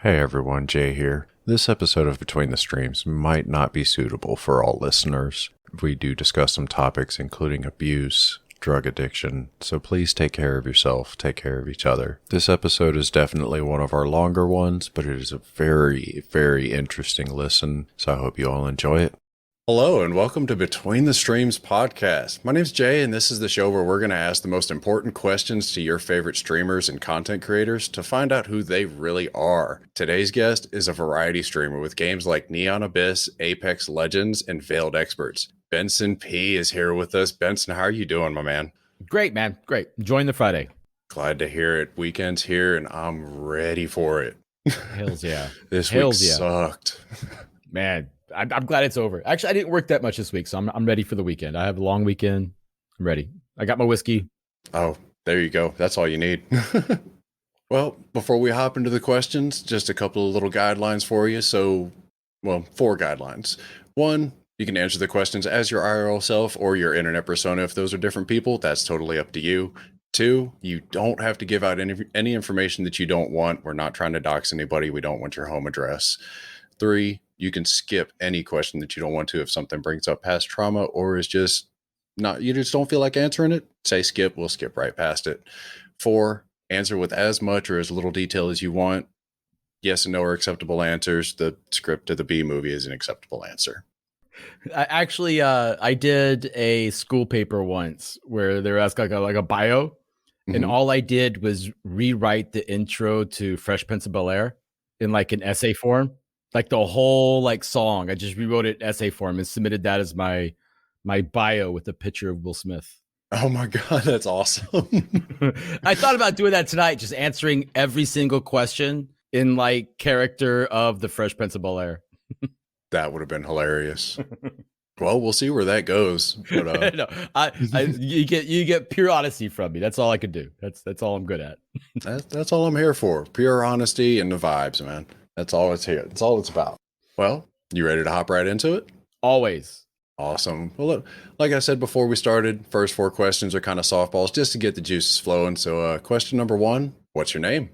Hey everyone, Jay here. This episode of Between the Streams might not be suitable for all listeners. We do discuss some topics including abuse, drug addiction, so please take care of yourself, take care of each other. This episode is definitely one of our longer ones, but it is a very, very interesting listen, so I hope you all enjoy it. Hello and welcome to Between the Streams podcast. My name's Jay and this is the show where we're going to ask the most important questions to your favorite streamers and content creators to find out who they really are. Today's guest is a variety streamer with games like Neon Abyss, Apex Legends, and Veiled Experts. BensonP is here with us. Benson, how are you doing, my man? Great, man. Great. Enjoying the Friday. Glad to hear it. Weekend's here and I'm ready for it. Hells yeah. This week sucked. Man, I'm glad it's over. Actually, I didn't work that much this week, so I'm ready for the weekend. I have a long weekend. I'm ready. I got my whiskey. Oh, there you go. That's all you need. Well, before we hop into the questions, just a couple of little guidelines for you. So, well, 4 guidelines. 1, you can answer the questions as your IRL self or your internet persona. If those are different people, that's totally up to you. 2, you don't have to give out any information that you don't want. We're not trying to dox anybody. We don't want your home address. 3, you can skip any question that you don't want to if something brings up past trauma or is just not, you just don't feel like answering it. Say skip, we'll skip right past it. 4, answer with as much or as little detail as you want. Yes and no are acceptable answers. The script to the B movie is an acceptable answer. I did a school paper once where they were asked like a bio, and all I did was rewrite the intro to Fresh Prince of Bel-Air in like an essay form. Like the whole like song, I just rewrote it in essay form and submitted that as my bio with a picture of Will Smith. Oh my God, that's awesome. I thought about doing that tonight, just answering every single question in like character of the Fresh Prince of Bel-Air. That would have been hilarious. Well, we'll see where that goes. But, no, you get pure honesty from me. That's all I could do. That's all I'm good at. That's all I'm here for. Pure honesty and the vibes, man. That's all it's here. That's all it's about. Well, you ready to hop right into it? Always. Awesome. Well, look, like I said before we started, first 4 questions are kind of softballs just to get the juices flowing. So question number 1, what's your name?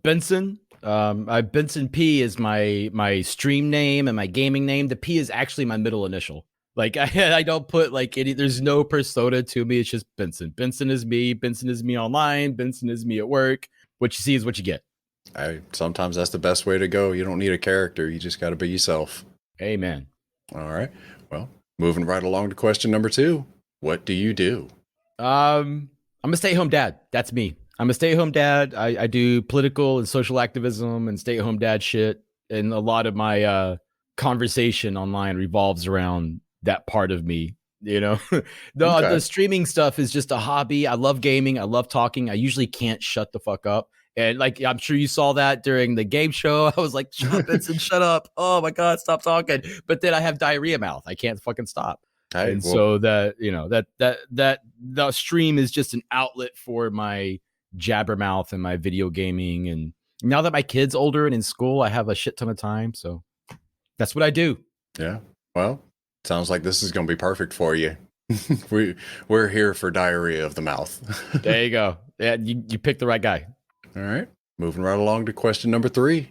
Benson. BensonP is my stream name and my gaming name. The P is actually my middle initial. Like I don't put like any, there's no persona to me. It's just Benson. Benson is me. Benson is me online. Benson is me at work. What you see is what you get. Sometimes that's the best way to go. You don't need a character. You just got to be yourself. Amen. All right. Well, moving right along to question number 2. What do you do? I'm a stay-at-home dad. That's me. I'm a stay-at-home dad. I do political and social activism and stay-at-home dad shit. And a lot of my conversation online revolves around that part of me. You know, the streaming stuff is just a hobby. I love gaming. I love talking. I usually can't shut the fuck up. And like, I'm sure you saw that during the game show. I was like, shut up, Benson, shut up. Oh my God, stop talking. But then I have diarrhea mouth. I can't fucking stop. So that, you know, that the stream is just an outlet for my jabbermouth and my video gaming. And now that my kid's older and in school, I have a shit ton of time. So that's what I do. Yeah. Well, sounds like this is going to be perfect for you. We're here for diarrhea of the mouth. There you go. Yeah, you picked the right guy. All right. Moving right along to question number 3.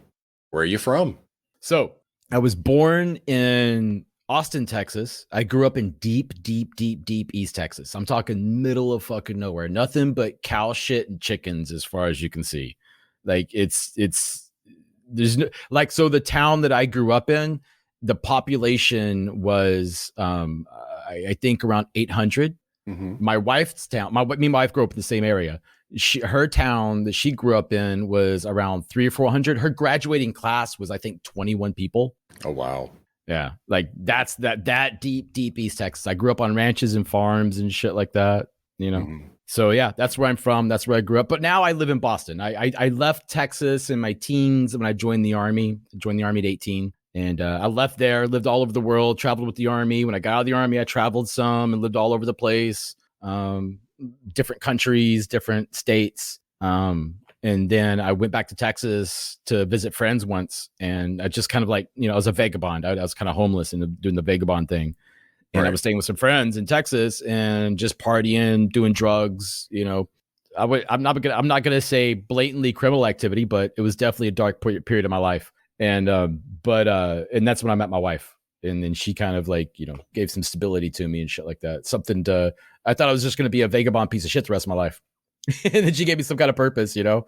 Where are you from? So I was born in Austin, Texas. I grew up in deep East Texas. I'm talking middle of fucking nowhere. Nothing but cow shit and chickens as far as you can see. Like there's no, like, so the town that I grew up in, the population was, I think around 800. My wife's town, me and my wife grew up in the same area. Her town that she grew up in was around 300 or 400. Her graduating class was, I think, 21 people. Oh, wow. Yeah. Like that's that deep East Texas. I grew up on ranches and farms and shit like that, you know? So yeah, that's where I'm from. That's where I grew up. But now I live in Boston. I left Texas in my teens when I joined the Army. I joined the Army at 18. And I left there, lived all over the world, traveled with the Army. When I got out of the Army, I traveled some and lived all over the place. Different countries, different states. And then I went back to Texas to visit friends once. And I just kind of like, you know, I was a vagabond. I was kind of homeless and doing the vagabond thing. And I was staying with some friends in Texas and just partying, doing drugs, you know, I'm not gonna say blatantly criminal activity, but it was definitely a dark period of my life. And and that's when I met my wife. And then she kind of like, gave some stability to me and shit like that. I thought I was just gonna be a vagabond piece of shit the rest of my life. And then she gave me some kind of purpose, And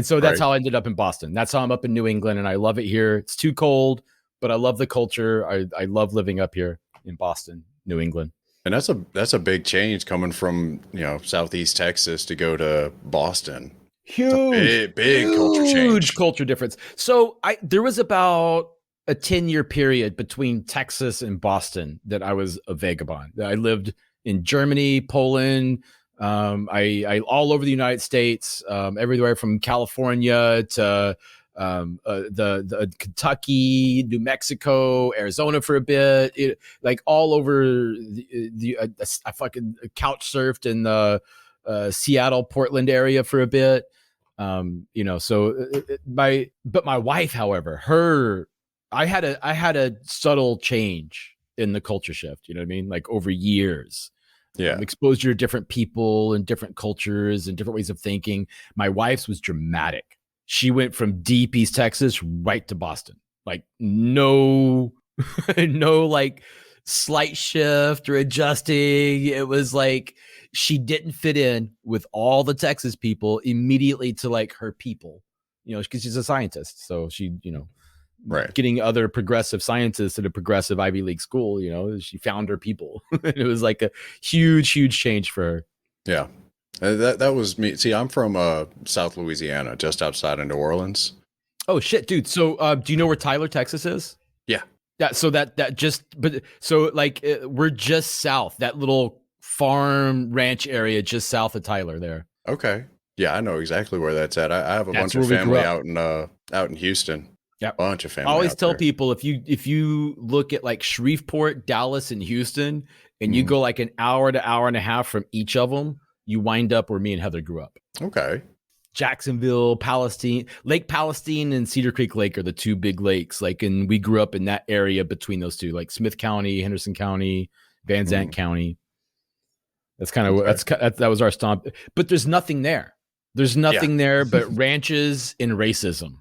so that's Right. how I ended up in Boston. That's how I'm up in New England, and I love it here. It's too cold, but I love the culture. I love living up here in Boston, New England. And that's a big change coming from, Southeast Texas to go to Boston. Huge, Big culture change. huge culture difference. So there was about a 10-year period between Texas and Boston that I was a vagabond. I lived in Germany, Poland, I all over the United States, everywhere from California to the Kentucky, New Mexico, Arizona for a bit, like all over I fucking couch surfed in the Seattle, Portland area for a bit. But my wife, however, I had a subtle change in the culture shift. You know what I mean? Like over years. Yeah. Exposure to different people and different cultures and different ways of thinking. My wife's was dramatic. She went from deep East Texas right to Boston. Like no, no, like slight shift or adjusting. It was like she didn't fit in with all the Texas people immediately to like her people, because she's a scientist. So she, right. getting other progressive scientists at a progressive Ivy League school, she found her people. It was like a huge, huge change for her. Yeah. That was me. See, I'm from South Louisiana, just outside of New Orleans. Oh shit, dude. So do you know where Tyler, Texas is? Yeah. We're just south, that little farm ranch area just south of Tyler there. Okay. Yeah, I know exactly where that's at. I have a bunch of family out in Houston. Yeah, bunch of family. I always tell people if you look at like Shreveport, Dallas, and Houston, and you go like an hour to hour and a half from each of them, you wind up where me and Heather grew up. Okay. Jacksonville, Lake Palestine, and Cedar Creek Lake are the two big lakes. And we grew up in that area between those two, like Smith County, Henderson County, Van Zandt County. That's kind of that was our stomp. But there's nothing there. There's nothing there but ranches and racism.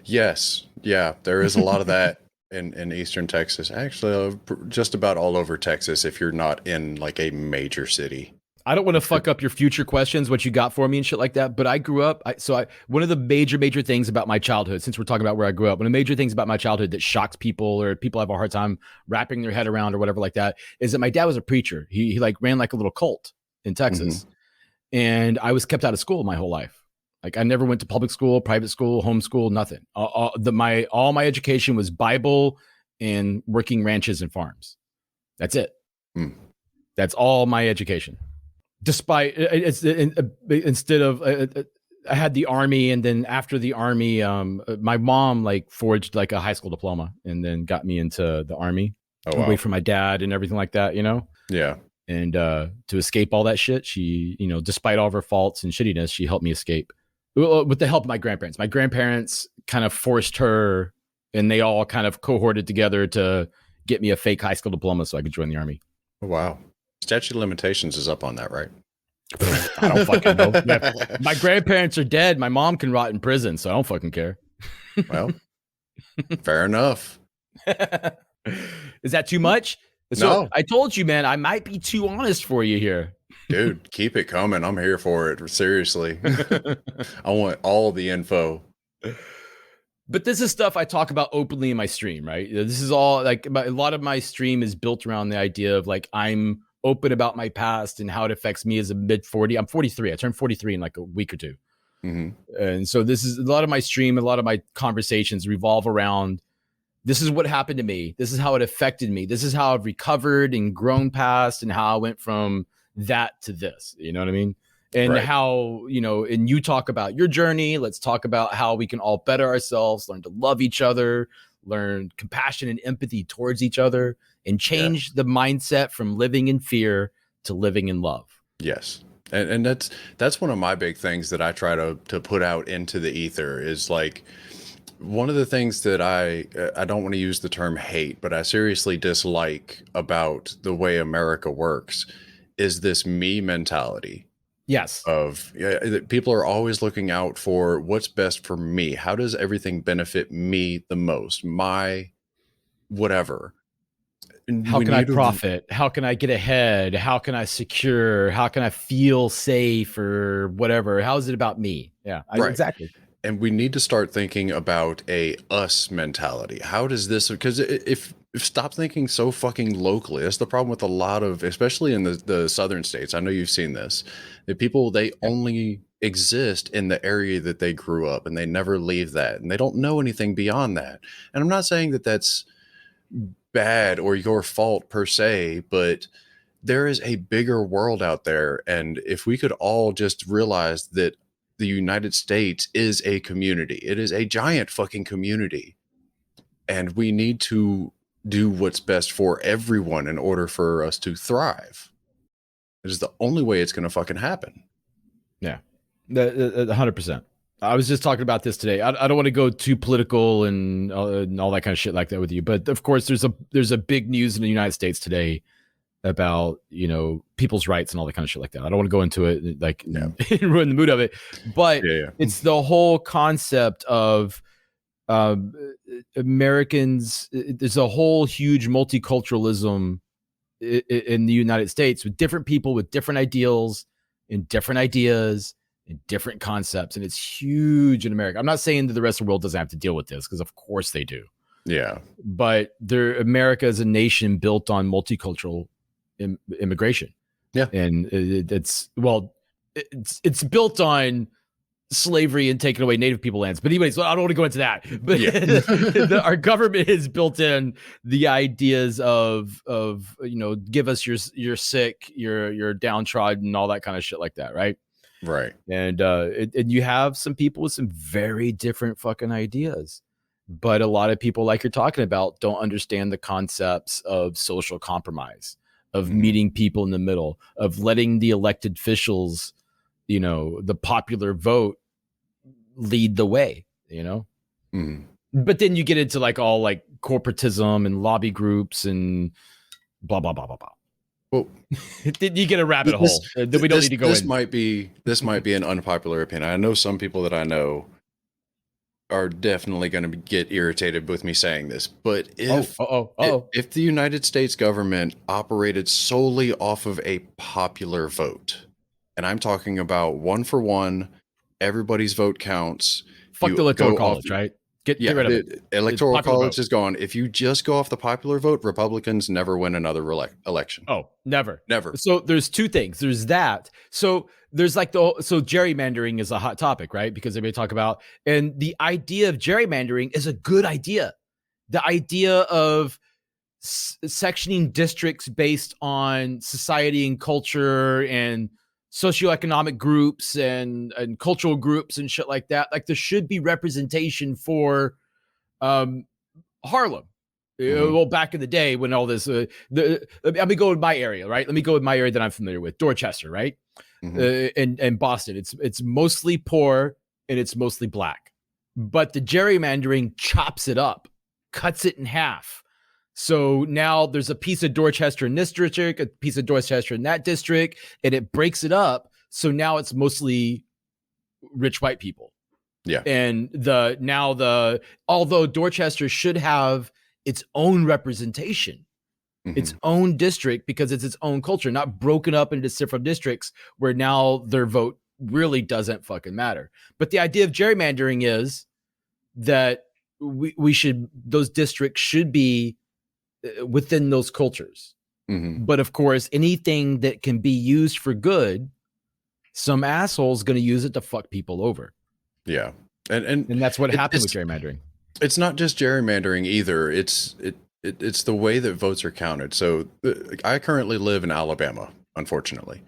Yes. Yeah. There is a lot of that in Eastern Texas. Actually, just about all over Texas if you're not in like a major city. I don't want to fuck up your future questions, what you got for me and shit like that. But I grew up. One of the major things about my childhood, since we're talking about where I grew up, one of the major things about my childhood that shocks people or people have a hard time wrapping their head around or whatever like that is that my dad was a preacher. He like ran like a little cult in Texas. And I was kept out of school my whole life. Like I never went to public school, private school, homeschool, nothing. All my education was Bible and working ranches and farms. That's it. That's all my education. Despite instead of I had the Army, and then after the Army, my mom like forged like a high school diploma and then got me into the Army away from my dad and everything like that, Yeah. And to escape all that shit, she, despite all of her faults and shittiness, she helped me escape with the help of my grandparents. My grandparents kind of forced her, and they all kind of cohorted together to get me a fake high school diploma so I could join the Army. Oh, wow. Statute of limitations is up on that, right? I don't fucking know. My grandparents are dead. My mom can rot in prison, so I don't fucking care. Well, fair enough. Is that too much? So I told you, man, I might be too honest for you here. Dude, keep it coming. I'm here for it. Seriously. I want all the info. But this is stuff I talk about openly in my stream, right? This is all like a lot of my stream is built around the idea of like I'm open about my past and how it affects me as a mid-40. I'm 43. I turned 43 in like a week or two. And so this is a lot of my stream, a lot of my conversations revolve around this is what happened to me. This is how it affected me. This is how I've recovered and grown past and how I went from that to this. You know what I mean? And how, and you talk about your journey. Let's talk about how we can all better ourselves, learn to love each other, learn compassion and empathy towards each other, and change the mindset from living in fear to living in love. Yes. And that's one of my big things that I try to put out into the ether is like one of the things that I don't want to use the term hate, but I seriously dislike about the way America works is this me mentality. Yes. Of people are always looking out for what's best for me. How does everything benefit me the most? My whatever. And How we can I need to profit? How can I get ahead? How can I secure? How can I feel safe or whatever? How is it about me? Yeah, right. exactly. And we need to start thinking about a us mentality. How does this, because if stop thinking so fucking locally, that's the problem with a lot of, especially in the southern states. I know you've seen this. The people, they Yeah. only exist in the area that they grew up, and they never leave that, and they don't know anything beyond that. And I'm not saying that that's bad or your fault per se, but there is a bigger world out there. And if we could all just realize that the United States is a community, it is a giant fucking community. And we need to do what's best for everyone in order for us to thrive. It is the only way it's going to fucking happen. Yeah, 100%. I was just talking about this today. I don't want to go too political and all that kind of shit like that with you, but of course, there's a big news in the United States today about people's rights and all that kind of shit like that. I don't want to go into it like Yeah. and ruin the mood of it, but Yeah. it's the whole concept of um, Americans. There's a whole huge multiculturalism in the United States with different people with different ideals and different ideas and different concepts, and it's huge in America. I'm not saying that the rest of the world doesn't have to deal with this, because of course they do. Yeah. But America is a nation built on multicultural immigration. Yeah. And it's built on slavery and taking away Native people lands. But anyways, I don't want to go into that. But Yeah. our government has built in the ideas of give us your sick, your downtrodden, all that kind of shit like that, right? Right. And and you have some people with some very different fucking ideas. But a lot of people, like you're talking about, don't understand the concepts of social compromise, of meeting people in the middle, of letting the elected officials, the popular vote lead the way, But then you get into all corporatism and lobby groups and blah, blah, blah, blah, blah. Well, then you get a rabbit hole that we don't need to go in. This might be an unpopular opinion. I know some people that I know are definitely going to get irritated with me saying this, but if the United States government operated solely off of a popular vote, and I'm talking about one for one, everybody's vote counts. Fuck the electoral college, right? Get rid of it. Electoral college is gone. If you just go off the popular vote, Republicans never win another election. Oh, never. Never. So there's two things. There's that. So there's so gerrymandering is a hot topic, right? Because everybody talk about, and the idea of gerrymandering is a good idea. The idea of sectioning districts based on society and culture and socioeconomic groups and cultural groups and shit like that. Like there should be representation for Harlem. Well, back in the day when all this, let me go with my area, right? Let me go with my area that I'm familiar with, Dorchester, right? And Boston. It's mostly poor and it's mostly black, but the gerrymandering chops it up, cuts it in half. So now there's a piece of Dorchester in this district, a piece of Dorchester in that district, and it breaks it up. So now it's mostly rich white people. Yeah. And although Dorchester should have its own representation, its own district, because it's its own culture, not broken up into different districts where now their vote really doesn't fucking matter. But the idea of gerrymandering is that those districts should be within those cultures. But of course, anything that can be used for good, some asshole's going to use it to fuck people over. Yeah. And that's what happened with gerrymandering. It's not just gerrymandering either. It's the way that votes are counted. So I currently live in Alabama, unfortunately.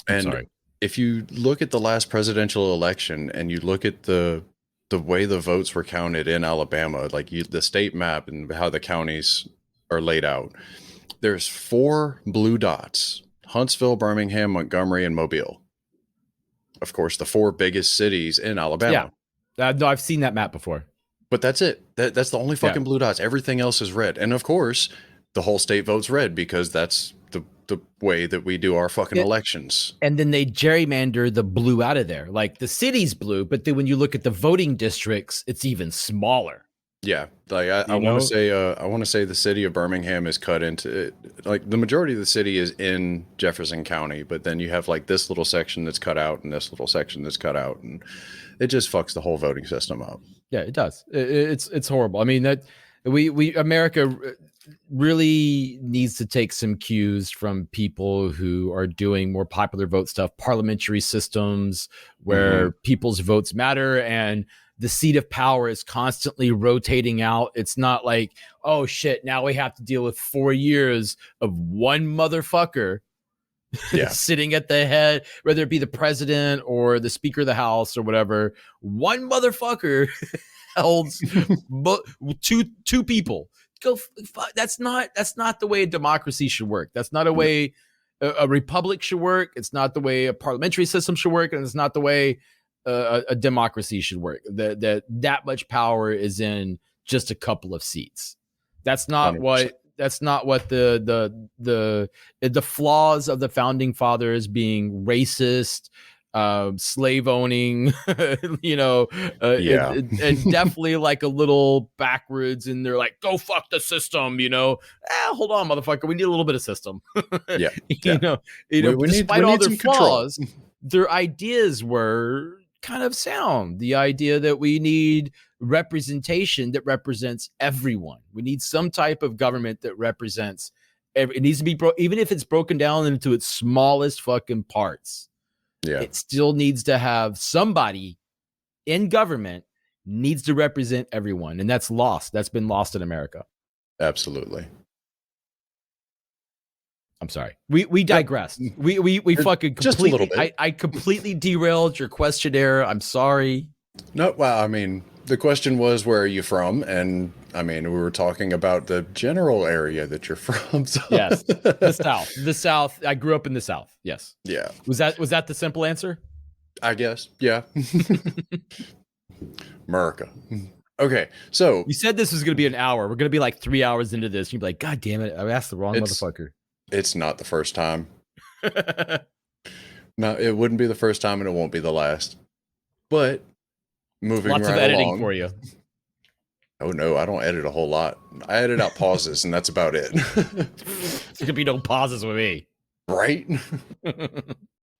Sorry. If you look at the last presidential election and you look at the way the votes were counted in Alabama, the state map and how the counties are laid out, there's 4 blue dots: Huntsville, Birmingham, Montgomery, and Mobile. Of course, the 4 biggest cities in Alabama. Yeah. No, I've seen that map before. But that's it. That's the only fucking blue dots. Everything else is red. And of course, the whole state votes red because that's the way that we do our fucking It- elections. and then they gerrymander the blue out of there. Like the city's blue, but then when you look at the voting districts, it's even smaller. Yeah, like I You want to know? say I want to say the city of Birmingham is cut into like the majority of the city is in Jefferson County, but then you have like this little section that's cut out and this little section that's cut out, and it just fucks the whole voting system up. Yeah, it does. It's horrible. I mean that we America really needs to take some cues from people who are doing more popular vote stuff, parliamentary systems where people's votes matter and the seat of power is constantly rotating out. It's not like, oh shit, now we have to deal with 4 years of one motherfucker Yeah, sitting at the head, whether it be the president or the speaker of the house or whatever. One motherfucker holds two people. That's not the way a democracy should work. That's not a way a republic should work. It's not the way a parliamentary system should work, and it's not the way a democracy should work. That much power is in just a couple of seats. That's not 100%. what the flaws of the founding fathers being racist, slave owning, Yeah. and definitely like a little backwards, and they're like, go fuck the system, hold on, motherfucker, we need a little bit of system. Yeah, you know, despite all their some control. flaws, their ideas were kind of sound. The idea that we need representation that represents everyone. We need some type of government that represents it needs to be even if it's broken down into its smallest fucking parts. Yeah, It still needs to have somebody in government needs to represent everyone, and that's lost. That's been lost in America. absolutely. I'm sorry. We digressed. We fucking Just a little completely. bit. I completely derailed your questionnaire. I'm sorry. No, well, I mean, the question was, where are you from? And I mean, we were talking about the general area that you're from. So. Yes, the South. The South. I grew up in the South. Yes. Yeah, Was that the simple answer? I guess. Yeah. America. Okay, so You said this was going to be an hour. We're going to be like 3 hours into this. You'd be like, God damn it! I asked the wrong motherfucker. it's not the first time. No, it wouldn't be the first time, and it won't be the last. But moving Lots right of editing along, for you. Oh no, I don't edit a whole lot. I edit out pauses, and that's about it. There's going to be no pauses with me. Right?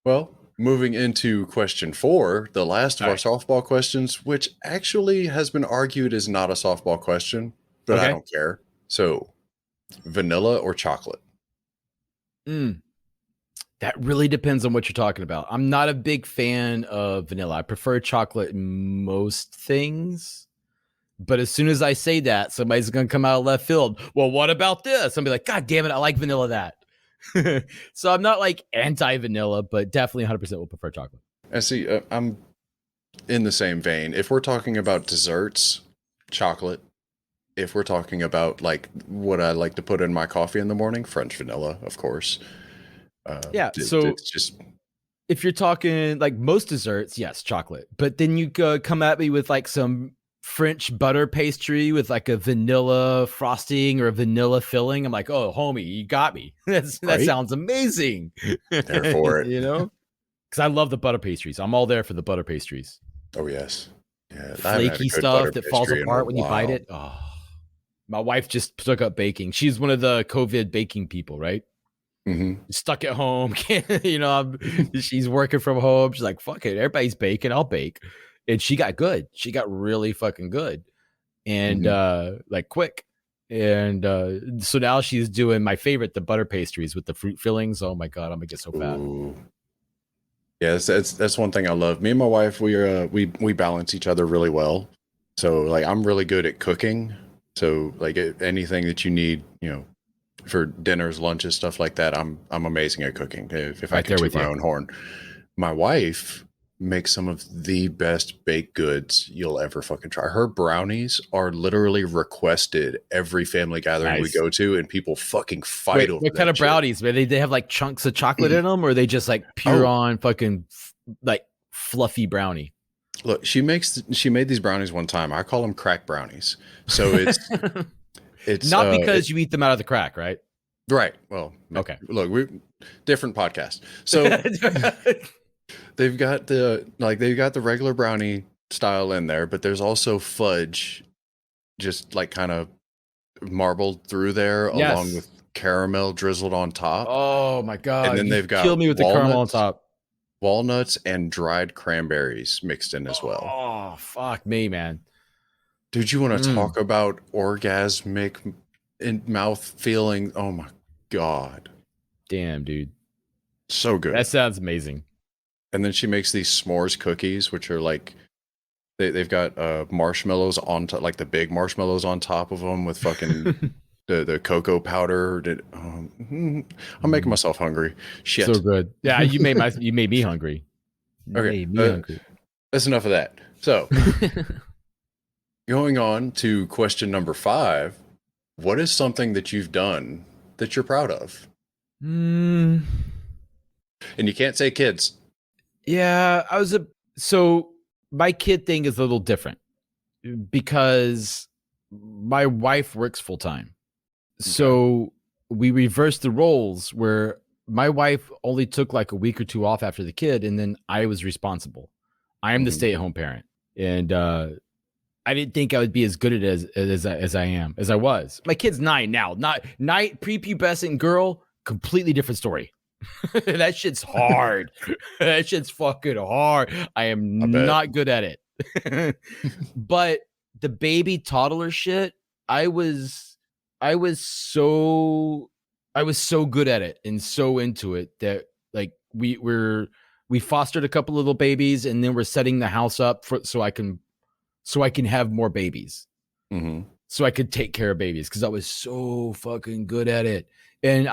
Well, moving into question 4, the last of All our right. softball questions, which actually has been argued is not a softball question, but I Okay. don't care. So, vanilla or chocolate? That really depends on what you're talking about. I'm not a big fan of vanilla. I prefer chocolate in most things. But as soon as I say that, somebody's going to come out of left field. Well, what about this? I'll be like, God damn it, I like vanilla that. So I'm not like anti-vanilla, but definitely 100% will prefer chocolate. I see. I'm in the same vein. If we're talking about desserts, chocolate. If we're talking about like what I like to put in my coffee in the morning, French vanilla, of course. Yeah, so it's just if you're talking like most desserts, yes, chocolate. But then you come at me with like some French butter pastry with like a vanilla frosting or a vanilla filling. I'm like, oh, homie, you got me. That Right? sounds amazing. There for it. Because I love the butter pastries. I'm all there for the butter pastries. Oh yes, yeah. I haven't had a Flaky good butter stuff that falls pastry in a apart when you bite while. it. Oh, my wife just took up baking. She's one of the COVID baking people, right? Mm-hmm. Stuck at home. She's working from home. She's like, fuck it. Everybody's baking. I'll bake. And she got good. She got really fucking good. And like quick. And so now she's doing my favorite, the butter pastries with the fruit fillings. Oh my God, I'm gonna get so fat. Ooh. Yeah, that's one thing I love. Me and my wife, we balance each other really well. So like I'm really good at cooking. So like anything that you need, for dinners, lunches, stuff like that, I'm amazing at cooking. If I Right can there toot with my you. own horn. My wife makes some of the best baked goods you'll ever fucking try. Her brownies are literally requested every family gathering we Nice. go to, and people fucking fight Wait, over what kind that of shit. brownies? Man, they have like chunks of chocolate in them, or are they just like pure on fucking like fluffy brownie? Look, she made these brownies one time. I call them crack brownies. So it's Not because you eat them out of the crack, right? Right. Well, Okay. look, we different podcast. So they've got the regular brownie style in there, but there's also fudge just like kind of marbled through there along Yes. with caramel drizzled on top. Oh my And God. then You they've kill got me with the caramel on top. walnuts and dried cranberries mixed in as well. Oh, fuck me, man. Dude, you want to Mm. talk about orgasmic in mouth feeling? Oh my God. Damn, dude. So That good. sounds amazing. And then she makes these s'mores cookies, which are like they've got marshmallows on top, like the big marshmallows on top of them with fucking the cocoa powder. I'm making myself hungry. Shit. So good. Yeah, you made me hungry. You Okay, made me hungry. that's enough of that. So going on to question number 5, what is something that you've done that you're proud of? Mm, And you can't say kids. yeah, so my kid thing is a little different because my wife works full time. So we reversed the roles where my wife only took like a week or two off after the kid, and then I was responsible. I am the Mhm. stay-at-home parent, and I didn't think I would be as good at it as I was. My kid's 9 now, not prepubescent girl, completely different story. That shit's hard. That shit's fucking hard. I I am bet. not good at it. But the baby toddler shit, I was I was so I was so good at it and so into it that like we fostered a couple little babies and then we're setting the house up for so I can have more babies. Hmm. So I could take care of babies because I was so fucking good at it. And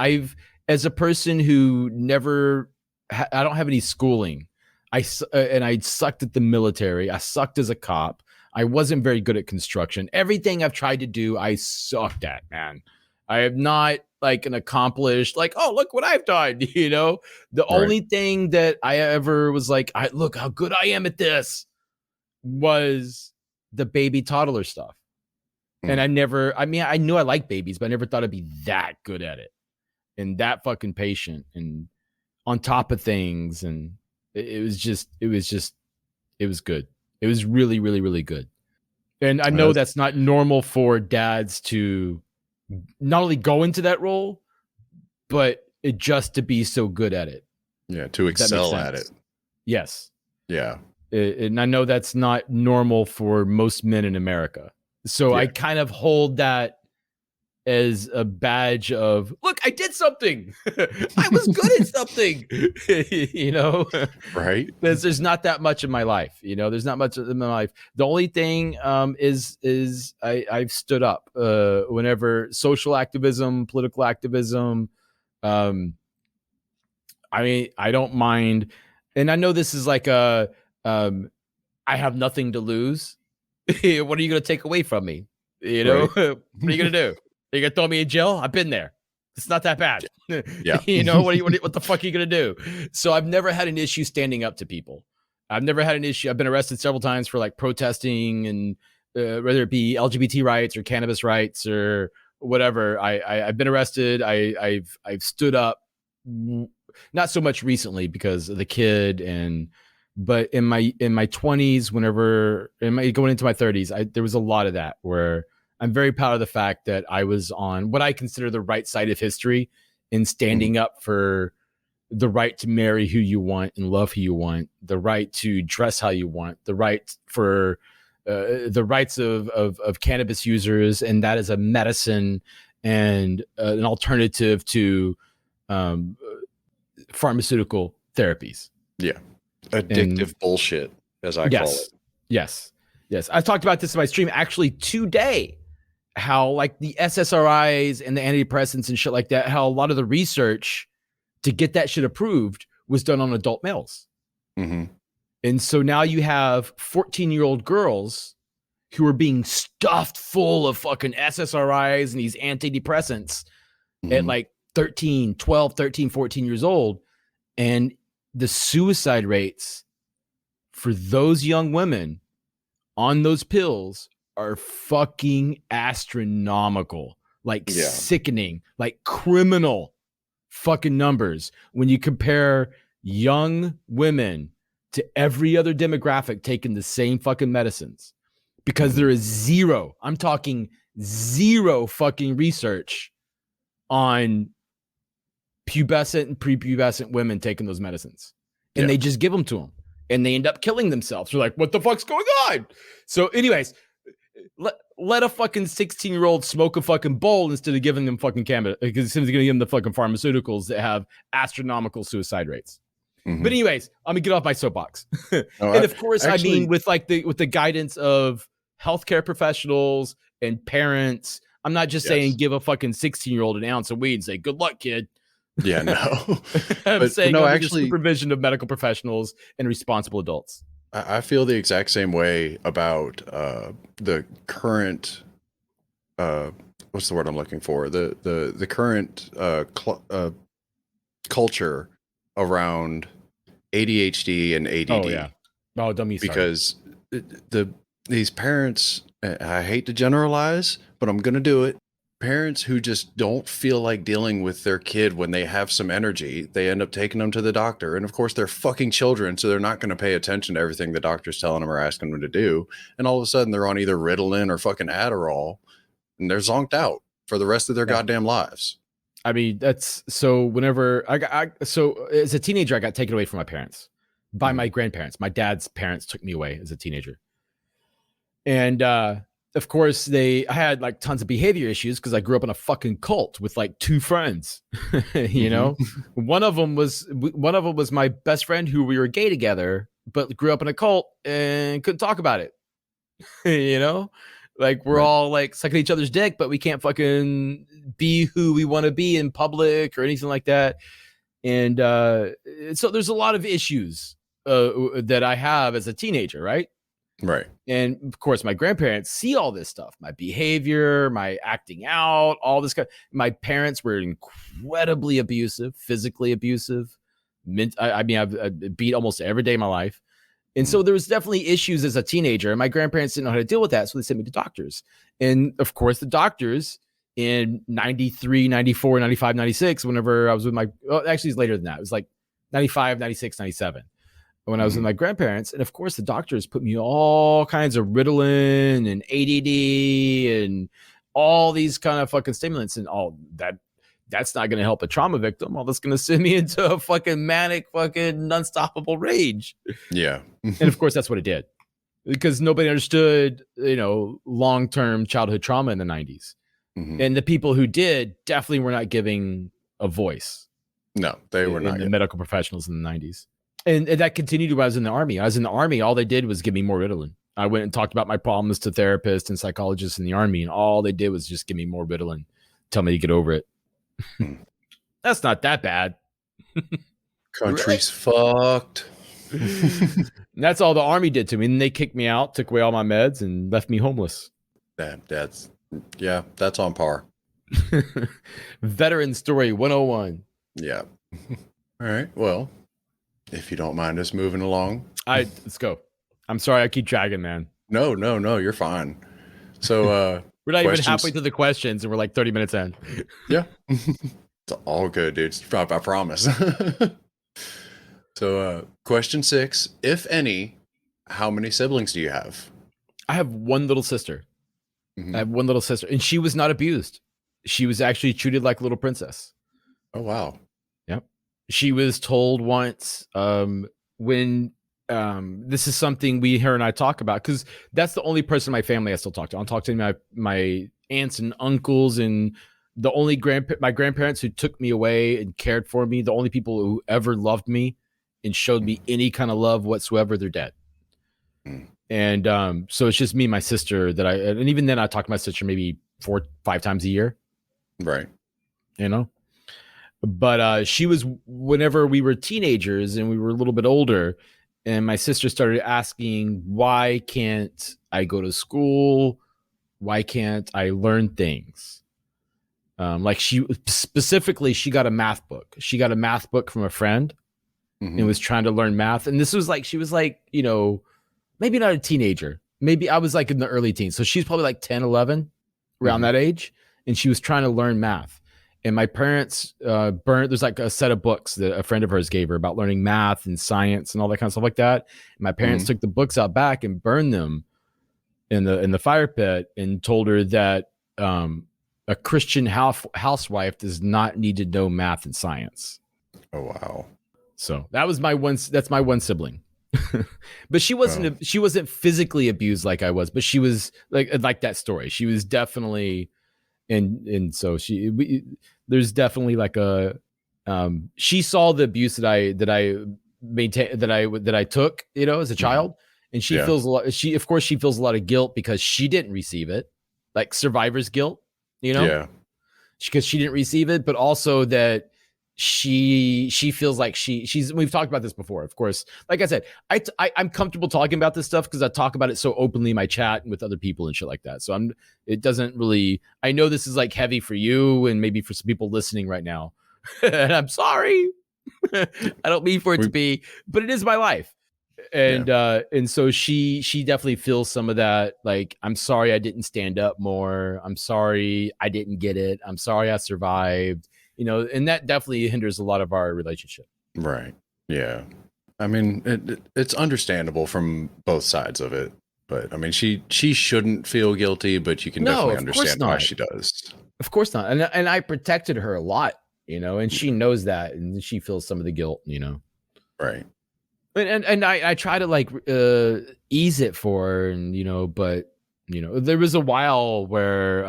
as a person who never, I don't have any schooling. And I sucked at the military. I sucked as a cop. I wasn't very good at construction. Everything I've tried to do, I sucked at, man. I am not like an accomplished, like, oh, look what I've done. The Right. only thing that I ever was like, look how good I am at this was the baby toddler stuff. And I knew I liked babies, but I never thought I'd be that good at it and that fucking patient and on top of things. And it was good. It was really, really, really good. And I know that's not normal for dads to not only go into that role, but just to be so good at it. Yeah, to excel at it. Yes. Yeah. And I know that's not normal for most men in America. So I kind of hold that as a badge of, look, I did something. I was good at something, Right. Because there's not that much in my life, there's not much in my life. The only thing is I've stood up whenever social activism, political activism. I mean, I don't mind. And I know this is like I have nothing to lose. What are you going to take away from me? Right. What are you going to do? Are you going to throw me in jail? I've been there. It's not that bad. Yeah. What the fuck are you going to do? So I've never had an issue standing up to people. I've never had an issue. I've been arrested several times for like protesting and whether it be LGBT rights or cannabis rights or whatever. I've been arrested. I've stood up, not so much recently because of the kid but in my 20s, going into my 30s, there was a lot of that where I'm very proud of the fact that I was on what I consider the right side of history in standing up for the right to marry who you want and love who you want, the right to dress how you want, the right for the rights of cannabis users, and that is a medicine and an alternative to pharmaceutical therapies. Yeah. Addictive bullshit, as I call it. Yes. I talked about this in my stream actually today, how like the SSRIs and the antidepressants and shit like that, how a lot of the research to get that shit approved was done on adult males. Mm-hmm. And so now you have 14-year-old girls who are being stuffed full of fucking SSRIs and these antidepressants at like 13, 14 years old. And the suicide rates for those young women on those pills are fucking astronomical. like Yeah. sickening, like criminal fucking numbers when you compare young women to every other demographic taking the same fucking medicines, because there is zero, I'm talking zero fucking research on pubescent and prepubescent women taking those medicines, and they just give them to them and they end up killing themselves. We're like, what the fuck's going on? So anyways, let a fucking 16-year-old smoke a fucking bowl instead of giving them fucking cannabis, because it's going to give them the fucking pharmaceuticals that have astronomical suicide rates. But anyways, I'm gonna get off my soapbox. And of course, actually, I mean, with the guidance of healthcare professionals and parents, I'm not just saying give a fucking 16-year-old an ounce of weed and say, good luck, kid. Yeah, no. I'm saying no, actually, the supervision of medical professionals and responsible adults. I feel the exact same way about the current what's the word I'm looking for? The current culture around ADHD and ADD. Oh yeah. Oh, don't me because these parents, I hate to generalize, but I'm gonna do it. Parents who just don't feel like dealing with their kid when they have some energy, they end up taking them to the doctor. And of course, they're fucking children, so they're not going to pay attention to everything the doctor's telling them or asking them to do. And all of a sudden, they're on either Ritalin or fucking Adderall, and they're zonked out for the rest of their goddamn lives. I mean, that's so. Whenever so as a teenager, I got taken away from my parents by my grandparents. My dad's parents took me away as a teenager, and of course, I had like tons of behavior issues because I grew up in a fucking cult with like two friends. You know, one of them was my best friend who we were gay together, but grew up in a cult and couldn't talk about it. You know, like we're all like sucking each other's dick, but we can't fucking be who we want to be in public or anything like that. And so there's a lot of issues that I have as a teenager, right? Right. And of course, my grandparents see all this stuff, my behavior, my acting out, all this kind. My parents were incredibly abusive, physically abusive. I mean, I've beat almost every day of my life. And so there was definitely issues as a teenager. And my grandparents didn't know how to deal with that. So they sent me to doctors. And of course, the doctors in 93, 94, 95, 96, whenever I was with actually it's later than that. It was like 95, 96, 97. When I was with my grandparents. And of course, the doctors put me all kinds of Ritalin and ADD and all these kind of fucking stimulants, and all that's not going to help a trauma victim. All that's going to send me into a fucking manic, fucking unstoppable rage. Yeah. And of course, that's what it did, because nobody understood, you know, long-term childhood trauma in the 90s. And the people who did definitely were not giving a voice. No, they were not. The medical professionals in the 90s. And that continued when I was in the Army. I was in the Army. All they did was give me more Ritalin. I went and talked about my problems to therapists and psychologists in the Army, and all they did was just give me more Ritalin, tell me to get over it. That's not that bad. Country's fucked. That's all the Army did to me. And they kicked me out, took away all my meds, and left me homeless. That's on par. Veteran story 101. Yeah. All right. Well, if you don't mind us moving along. Let's go. I'm sorry I keep dragging, man. No, you're fine. So we're not even halfway through the questions and we're like 30 minutes in. Yeah. It's all good, dude. I promise. So question 6, if any, how many siblings do you have? I have one little sister. I have one little sister, and she was not abused. She was actually treated like a little princess. Oh, wow. Yep. She was told once when this is something her and I talk about, because that's the only person in my family I still talk to. I'll talk to my aunts and uncles, and the only my grandparents who took me away and cared for me, the only people who ever loved me and showed me any kind of love whatsoever, they're dead. And so it's just me and my sister and even then I talk to my sister maybe 4-5 times a year. Right. You know? But she was, whenever we were teenagers and we were a little bit older, and my sister started asking, why can't I go to school? Why can't I learn things? Like she got a math book. She got a math book from a friend and was trying to learn math. And this was like, she was like, you know, maybe not a teenager. Maybe I was like in the early teens. So she's probably like 10, 11, around that age. and she was trying to learn math. And my parents burned. There's like a set of books that a friend of hers gave her about learning math and science and all that kind of stuff like that. And my parents took the books out back and burned them in the fire pit, and told her that a Christian housewife does not need to know math and science. Oh wow! So that's my one sibling. But she wasn't physically abused like I was, but she was like that story. She was definitely, and so there's definitely like a she saw the abuse that I maintain that I took, as a child, and she feels a lot. She feels a lot of guilt because she didn't receive it, like survivor's guilt, because she didn't receive it, but also that she feels like she's we've talked about this before, of course. Like I said, I'm comfortable talking about this stuff because I talk about it so openly in my chat and with other people and shit like that. So it doesn't really, I know this is like heavy for you and maybe for some people listening right now. And I'm sorry. I don't mean for it to be, but it is my life. And so she definitely feels some of that. Like, I'm sorry I didn't stand up more. I'm sorry I didn't get it. I'm sorry I survived. And that definitely hinders a lot of our relationship. Right. Yeah. I mean, it's understandable from both sides of it, but I mean, she shouldn't feel guilty, but you can definitely understand why she does. Of course not. And I protected her a lot, and she knows that, and she feels some of the guilt, Right. And I try to like ease it for her, and but there was a while where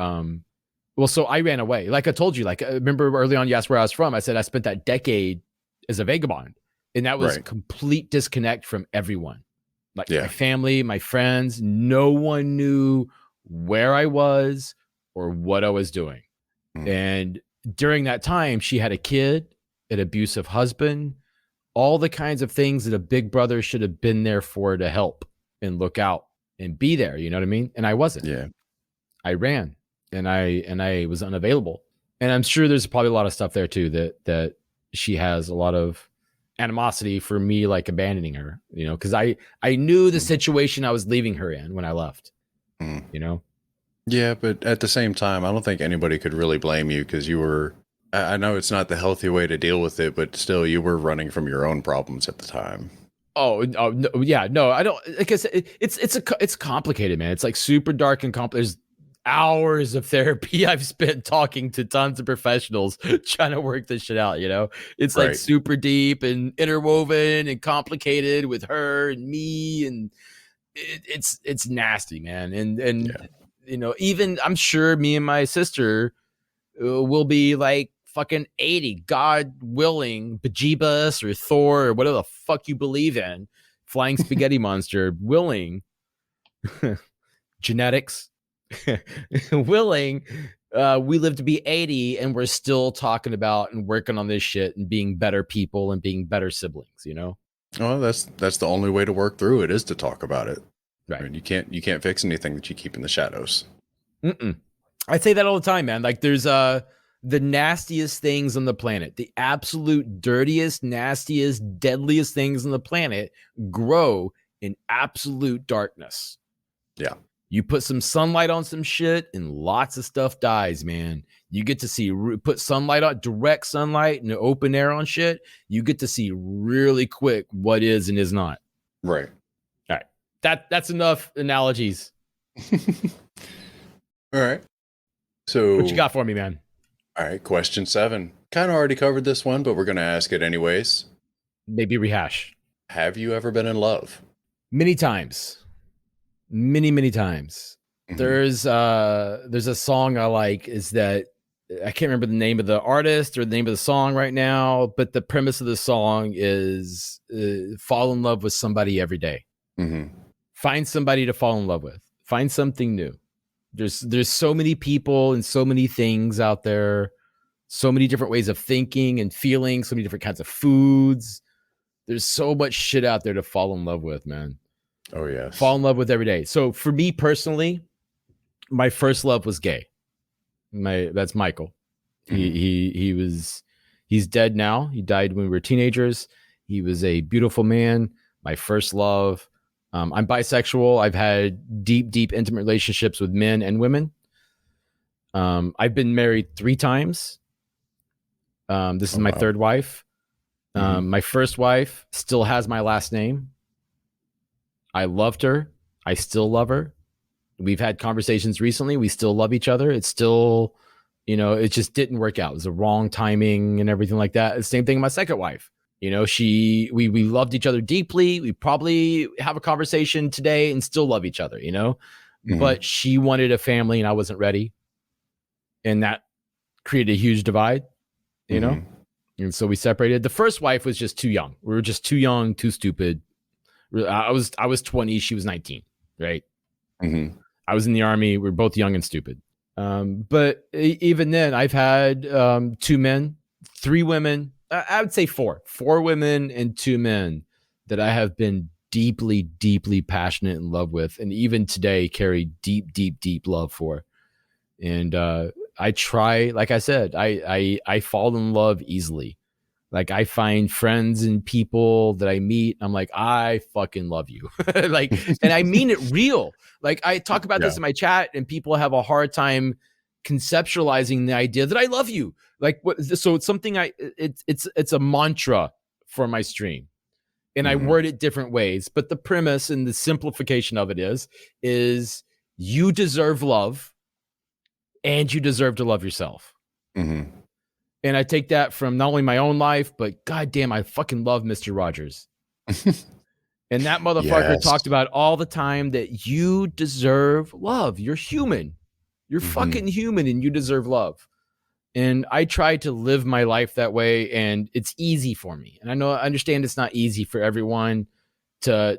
so I ran away. Like I told you, like I remember early on, you asked where I was from. I said I spent that decade as a vagabond, and that was complete disconnect from everyone, like my family, my friends. No one knew where I was or what I was doing. And during that time, she had a kid, an abusive husband, all the kinds of things that a big brother should have been there for, to help and look out and be there. You know what I mean? And I wasn't. Yeah. I ran. And I was unavailable. And I'm sure there's probably a lot of stuff there too that she has a lot of animosity for me, like abandoning her, because I knew the situation I was leaving her in when I left, Yeah, but at the same time, I don't think anybody could really blame you because you were, I know it's not the healthy way to deal with it, but still you were running from your own problems at the time. Oh no, yeah, no, I don't. Like I said, it's complicated, man. It's like super dark and complicated. There's hours of therapy I've spent talking to tons of professionals trying to work this shit out. It's like super deep and interwoven and complicated with her and me, and it's nasty, man. And even I'm sure me and my sister will be like fucking 80, God willing, Bejeebus or Thor or whatever the fuck you believe in, flying spaghetti monster willing, genetics willing, we live to be 80 and we're still talking about and working on this shit and being better people and being better siblings. Well, that's the only way to work through it, is to talk about it. Right. I mean, you can't fix anything that you keep in the shadows. I say that all the time, man. Like, there's the nastiest things on the planet, the absolute dirtiest, nastiest, deadliest things on the planet grow in absolute darkness. Yeah. You put some sunlight on some shit and lots of stuff dies, man. You get to see, put sunlight on, direct sunlight and open air on shit. You get to see really quick what is and is not. Right. All right. That's enough analogies. All right. So what you got for me, man? All right. Question 7. Kind of already covered this one, but we're going to ask it anyways. Maybe rehash. Have you ever been in love? Many times. Many times. There's a song I like, is that I can't remember the name of the artist or the name of the song right now, but the premise of the song is fall in love with somebody every day. Find somebody to fall in love with. Find something new. There's so many people and so many things out there, so many different ways of thinking and feeling, so many different kinds of foods. There's so much shit out there to fall in love with, man. Oh, yes. Fall in love with every day. So for me personally, my first love was gay. That's Michael. He's dead now. He died when we were teenagers. He was a beautiful man. My first love. I'm bisexual. I've had deep, intimate relationships with men and women. I've been married 3 times. This is Oh my wow. third wife. Hmm. My first wife still has my last name. I loved her. I still love her. We've had conversations recently. We still love each other. It's still, it just didn't work out. It was the wrong timing and everything like that. The same thing with my second wife. We loved each other deeply. We probably have a conversation today and still love each other, Hmm. but she wanted a family and I wasn't ready. And that created a huge divide, you know? Hmm. And so we separated. The first wife was just too young. We were just too young, too stupid. I was 20, she was 19, right? Hmm. I was in the army. We were both young and stupid. But even then, I've had 2 men, 3 women. I would say 4 women and 2 men that I have been deeply, deeply passionate in love with, and even today carry deep, deep, deep love for. And I try, like I said, I fall in love easily. Like I find friends and people that I meet, I'm like, I fucking love you. Like, and I mean it real. Like I talk about Yeah. this in my chat and people have a hard time conceptualizing the idea that I love you. Like what, so it's something it's a mantra for my stream. And I Hmm. word it different ways, but the premise and the simplification of it is you deserve love and you deserve to love yourself. Hmm. And I take that from not only my own life, but goddamn, I fucking love Mr. Rogers. And that motherfucker Yes. talked about all the time that you deserve love. You're human. You're Hmm. fucking human and you deserve love. And I try to live my life that way and it's easy for me. And I understand it's not easy for everyone to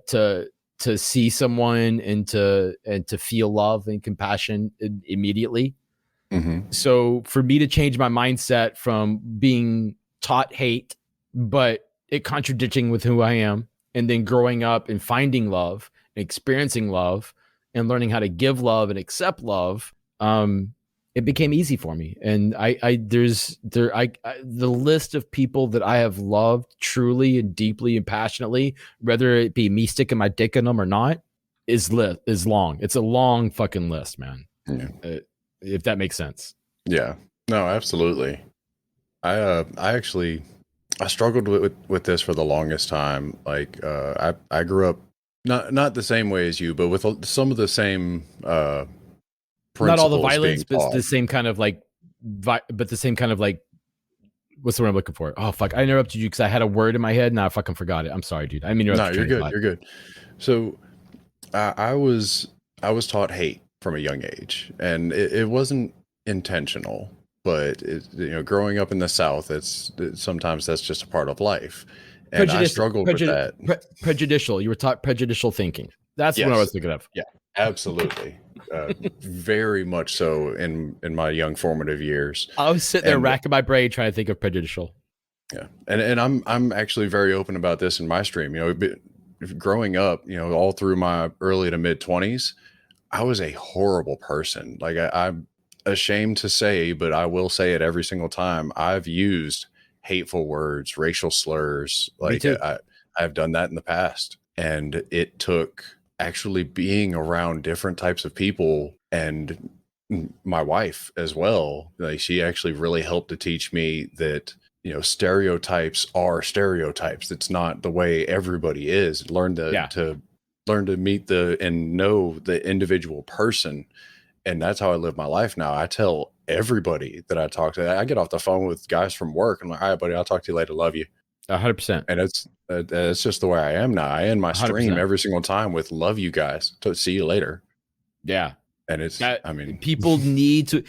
see someone and to feel love and compassion immediately. Hmm. So for me to change my mindset from being taught hate, but it contradicting with who I am, and then growing up and finding love, and experiencing love, and learning how to give love and accept love, it became easy for me. And the list of people that I have loved truly and deeply and passionately, whether it be me sticking my dick in them or not, is long. It's a long fucking list, man. Yeah. If that makes sense. Yeah. No, absolutely. I actually I struggled with this for the longest time. Like I grew up not the same way as you, but with some of the same Not all the principles violence, being but taught. the same kind of like, but the same kind of like, what's the word I'm looking for? Oh fuck! I interrupted you because I had a word in my head. Now I fucking forgot it. I'm sorry, dude. I mean, interrupt No, your you're train of good. thought. You're good. So I was taught hate from a young age, and it wasn't intentional. But growing up in the South, sometimes that's just a part of life, and I Prejudicial, struggled with that. prejudicial. You were taught prejudicial thinking. That's what I was Yes, thinking of. yeah, absolutely, very much so in my young formative years, I was sitting there and racking my brain trying to think of prejudicial. yeah, and I'm actually very open about this in my stream. Growing up, all through my early to mid 20s, I was a horrible person. Like I'm ashamed to say, but I will say it every single time. I've used hateful words, racial slurs. Me Like too. I've done that in the past, and it took actually being around different types of people and my wife as well. Like she actually really helped to teach me that stereotypes are stereotypes. It's not the way everybody is. Yeah, Learn to meet the and know the individual person. And that's how I live my life now. I tell everybody that I talk to. I get off the phone with guys from work. I'm like, all right, buddy, I'll talk to you later. Love you. 100%, And it's just the way I am now. I end my stream 100%. every single time with love you guys. To see you later. Yeah, And it's, that I mean, people need to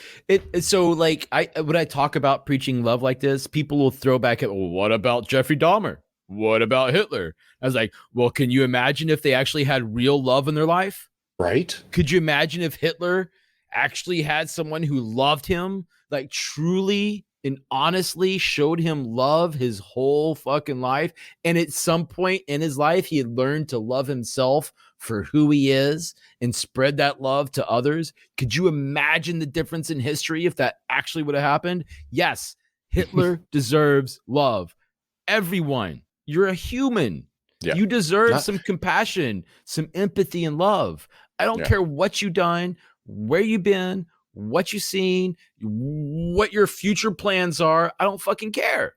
so like I when I talk about preaching love like this, people will throw back at, well, what about Jeffrey Dahmer, what about Hitler? I was like, well, can you imagine if they actually had real love in their life? right? Could you imagine if Hitler actually had someone who loved him, like truly and honestly showed him love his whole fucking life? And at some point in his life, he had learned to love himself for who he is and spread that love to others. Could you imagine the difference in history if that actually would have happened? Yes, Hitler deserves love. Everyone, you're a human. Yeah. You deserve Not, some compassion, some empathy, and love. I don't yeah. care what you've done, where you've been, what you've seen, what your future plans are. I don't fucking care.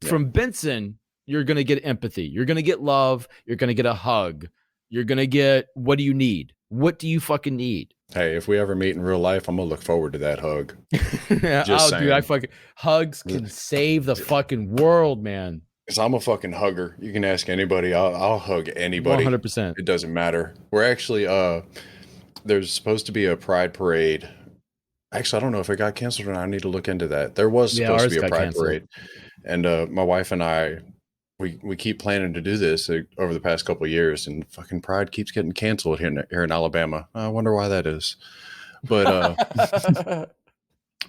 Yeah. From Benson, you're going to get empathy. You're going to get love. You're going to get a hug. You're going to get, what do you need? What do you fucking need? Hey, if we ever meet in real life, I'm gonna look forward to that hug. Just Oh, dude, I saying. fucking hugs can save the fucking world, man. Cause I'm a fucking hugger. You can ask anybody. I'll hug anybody. 100%. It doesn't matter. We're actually there's supposed to be a pride parade. Actually, I don't know if it got canceled or not. I need to look into that. There was Yeah, supposed to ours be a got pride canceled. parade, and my wife and I, we keep planning to do this over the past couple of years, and fucking pride keeps getting canceled here in Alabama. I wonder why that is. But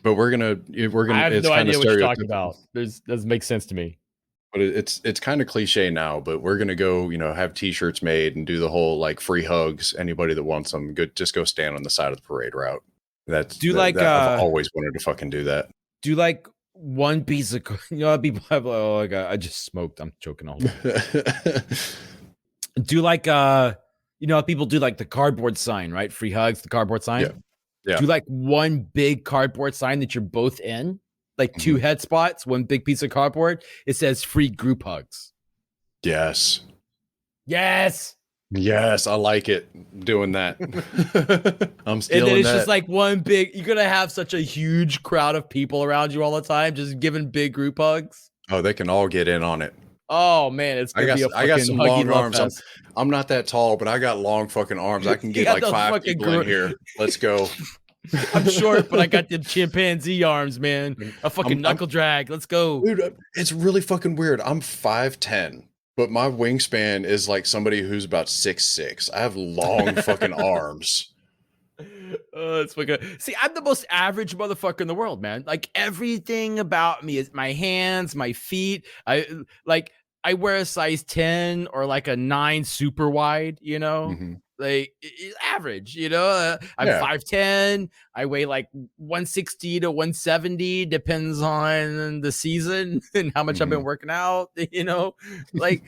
but we're gonna I have it's no kind of idea what you're talking stereotypical. about. Doesn't make sense to me. But it's kind of cliche now, but we're gonna go, have T-shirts made and do the whole like free hugs. Anybody that wants them, just go stand on the side of the parade route. Do you like I've always wanted to fucking do that. do you like one piece of people have oh my god, I just smoked. I'm choking all over. Do you like how people do like the cardboard sign, right? Free hugs, the cardboard sign. Yeah. Yeah. Do you like one big cardboard sign that you're both in? Like two head spots, one big piece of cardboard. It says free group hugs. Yes. Yes. Yes, I like it. Doing that. I'm stealing And then it's that. just like one big, you're gonna have such a huge crowd of people around you all the time, just giving big group hugs. Oh, they can all get in on it. Oh man, it's gonna be a fucking I got some huggy long love arms. fest. I'm not that tall, but I got long fucking arms. I can You get got like those 5 fucking people in here. Let's go. I'm short, but I got them chimpanzee arms, man. A fucking knuckle drag. Let's go. Dude, it's really fucking weird. I'm 5'10", but my wingspan is like somebody who's about 6'6". I have long fucking arms. It's fucking. See, I'm the most average motherfucker in the world, man. Like everything about me is my hands, my feet. I wear a size 10 or like a 9 super wide, like average, I'm Yeah. 5'10. I weigh like 160 to 170, depends on the season and how much I've been working out, like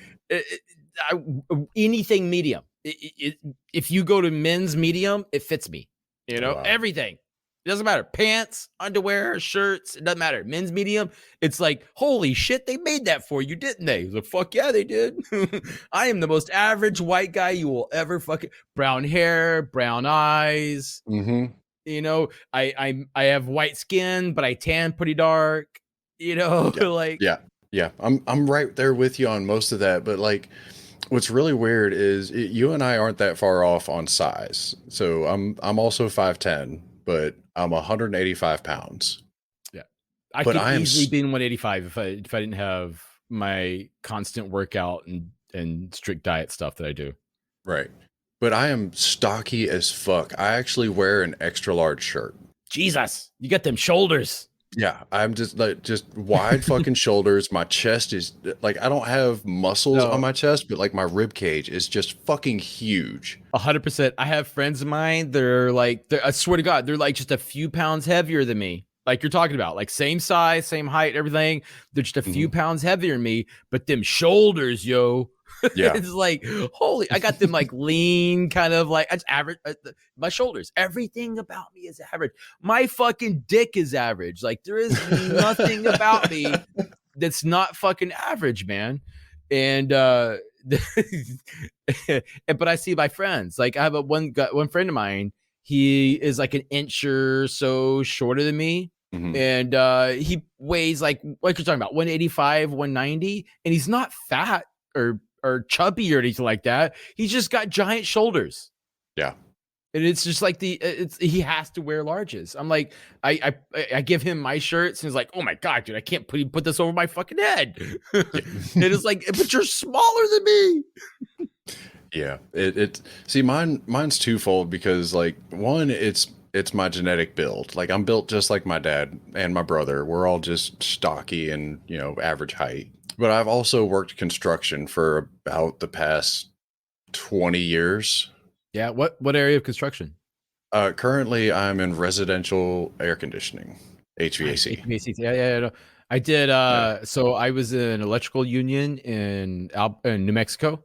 anything medium. If you go to men's medium, it fits me, Wow. everything. It doesn't matter. Pants, underwear, shirts, it doesn't matter. Men's medium, it's like, holy shit, they made that for you, didn't they? Like, fuck yeah, they did. I am the most average white guy you will ever fucking brown hair, brown eyes. I have white skin, but I tan pretty dark. Like Yeah. I'm right there with you on most of that, but like what's really weird is you and I aren't that far off on size. So I'm also 5'10", but I'm 185 pounds. Yeah. I could easily be in 185 if I didn't have my constant workout and strict diet stuff that I do. Right. But I am stocky as fuck. I actually wear an extra large shirt. Jesus, you got them shoulders. Yeah, I'm just wide fucking shoulders. My chest is like, I don't have muscles on my chest, but like my rib cage is just fucking huge. 100%. I have friends of mine. I swear to God, they're like just a few pounds heavier than me. Like you're talking about, like same size, same height, everything. They're just a few pounds heavier than me, but them shoulders, yo. Yeah. It's like, holy, I got them like lean, kind of like average. My shoulders, everything about me is average. My fucking dick is average. Like there is nothing about me that's not fucking average, man. And but I see my friends. Like I have one friend of mine. He is like an inch or so shorter than me. And he weighs like you're talking about 185, 190, and he's not fat or chubby or anything like that. He's just got giant shoulders. Yeah. And it's just like he has to wear larges. I'm like, I give him my shirts and he's like, oh my God, dude, I can't put this over my fucking head. And it's like, but you're smaller than me. Yeah. See, mine's twofold because like one, it's my genetic build. Like I'm built just like my dad and my brother. We're all just stocky and, average height. But I've also worked construction for about the past 20 years. Yeah. What area of construction? Currently, I'm in residential air conditioning, HVAC. HVAC. Yeah. No. I did. So I was in an electrical union in New Mexico.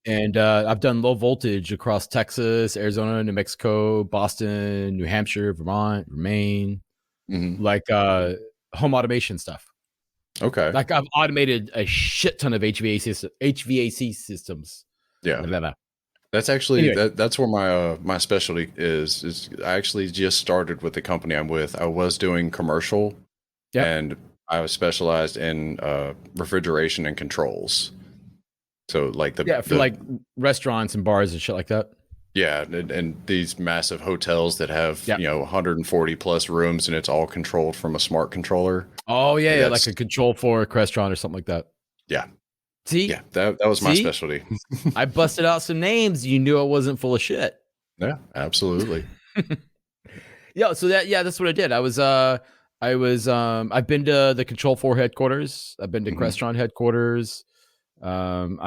And I've done low voltage across Texas, Arizona, New Mexico, Boston, New Hampshire, Vermont, Maine, like home automation stuff. Okay. Like I've automated a shit ton of HVAC systems. Yeah. Blah, blah, blah. That's actually Anyway. that's where my specialty is I actually just started with the company I'm with. I was doing commercial, Yep. and I was specialized in refrigeration and controls. So like For like restaurants and bars and shit like that. yeah, and these massive hotels that have, Yep. 140 plus rooms, and it's all controlled from a smart controller. Oh yeah, Like like a control for a restaurant or something like that. Yeah. See? Yeah, that was my specialty. I busted out some names. You knew I wasn't full of shit. Yeah, absolutely. Yeah, so that's what I did. I've been to the Control 4 headquarters. I've been to Crestron headquarters. And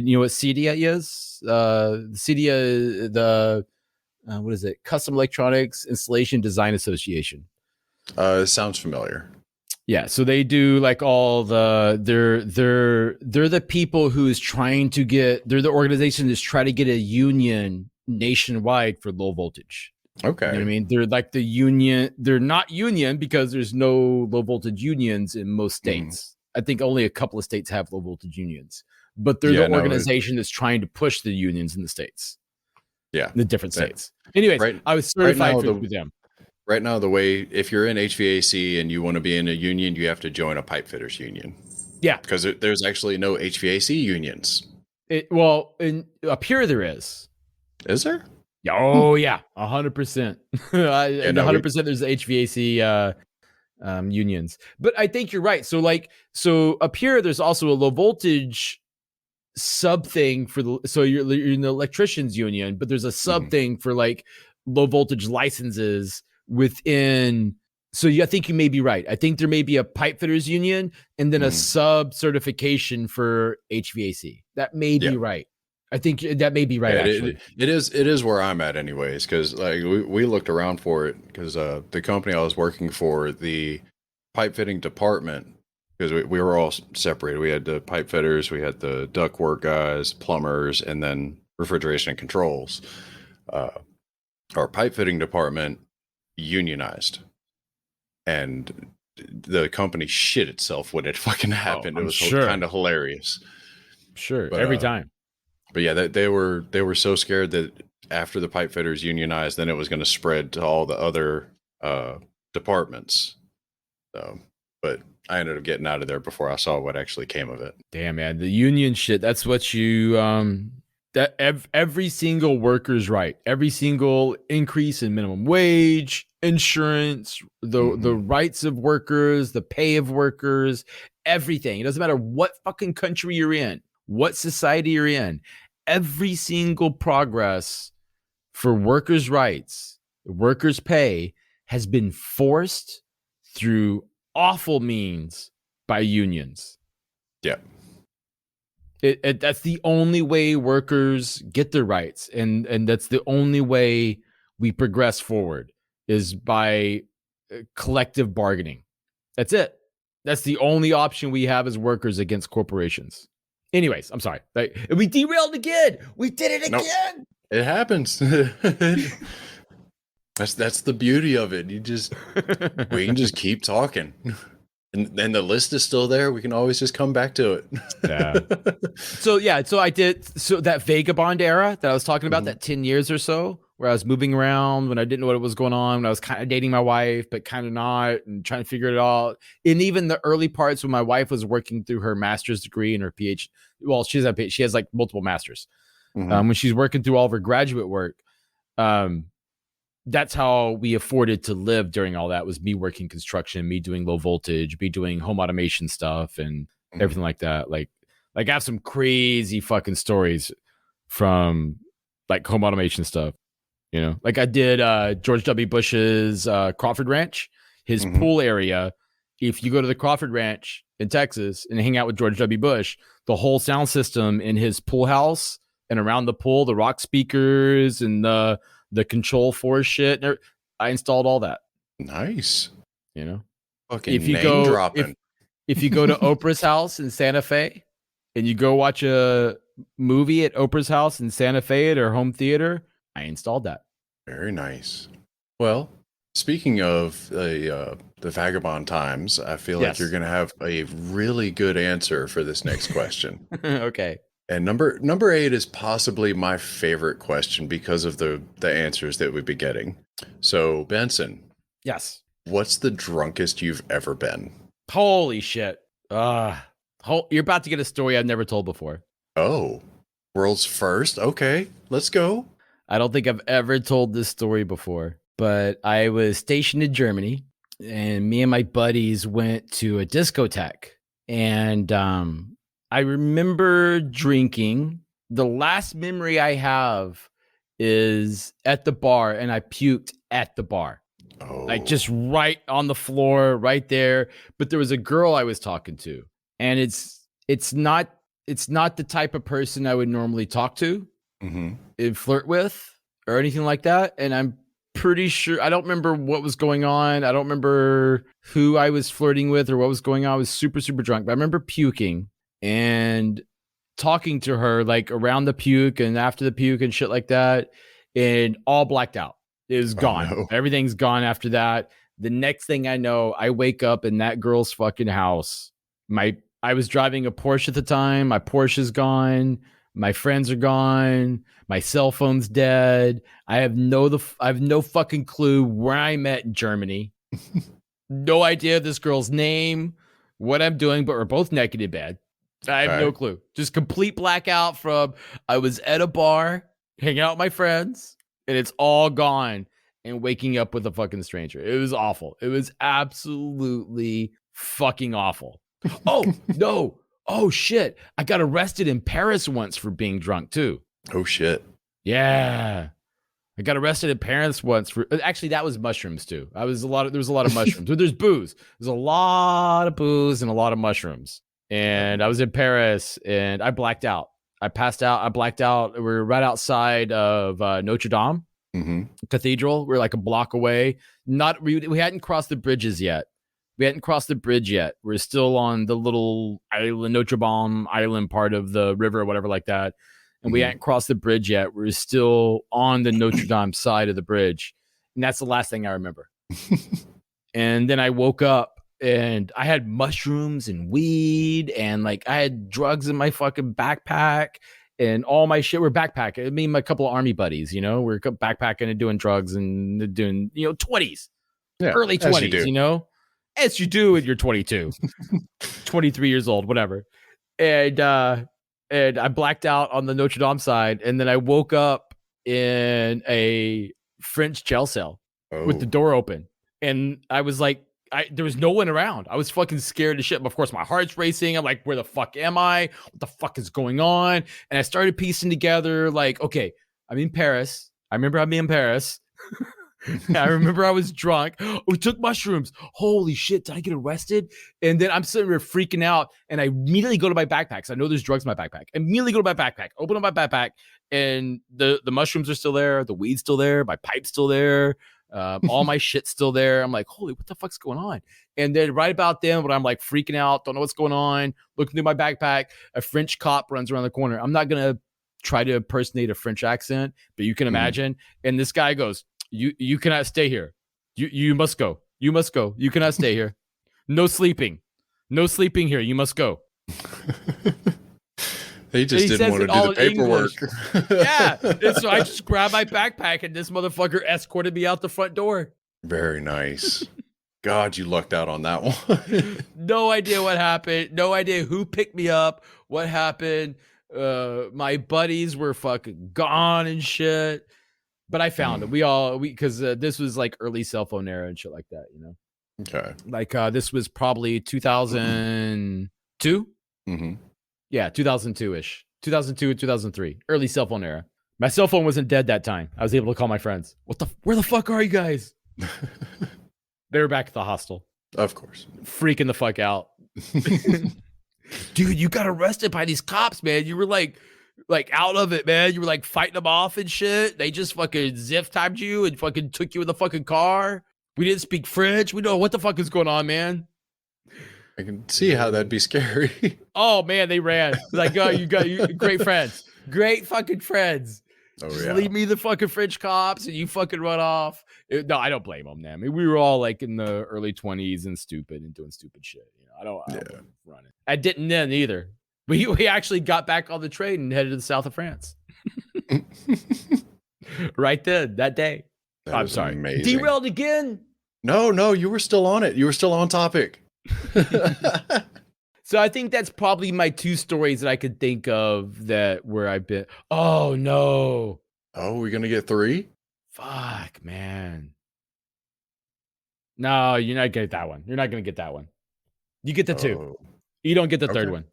you know what CEDIA is? CEDIA, what is it? Custom Electronics Installation Design Association. It sounds familiar. Yeah, so they do like all the they're the people who's trying to get, they're the organization that's trying to get a union nationwide for low voltage. Okay. You know what I mean? They're like the union. They're not union because there's no low voltage unions in most states. I think only a couple of states have low voltage unions, but they're the organization that's trying to push the unions in the states. Yeah, the different states. Anyways, I was certified with them. Right now, the way, if you're in HVAC and you want to be in a union, you have to join a pipe fitters union. Yeah, because there's actually no HVAC unions. Up here there is. Is there? Yeah. Oh yeah, 100%. 100%. There's HVAC unions, but I think you're right. So up here there's also a low voltage sub thing for you're in the electricians union, but there's a sub thing for like low voltage licenses within. So I think you may be right. I think there may be a pipe fitters union and then a sub certification for HVAC. That may be right. I think that may be right. Actually, it is where I'm at, anyways. Because like we looked around for it because the company I was working for, the pipe fitting department, because we were all separated. We had the pipe fitters, we had the ductwork guys, plumbers, and then refrigeration and controls. Our pipe fitting department unionized, and the company shit itself when it fucking happened. It was kind of hilarious. Sure, but, every time. But yeah, they were so scared that after the pipe fitters unionized, then it was going to spread to all the other departments. So, but I ended up getting out of there before I saw what actually came of it. Damn, man, the union shit. That's what you that every single worker's right. Every single increase in minimum wage, insurance, the rights of workers, the pay of workers, everything. It doesn't matter what fucking country you're in, what society you're in. Every single progress for workers' rights, workers' pay has been forced through awful means by unions. Yeah. That's the only way workers get their rights, and that's the only way we progress forward is by collective bargaining. That's it. That's the only option we have as workers against corporations. Anyways, I'm sorry. We derailed again. We did it again. Nope. It happens. That's the beauty of it. We can just keep talking. And then the list is still there. We can always just come back to it. Yeah. So I did. So that vagabond era that I was talking about, that 10 years or so, where I was moving around when I didn't know what was going on, when I was kind of dating my wife, but kind of not, and trying to figure it out. And even the early parts when my wife was working through her master's degree and her PhD. Well, she has like multiple masters. When she's working through all of her graduate work, that's how we afforded to live during all that, was me working construction, me doing low voltage, me doing home automation stuff and everything like that. Like I have some crazy fucking stories from like home automation stuff, you know, like I did George W. Bush's Crawford Ranch, his pool area. If you go to the Crawford Ranch in Texas and hang out with George W. Bush, the whole sound system in his pool house and around the pool, the rock speakers and the control force shit, I installed all that. Nice. You know, fucking if you go if you go to Oprah's house in Santa Fe and you go watch a movie at Oprah's house in Santa Fe at her home theater. I installed that. Very nice. Well, speaking of the vagabond times, I feel like you're Yes. going to have a really good answer for this next question. Okay. And number 8 is possibly my favorite question because of the answers that we'd be getting. So, Benson, Yes. what's the drunkest you've ever been? Holy shit. You're about to get a story I've never told before. Oh, world's first? Okay, let's go. I don't think I've ever told this story before, but I was stationed in Germany and me and my buddies went to a discotheque. And I remember drinking. The last memory I have is at the bar, and I puked at the bar. Oh. Like just right on the floor, right there. But there was a girl I was talking to, and it's not the type of person I would normally talk to and flirt with or anything like that. And I'm pretty sure I don't remember what was going on. I don't remember who I was flirting with or what was going on. I was super, super drunk, but I remember puking and talking to her like around the puke and after the puke and shit like that, and all blacked out. It was gone. No. Everything's gone after that. The next thing I know, I wake up in that girl's fucking house. I was driving a Porsche at the time. My Porsche's gone. My friends are gone. My cell phone's dead. I have no fucking clue where I'm at in Germany. No idea this girl's name, what I'm doing, but we're both naked in bed. I have no clue. Just complete blackout from I was at a bar, hanging out with my friends, and it's all gone, and waking up with a fucking stranger. It was awful. It was absolutely fucking awful. Oh, no. Oh, shit. I got arrested in Paris once for being drunk, too. Oh, shit. Yeah. I got arrested in Paris once for... Actually, that was mushrooms, too. There was a lot of mushrooms. There's booze. There's a lot of booze and a lot of mushrooms. And I was in Paris, and I blacked out. I passed out. I blacked out. We were right outside of Notre Dame Cathedral. We were like a block away. We hadn't crossed the bridges yet. We're still on the little island, Notre Dame Island part of the river or whatever like that. And we hadn't crossed the bridge yet. We're still on the Notre Dame side of the bridge. And that's the last thing I remember. And then I woke up and I had mushrooms and weed and like I had drugs in my fucking backpack and all my shit were backpacking. I mean, my couple of army buddies, we're backpacking and doing drugs and doing, 20s, early 20s, as you do when you're 22, 23 years old, whatever. And I blacked out on the Notre Dame side. And then I woke up in a French jail cell with the door open. And I was like, there was no one around. I was fucking scared as shit. But of course, my heart's racing. I'm like, where the fuck am I? What the fuck is going on? And I started piecing together like, okay, I'm in Paris. I remember I'm in Paris. I remember I was drunk. We took mushrooms. Holy shit, did I get arrested? And then I'm sitting there freaking out. And I immediately go to my backpack. So I know there's drugs in my backpack. Immediately go to my backpack, open up my backpack, and the mushrooms are still there. The weed's still there. My pipe's still there. All my shit's still there. I'm like, holy, what the fuck's going on? And then right about then, when I'm like freaking out, don't know what's going on, looking through my backpack, a French cop runs around the corner. I'm not going to try to impersonate a French accent, but you can imagine. And this guy goes, you cannot stay here. You must go. You must go. You cannot stay here. No sleeping. No sleeping here. You must go. He just didn't want to do the paperwork. Yeah. And so I just grabbed my backpack and this motherfucker escorted me out the front door. Very nice. God, you lucked out on that one. No idea what happened. No idea who picked me up. What happened. My buddies were fucking gone and shit. But I found it. Because this was like early cell phone era and shit like that, Okay. Like this was probably 2002. Yeah, 2002-ish. 2002 and 2003. Early cell phone era. My cell phone wasn't dead that time. I was able to call my friends. Where the fuck are you guys? They were back at the hostel. Of course. Freaking the fuck out. Dude, you got arrested by these cops, man. You were like out of it, man. You were like fighting them off and shit. They just fucking zip-timed you and fucking took you in the fucking car. We didn't speak French. We don't know what the fuck is going on, man. I can see how that'd be scary. Oh man, they ran. Like, oh, you great friends. Great fucking friends. Oh Just yeah. leave me the fucking French cops and you fucking run off. No, I don't blame them, man. I mean, we were all like in the early 20s and stupid and doing stupid shit. You know, I don't blame running. I didn't then either. We actually got back on the train and headed to the south of France. Right then, that day. I'm sorry. Amazing. Derailed again? No, you were still on it. You were still on topic. So I think that's probably my two stories that I could think of that where I've been. Oh no. Oh, we're gonna get 3? Fuck, man. No, you're not gonna get that one. You're not gonna get that one. You get the 2. You don't get the third one.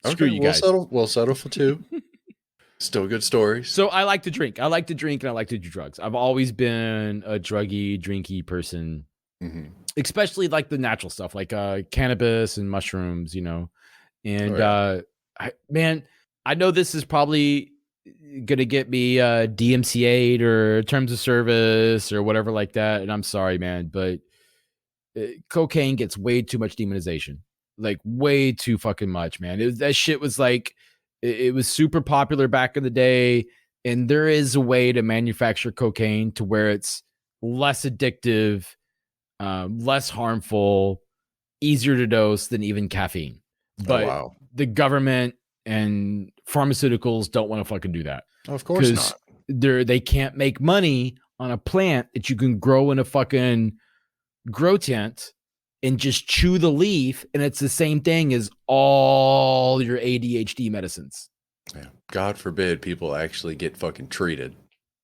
Screw you guys. We'll settle for 2. Still good stories. So I like to drink. I like to drink and I like to do drugs. I've always been a druggy, drinky person. Mm-hmm. Especially like the natural stuff, like cannabis and mushrooms, you know. And I know this is probably gonna get me DMCA'd or terms of service or whatever like that. And I'm sorry, man, but cocaine gets way too much demonization, like way too fucking much, man. That shit was like, it was super popular back in the day, and there is a way to manufacture cocaine to where it's less addictive, less harmful, easier to dose than even caffeine. But the government and pharmaceuticals don't want to fucking do that. Of course not. They can't make money on a plant that you can grow in a fucking grow tent and just chew the leaf, and it's the same thing as all your ADHD medicines. Yeah. God forbid people actually get fucking treated.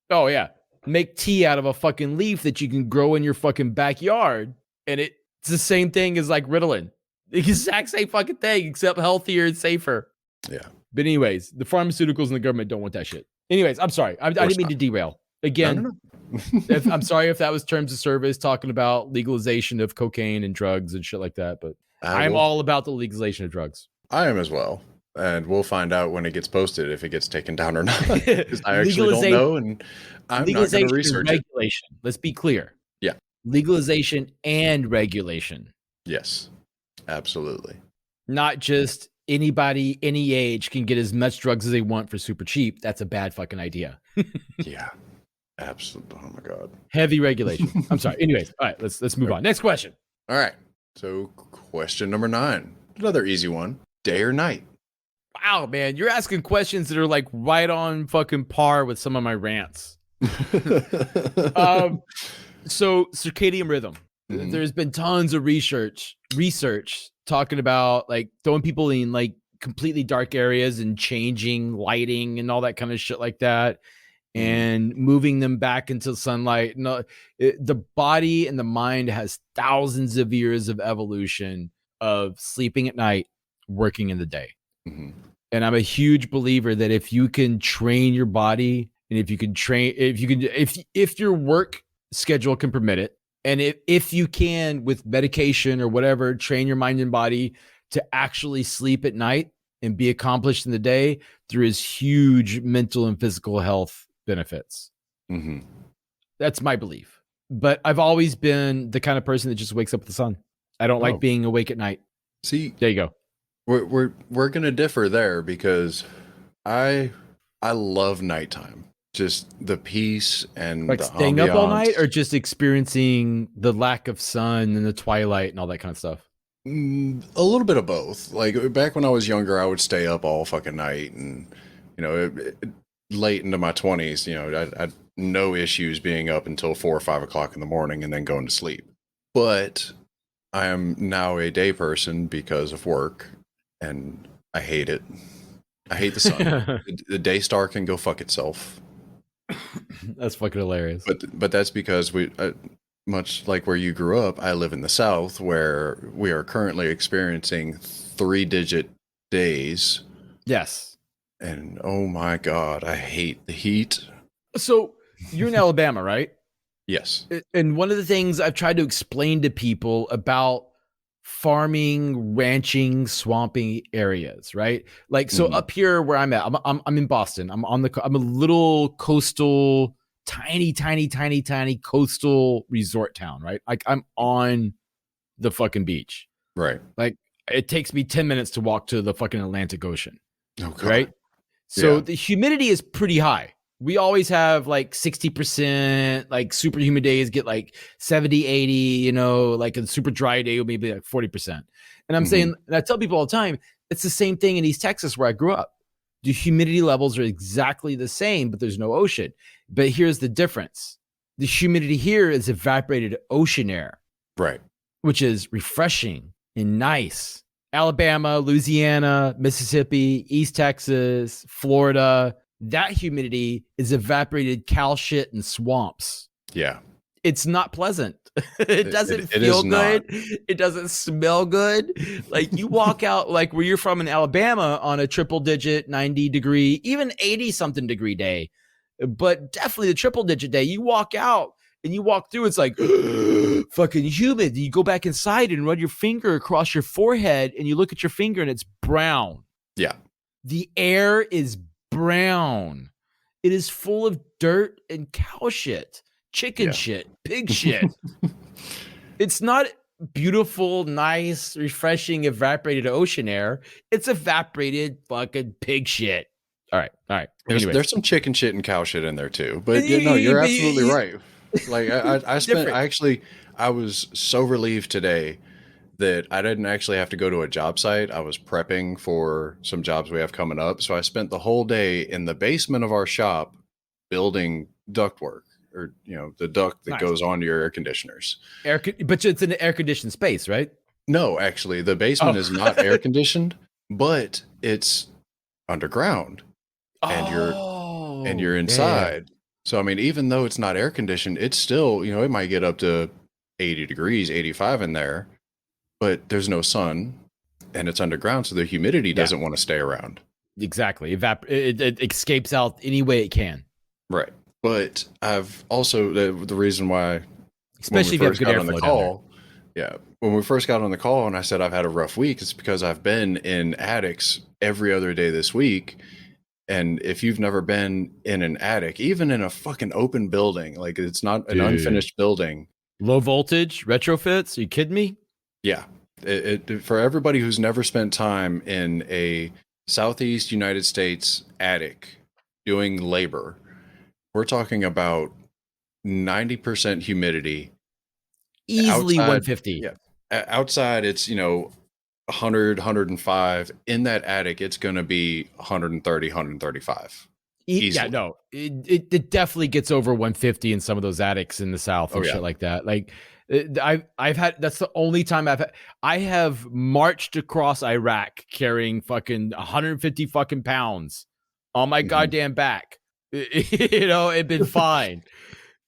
Oh yeah. Make tea out of a fucking leaf that you can grow in your fucking backyard, and it's the same thing as like Ritalin. The exact same fucking thing, except healthier and safer. Yeah. But anyways, the pharmaceuticals and the government don't want that shit. Anyways, I'm sorry. I didn't mean to derail. Again, no. I'm sorry if that was terms of service, talking about legalization of cocaine and drugs and shit like that. But I'm all about the legalization of drugs. I am as well. And we'll find out when it gets posted if it gets taken down or not. Because I actually don't know, and I'm not going to research regulation. Let's be clear. Yeah. Legalization and regulation. Yes. Absolutely. Not just anybody, any age can get as much drugs as they want for super cheap. That's a bad fucking idea. Yeah. Absolutely. Oh my God. Heavy regulation. I'm sorry. Anyways, all right, let's move on. Next question. All right. So question number 9. Another easy one. Day or night? Wow, man. You're asking questions that are like right on fucking par with some of my rants. So circadian rhythm. Mm-hmm. There's been tons of research talking about like throwing people in like completely dark areas and changing lighting and all that kind of shit like that, and moving them back into sunlight. No, the body and the mind has thousands of years of evolution of sleeping at night, working in the day. Mm-hmm. And I'm a huge believer that if you can train your body, and if your work schedule can permit it, and if you can, with medication or whatever, train your mind and body to actually sleep at night and be accomplished in the day, there is huge mental and physical health benefits. Mm-hmm. That's my belief. But I've always been the kind of person that just wakes up with the sun. I don't like being awake at night. See, there you go. We're gonna differ there, because I love nighttime. Just the peace and like the staying ambiance. Up all night, or just experiencing the lack of sun and the twilight and all that kind of stuff. A little bit of both. Like back when I was younger, I would stay up all fucking night, and late into my 20s, I had no issues being up until 4 or 5 o'clock in the morning and then going to sleep. But I am now a day person because of work, and I hate it. I hate the sun. The day star can go fuck itself. That's fucking hilarious. But that's because we, much like where you grew up, I live in the South, where we are currently experiencing 3-digit days. Yes. And oh my God, I hate the heat. So you're in Alabama, right? Yes. And one of the things I've tried to explain to people about farming, ranching, swampy areas, right? Like, so up here where I'm at, I'm in Boston. I'm a little coastal, tiny coastal resort town, right? Like I'm on the fucking beach. Right. Like It takes me 10 minutes to walk to the fucking Atlantic Ocean. Oh God. Right? So Yeah. the humidity is pretty high. We always have like 60%, like super humid days get like 70, 80, you know, like a super dry day will maybe like 40%. And I'm saying, and I tell people all the time, it's the same thing in East Texas where I grew up. The humidity levels are exactly the same, but there's no ocean. But here's the difference. The humidity here is evaporated ocean air, Right. which is refreshing and nice. Alabama, Louisiana, Mississippi, East Texas, Florida, that humidity is evaporated cow shit and swamps. Yeah. It's not pleasant. It doesn't it feel is good. not. It doesn't smell good. Like you walk out, like where you're from in Alabama on a triple digit, 90 degree, even 80 something degree day, but definitely the triple digit day, you walk out and you walk through, it's like fucking humid. You go back inside and run your finger across your forehead and you look at your finger and it's brown. Yeah. The air is brown. It is full of dirt and cow shit, chicken shit, pig shit. It's not beautiful, nice, refreshing, evaporated ocean air. It's evaporated fucking pig shit. All right. There's some chicken shit and cow shit in there too, but no, you're absolutely right. Like I was so relieved today that I didn't actually have to go to a job site. I was prepping for some jobs we have coming up, so I spent the whole day in the basement of our shop building ductwork, or the duct that goes onto your air conditioners. But it's an air conditioned space, right? No, actually, the basement is not air conditioned, but it's underground, and you're inside. Yeah. So I mean, even though it's not air conditioned, it's still, it might get up to 80 degrees, 85 in there, but there's no sun and it's underground, so the humidity doesn't want to stay around. Exactly. It escapes out any way it can. Right. But I've also, the reason why, especially if you have good airflow down there. Yeah, when we first got on the call and I said I've had a rough week, it's because I've been in attics every other day this week. And if you've never been in an attic, even in a fucking open building, like it's not an unfinished building. Low voltage retrofits? Are you kidding me? Yeah. For everybody who's never spent time in a Southeast United States attic doing labor, we're talking about 90% humidity. Easily outside, 150. Yeah. Outside, it's, 100, 105. In that attic, it's going to be 130, 135. Yeah, no, it definitely gets over 150 in some of those attics in the South and shit like that. Like I've had, that's the only time I have marched across Iraq carrying fucking 150 fucking pounds on my goddamn back. It'd been fine.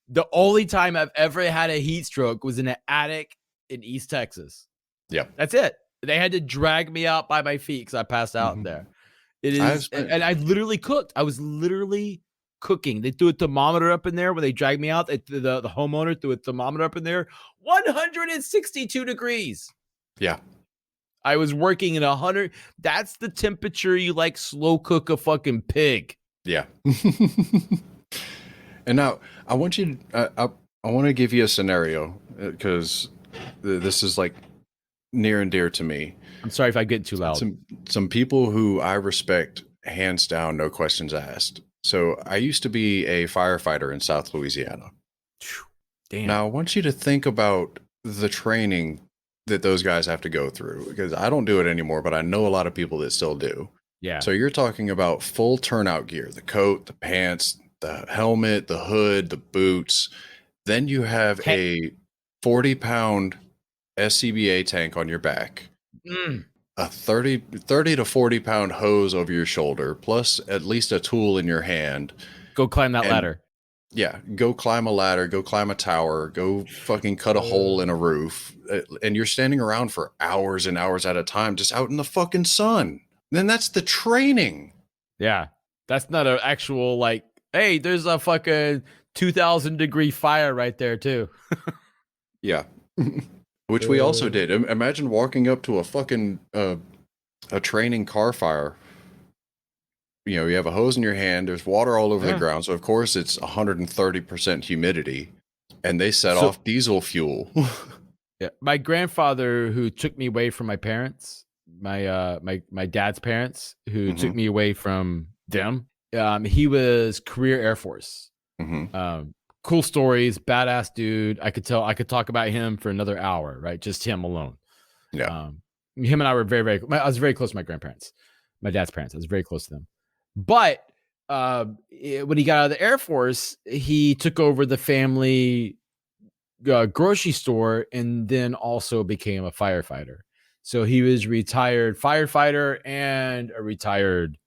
The only time I've ever had a heat stroke was in an attic in East Texas. Yeah. That's it. They had to drag me out by my feet because I passed out there. It is, and I literally cooked. I was literally cooking. They threw a thermometer up in there when they dragged me out. The homeowner threw a thermometer up in there. 162 degrees. Yeah. I was working in 100. That's the temperature you like slow cook a fucking pig. Yeah. And now I want you to, I want to give you a scenario because this is like near and dear to me. I'm sorry if I get too loud. Some people who I respect, hands down, no questions asked. So I used to be a firefighter in South Louisiana. Damn. Now I want you to think about the training that those guys have to go through, because I don't do it anymore, but I know a lot of people that still do. Yeah. So you're talking about full turnout gear, the coat, the pants, the helmet, the hood, the boots. Then you have a 40-pound SCBA tank on your back, a 30 to 40-pound hose over your shoulder, plus at least a tool in your hand. Go climb that ladder. Yeah, go climb a ladder, go climb a tower, go fucking cut a hole in a roof. And you're standing around for hours and hours at a time, just out in the fucking sun. Then that's the training. Yeah. That's not an actual, like, hey, there's a fucking 2,000 degree fire right there too. Yeah. Which we also did. Imagine walking up to a fucking a training car fire. You have a hose in your hand. There's water all over the ground. So of course it's 130% humidity, and they set off diesel fuel. Yeah. My grandfather, who took me away from my parents, my dad's parents, who took me away from them. He was career Air Force. Cool stories, badass dude. I could talk about him for another hour, right? Just him alone. Yeah. Him and I were I was very close to my grandparents, my dad's parents. I was very close to them. But when he got out of the Air Force, he took over the family grocery store and then also became a firefighter. So he was retired firefighter and a retired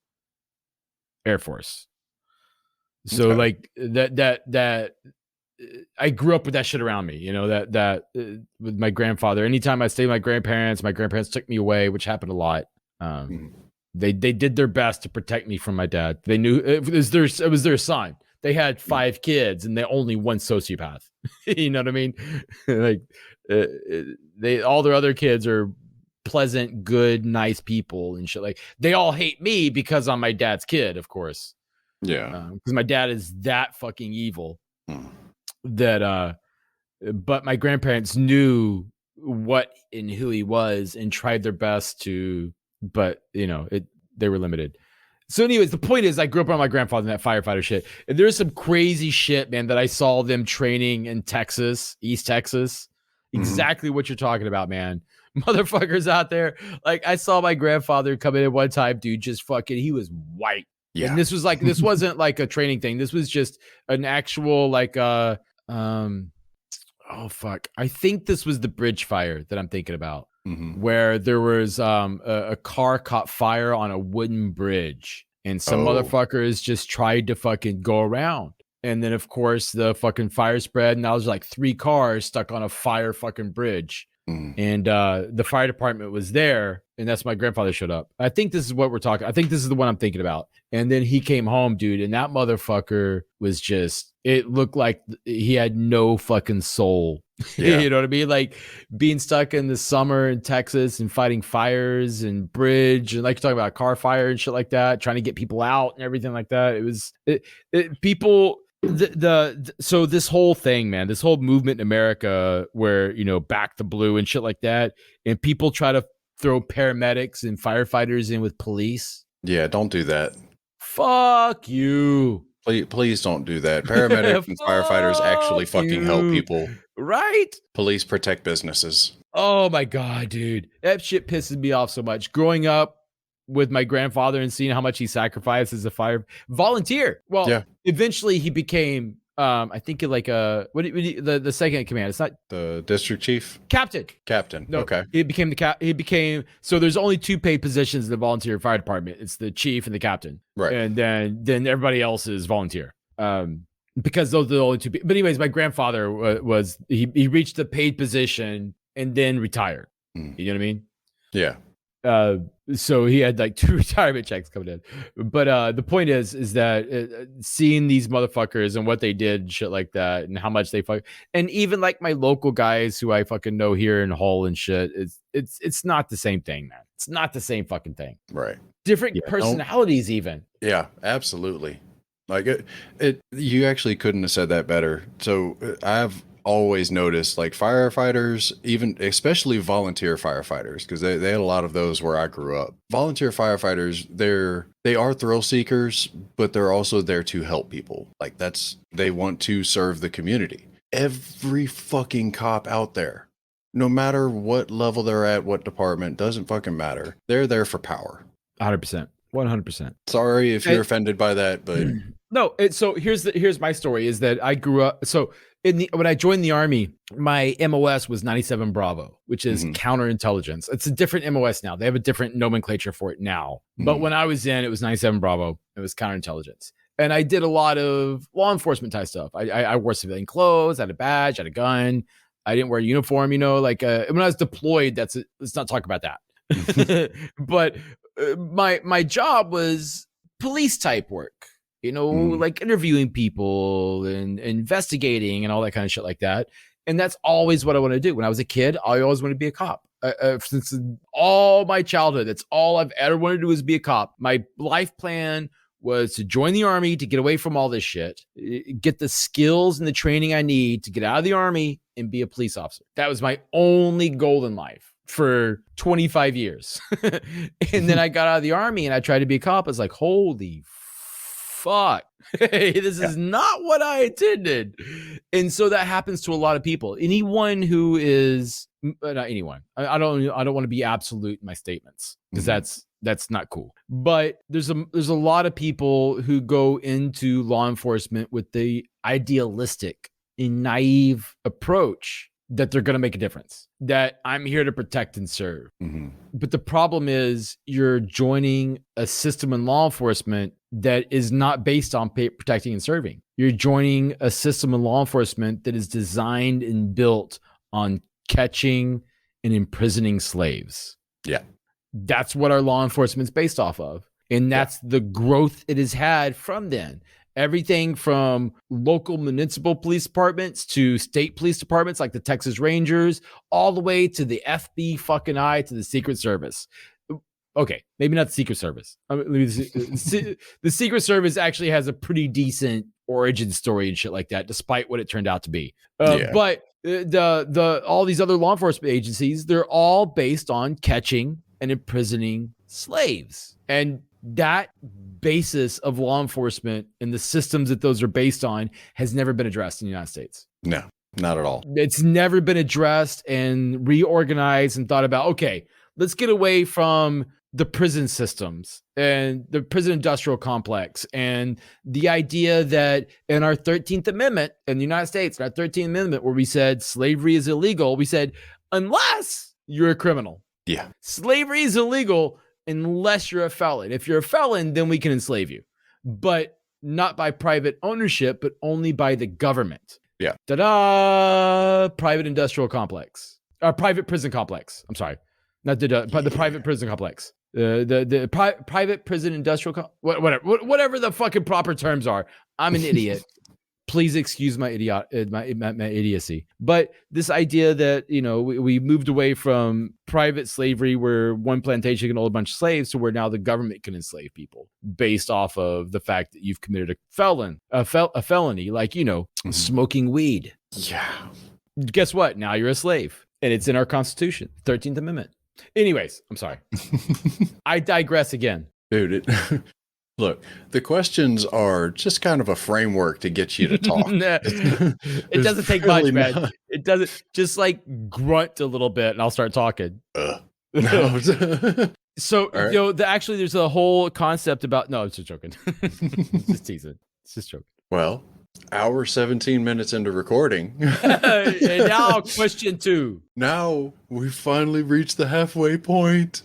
Air Force. So like that I grew up with that shit around me, you know, that with my grandfather. Anytime I stayed with my grandparents took me away, which happened a lot. They did their best to protect me from my dad. They knew it was their son. They had 5 kids and they only one sociopath. You know what I mean? Like all their other kids are pleasant, good, nice people and shit. Like they all hate me because I'm my dad's kid, of course. Yeah. Because my dad is that fucking evil that but my grandparents knew what and who he was and tried their best to, but you know, they were limited. So anyways, the point is I grew up around my grandfather in that firefighter shit. And there's some crazy shit, man, that I saw them training in Texas, East Texas. Exactly what you're talking about, man. Motherfuckers out there. Like I saw my grandfather come in at one time, dude, just fucking, he was white. Yeah. And this wasn't like a training thing. This was just an actual like oh fuck. I think this was the bridge fire that I'm thinking about. Where there was a car caught fire on a wooden bridge and some motherfuckers just tried to fucking go around. And then of course the fucking fire spread and now there's like 3 cars stuck on a fire fucking bridge. And the fire department was there and that's my grandfather showed up. I think this is what we're talking. I think this is the one I'm thinking about. And then he came home, dude, and that motherfucker was just, it looked like he had no fucking soul. Yeah. You know what I mean? Like being stuck in the summer in Texas and fighting fires and bridge and like you're talking about car fire and shit like that, trying to get people out and everything like that. It was people. So this whole thing, man, this whole movement in America where, you know, back the blue and shit like that. And people try to throw paramedics and firefighters in with police. Yeah. Don't do that. Fuck you. Please don't do that. Paramedics and firefighters actually fucking help people. Right? Police protect businesses. Oh my God, dude. That shit pisses me off so much. Growing up with my grandfather and seeing how much he sacrificed as a fire volunteer. Well, yeah. Eventually he became, I think like the second in command. It's not the district chief. Captain. No, okay. He became. So there's only 2 paid positions in the volunteer fire department. It's the chief and the captain. Right. And then everybody else is volunteer. Because those are the only 2 people. But anyways, my grandfather was he reached the paid position and then retired. You know what I mean? Yeah. So he had like 2 retirement checks coming in. But the point is that seeing these motherfuckers and what they did and shit like that and how much they fuck, and even like my local guys who I fucking know here in Hull and shit, it's not the same thing, man. It's not the same fucking thing. Right. Different personalities even. Yeah, absolutely. Like you actually couldn't have said that better. So I've always noticed like firefighters, even especially volunteer firefighters, because they had a lot of those where I grew up. Volunteer firefighters, they are thrill seekers, but they're also there to help people. Like they want to serve the community. Every fucking cop out there, no matter what level they're at, what department, doesn't fucking matter. They're there for power. 100%. 100%. Sorry if you're offended by that, but no. So here's my story is that I grew up. So when I joined the Army, my MOS was 97 Bravo, which is counterintelligence. It's a different MOS now. They have a different nomenclature for it now. But when I was in, it was 97 Bravo. It was counterintelligence. And I did a lot of law enforcement type stuff. I wore civilian clothes, I had a badge, I had a gun. I didn't wear a uniform, you know, like when I was deployed, let's not talk about that. But my job was police type work. You know, like interviewing people and investigating and all that kind of shit like that. And that's always what I want to do. When I was a kid, I always wanted to be a cop. Since all my childhood, that's all I've ever wanted to do is be a cop. My life plan was to join the Army, to get away from all this shit, get the skills and the training I need to get out of the Army and be a police officer. That was my only goal in life. for 25 years. And then I got out of the army and I tried to be a cop. I was like, holy fuck, this is not what I intended. And so that happens to a lot of people. Anyone who is not anyone. I don't want to be absolute in my statements because that's not cool. But there's a lot of people who go into law enforcement with the idealistic and naive approach that they're going to make a difference, that I'm here to protect and serve. But the problem is you're joining a system in law enforcement that is not based on protecting and serving. You're joining a system in law enforcement that is designed and built on catching and imprisoning slaves. Yeah. That's what our law enforcement is based off of. And that's the growth it has had from then. Everything from local municipal police departments to state police departments like the Texas Rangers, all the way to the FBI to the Secret Service. Okay, maybe not the Secret Service. The Secret Service actually has a pretty decent origin story and shit like that, despite what it turned out to be. But the all these other law enforcement agencies, they're all based on catching and imprisoning slaves. And that basis of law enforcement and the systems that those are based on has never been addressed in the United States. No, not at all. It's never been addressed and reorganized and thought about, okay, let's get away from the prison systems and the prison industrial complex and the idea that in our 13th Amendment in the United States, our 13th Amendment, where we said slavery is illegal, we said, unless you're a criminal. Yeah. Slavery is illegal unless you're a felon. If you're a felon, then we can enslave you, but not by private ownership, but only by the government. Yeah. Ta-da! Private industrial complex. Private prison complex. I'm sorry. Not the private prison complex. Private prison industrial whatever the fucking proper terms are. I'm an idiot. Please excuse my idiocy. But this idea that, we moved away from private slavery where one plantation can hold a bunch of slaves to where now the government can enslave people based off of the fact that you've committed a felony, like, smoking weed. Yeah. Guess what? Now you're a slave. And it's in our Constitution, 13th Amendment. Anyways, I'm sorry. I digress again. Dude, look, the questions are just kind of a framework to get you to talk. It doesn't take much, man. It doesn't. Just like grunt a little bit and I'll start talking. No. So, right. Actually, there's a whole concept about... No, I'm just joking. Just teasing. It's just joking. Well, hour 17 minutes into recording. And now question 2. Now we finally reached the halfway point.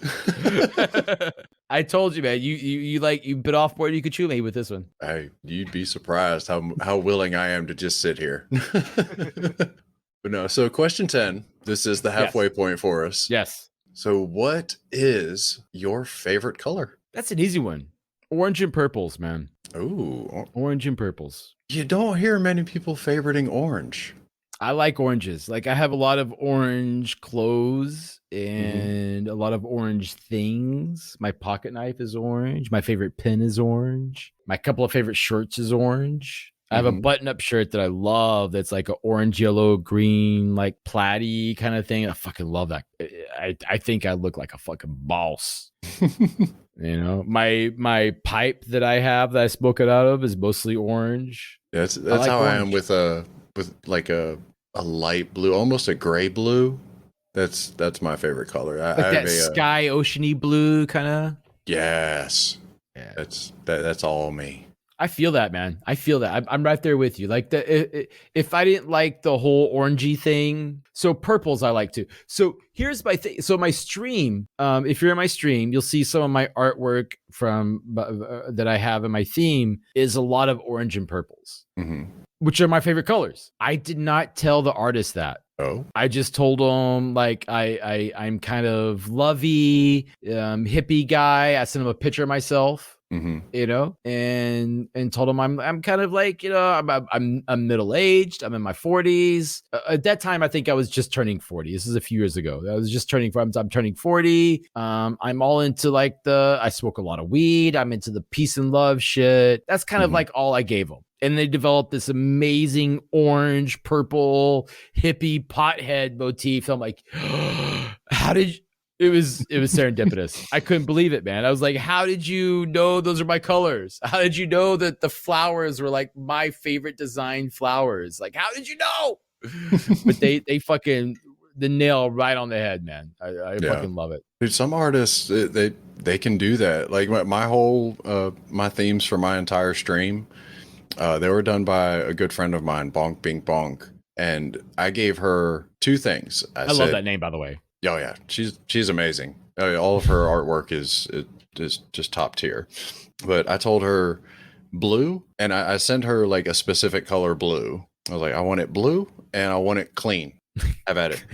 I told you, man. You bit off more than you could chew me with this one. Hey, you'd be surprised how willing I am to just sit here. But no, so question 10. This is the halfway point for us. Yes. So what is your favorite color? That's an easy one. Orange and purples, man. Ooh. Orange and purples. You don't hear many people favoriting orange. I like oranges. Like, I have a lot of orange clothes and a lot of orange things. My pocket knife is orange. My favorite pen is orange. My couple of favorite shirts is orange. I have a button-up shirt that I love that's like an orange, yellow, green, like plaid-y kind of thing. I fucking love that. I think I look like a fucking boss. My pipe that I have that I smoke it out of is mostly orange. That's like how orange. I am with like a light blue, almost a gray blue. That's my favorite color. Like that sky oceany blue kind of. Yes. Yeah. That's all me. I feel that, man. I feel that. I'm right there with you. Like if I didn't like the whole orangey thing, so purples I like too. So here's my thing. So my stream, if you're in my stream, you'll see some of my artwork from that I have in my theme is a lot of orange and purples, which are my favorite colors. I did not tell the artist that. Oh, I just told him like I'm kind of lovey, hippie guy. I sent him a picture of myself. And told him I'm kind of like, I'm middle aged. I'm in my 40s. At that time, I think I was just turning 40. This is a few years ago. I was just turning. I'm turning 40. I'm all into like I smoke a lot of weed. I'm into the peace and love shit. That's kind of like all I gave them. And they developed this amazing orange, purple, hippie pothead motif. I'm like, how did you, it was serendipitous. I couldn't believe it, man. I was like, how did you know those are my colors? How did you know that the flowers were like my favorite design flowers? Like, how did you know? But they fucking the nail right on the head, man. I Yeah. fucking love it. Dude, some artists they can do that. Like my whole my themes for my entire stream, they were done by a good friend of mine, Bonk Bink Bonk, and I gave her two things. I love said, that name, by the way. oh yeah, she's amazing. All of her artwork is just top tier. But I told her blue, and I sent her like a specific color blue. I was like, I want it blue, and I want it clean. Have at it.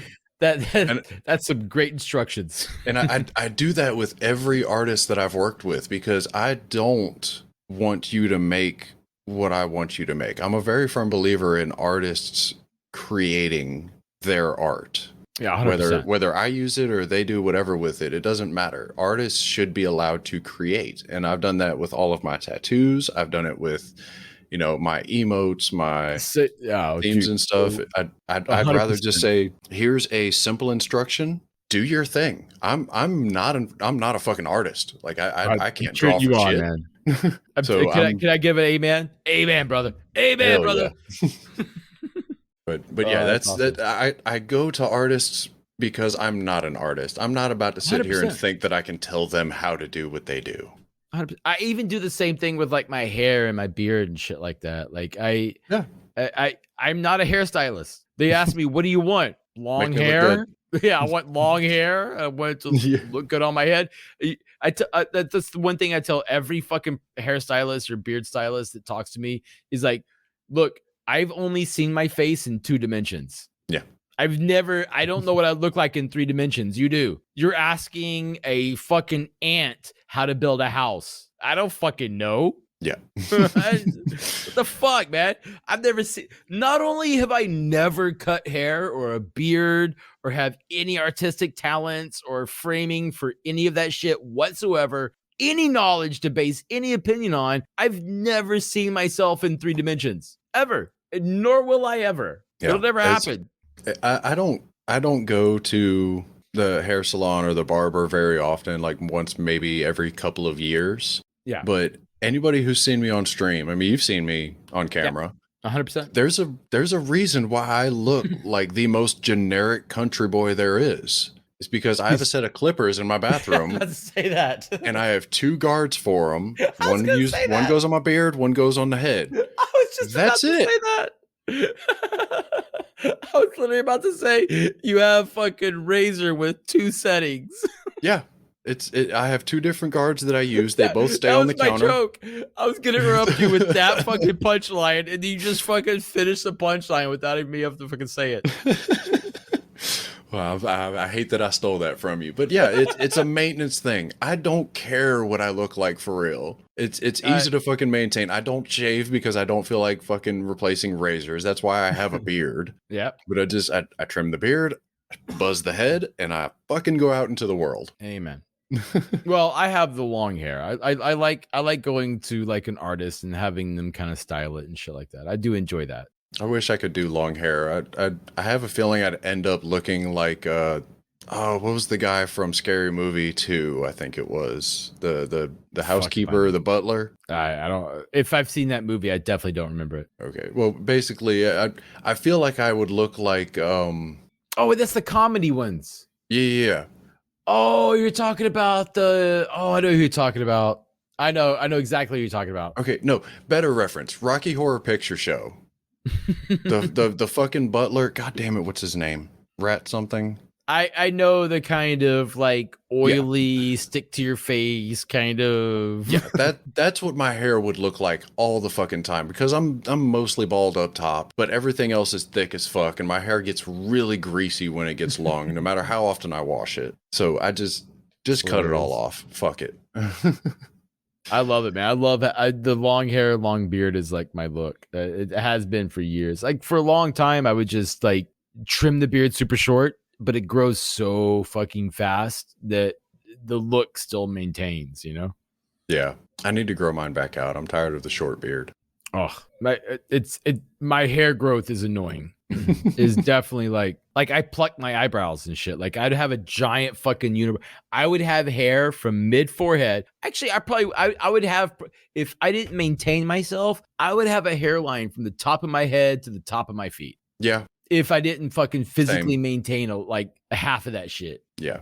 That's some great instructions. And I do that with every artist that I've worked with because I don't want you to make what I want you to make. I'm a very firm believer in artists creating their art. Yeah, 100%. Whether I use it or they do whatever with it, it doesn't matter. Artists should be allowed to create, and I've done that with all of my tattoos. I've done it with, my emotes, my themes and stuff. I'd rather just say, here's a simple instruction. Do your thing. I'm not a fucking artist. Like I can't draw for shit. Man. So can I give it amen? Amen, brother. Amen, brother. Yeah. But yeah, that's awesome. That I go to artists because I'm not an artist. I'm not about to sit 100%. Here and think that I can tell them how to do what they do. 100%. I even do the same thing with like my hair and my beard and shit like that. Like I'm not a hairstylist. They ask me, what do you want? Long hair? Yeah, I want long hair. I want it to look good on my head. That's the one thing I tell every fucking hairstylist or beard stylist that talks to me is like, look, I've only seen my face in 2 dimensions. Yeah. I don't know what I look like in 3 dimensions. You do. You're asking a fucking ant how to build a house. I don't fucking know. Yeah. What the fuck, man? I've never seen. Not only have I never cut hair or a beard or have any artistic talents or framing for any of that shit whatsoever, any knowledge to base any opinion on, I've never seen myself in 3 dimensions ever, nor will I ever. Yeah, it'll never happen. I don't go to the hair salon or the barber very often, like once maybe every couple of years. Yeah. But anybody who's seen me on stream, I mean, you've seen me on camera. 100%. There's a reason why I look like the most generic country boy there is. It's because I have a set of clippers in my bathroom. Let's say that. And I have 2 guards for them. One goes on my beard, one goes on the head. I was just about to say that. I was literally about to say you have fucking razor with 2 settings. Yeah. I have 2 different guards that I use. They both stay on the counter. Joke. I was gonna interrupt you with that fucking punchline, and you just fucking finished the punchline without even me have to fucking say it. Well, I hate that I stole that from you, but yeah, it's a maintenance thing. I don't care what I look like for real. It's easy to fucking maintain. I don't shave because I don't feel like fucking replacing razors. That's why I have a beard. Yeah. But I trim the beard, buzz the head, and I fucking go out into the world. Amen. Well, I have the long hair. I like going to like an artist and having them kind of style it and shit like that. I do enjoy that. I wish I could do long hair. I have a feeling I'd end up looking like what was the guy from Scary Movie 2? I think it was the housekeeper, the butler. I don't. If I've seen that movie, I definitely don't remember it. Okay, well, basically, I feel like I would look like Oh, that's the comedy ones. Yeah. Oh, you're talking about I know who you're talking about. I know exactly who you're talking about. Okay, no, better reference. Rocky Horror Picture Show. the fucking butler. God damn it, what's his name? Rat something. I know the kind of like oily stick to your face kind of. Yeah, that's what my hair would look like all the fucking time because I'm mostly bald up top, but everything else is thick as fuck, and my hair gets really greasy when it gets long, no matter how often I wash it. So I just cut it all off. Fuck it. I love it, man. I love the long hair, long beard is like my look. It has been for years. Like for a long time, I would just like trim the beard super short, but it grows so fucking fast that the look still maintains, you know? Yeah. I need to grow mine back out. I'm tired of the short beard. Oh, my hair growth is annoying. is definitely like I pluck my eyebrows and shit. Like I'd have a giant fucking unibrow. I would have hair from mid forehead. Actually, I would have, if I didn't maintain myself, I would have a hairline from the top of my head to the top of my feet. Yeah. If I didn't fucking physically Same. maintain a half of that shit. Yeah.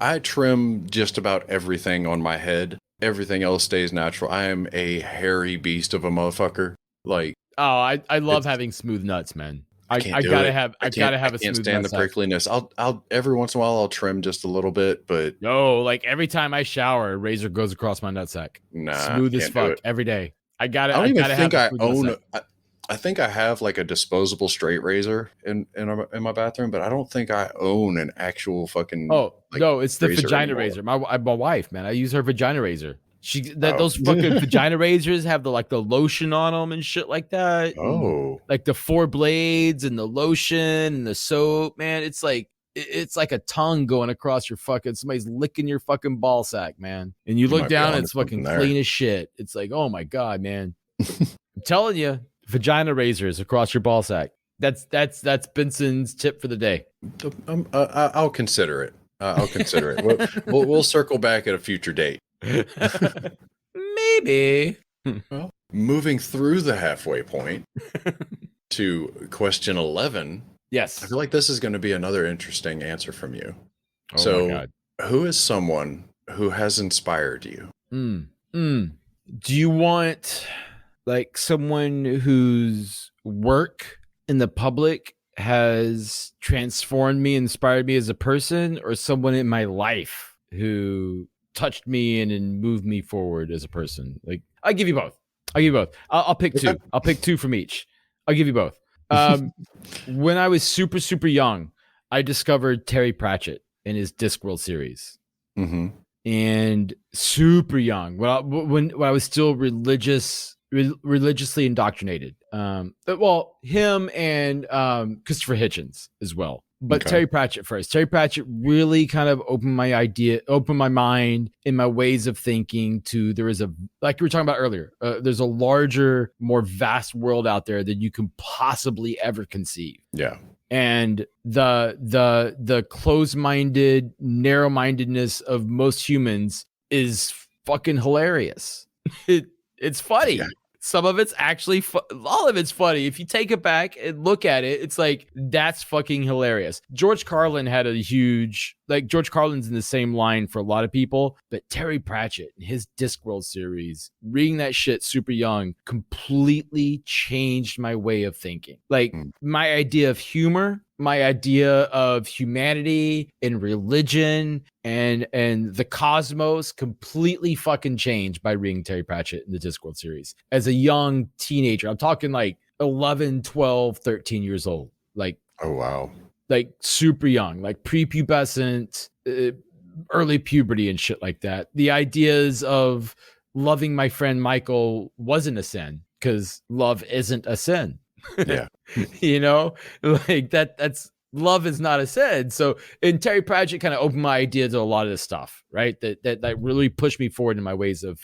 I trim just about everything on my head, everything else stays natural. I am a hairy beast of a motherfucker. Like, oh, I love having smooth nuts, man. I gotta have a smooth I can't stand the prickliness. I'll every once in a while I'll trim just a little bit, but no, like every time I shower, a razor goes across my nutsack. nah, Smooth as fuck every day. I don't even think I own. I think I have like a disposable straight razor in my bathroom, but I don't think I own an actual fucking. Oh like, no, it's the vagina anymore. razor. My wife, man, I use her vagina razor. Those fucking vagina razors have the lotion on them and shit like that. Oh, like the 4 blades and the lotion and the soap, man. It's like a tongue going across your fucking, somebody's licking your fucking ball sack, man. And you look down and it's fucking clean as shit. It's like, oh my God, man. I'm telling you, vagina razors across your ball sack. That's Benson's tip for the day. I'll consider it. I'll consider it. We'll circle back at a future date. Maybe. Well, moving through the halfway point to question 11. Yes. I feel like this is going to be another interesting answer from you. Oh so, my God. Who is someone who has inspired you? Do you want like someone whose work in the public has transformed me, inspired me as a person, or someone in my life who touched me and moved me forward as a person? Like, I'll give you both. I'll pick two. I'll pick two from each. I'll give you both. When I was super, super young, I discovered Terry Pratchett in his Discworld series. Mm-hmm. And super young, when I was still religiously indoctrinated. Well, him and Christopher Hitchens as well. But okay. Terry Pratchett first. Terry Pratchett really kind of opened my mind in my ways of thinking to, there is like we were talking about earlier, there's a larger, more vast world out there than you can possibly ever conceive. Yeah. And the closed-minded, narrow-mindedness of most humans is fucking hilarious. It's funny. Yeah. Some of it's actually all of it's funny. If you take it back and look at it, it's like, that's fucking hilarious. George Carlin had a huge, like, George Carlin's in the same line for a lot of people, but Terry Pratchett and his Discworld series, reading that shit super young, completely changed my way of thinking. Like, my idea of humor, my idea of humanity and religion and the cosmos completely fucking changed by reading Terry Pratchett in the Discworld series. As a young teenager, I'm talking like 11, 12, 13 years old. Like, oh wow. Like super young, like prepubescent, early puberty and shit like that. The ideas of loving my friend Michael wasn't a sin, because love isn't a sin. Yeah. You know, like that's love is not a sin. So, and Terry Pratchett kind of opened my idea to a lot of this stuff, right? That really pushed me forward in my ways of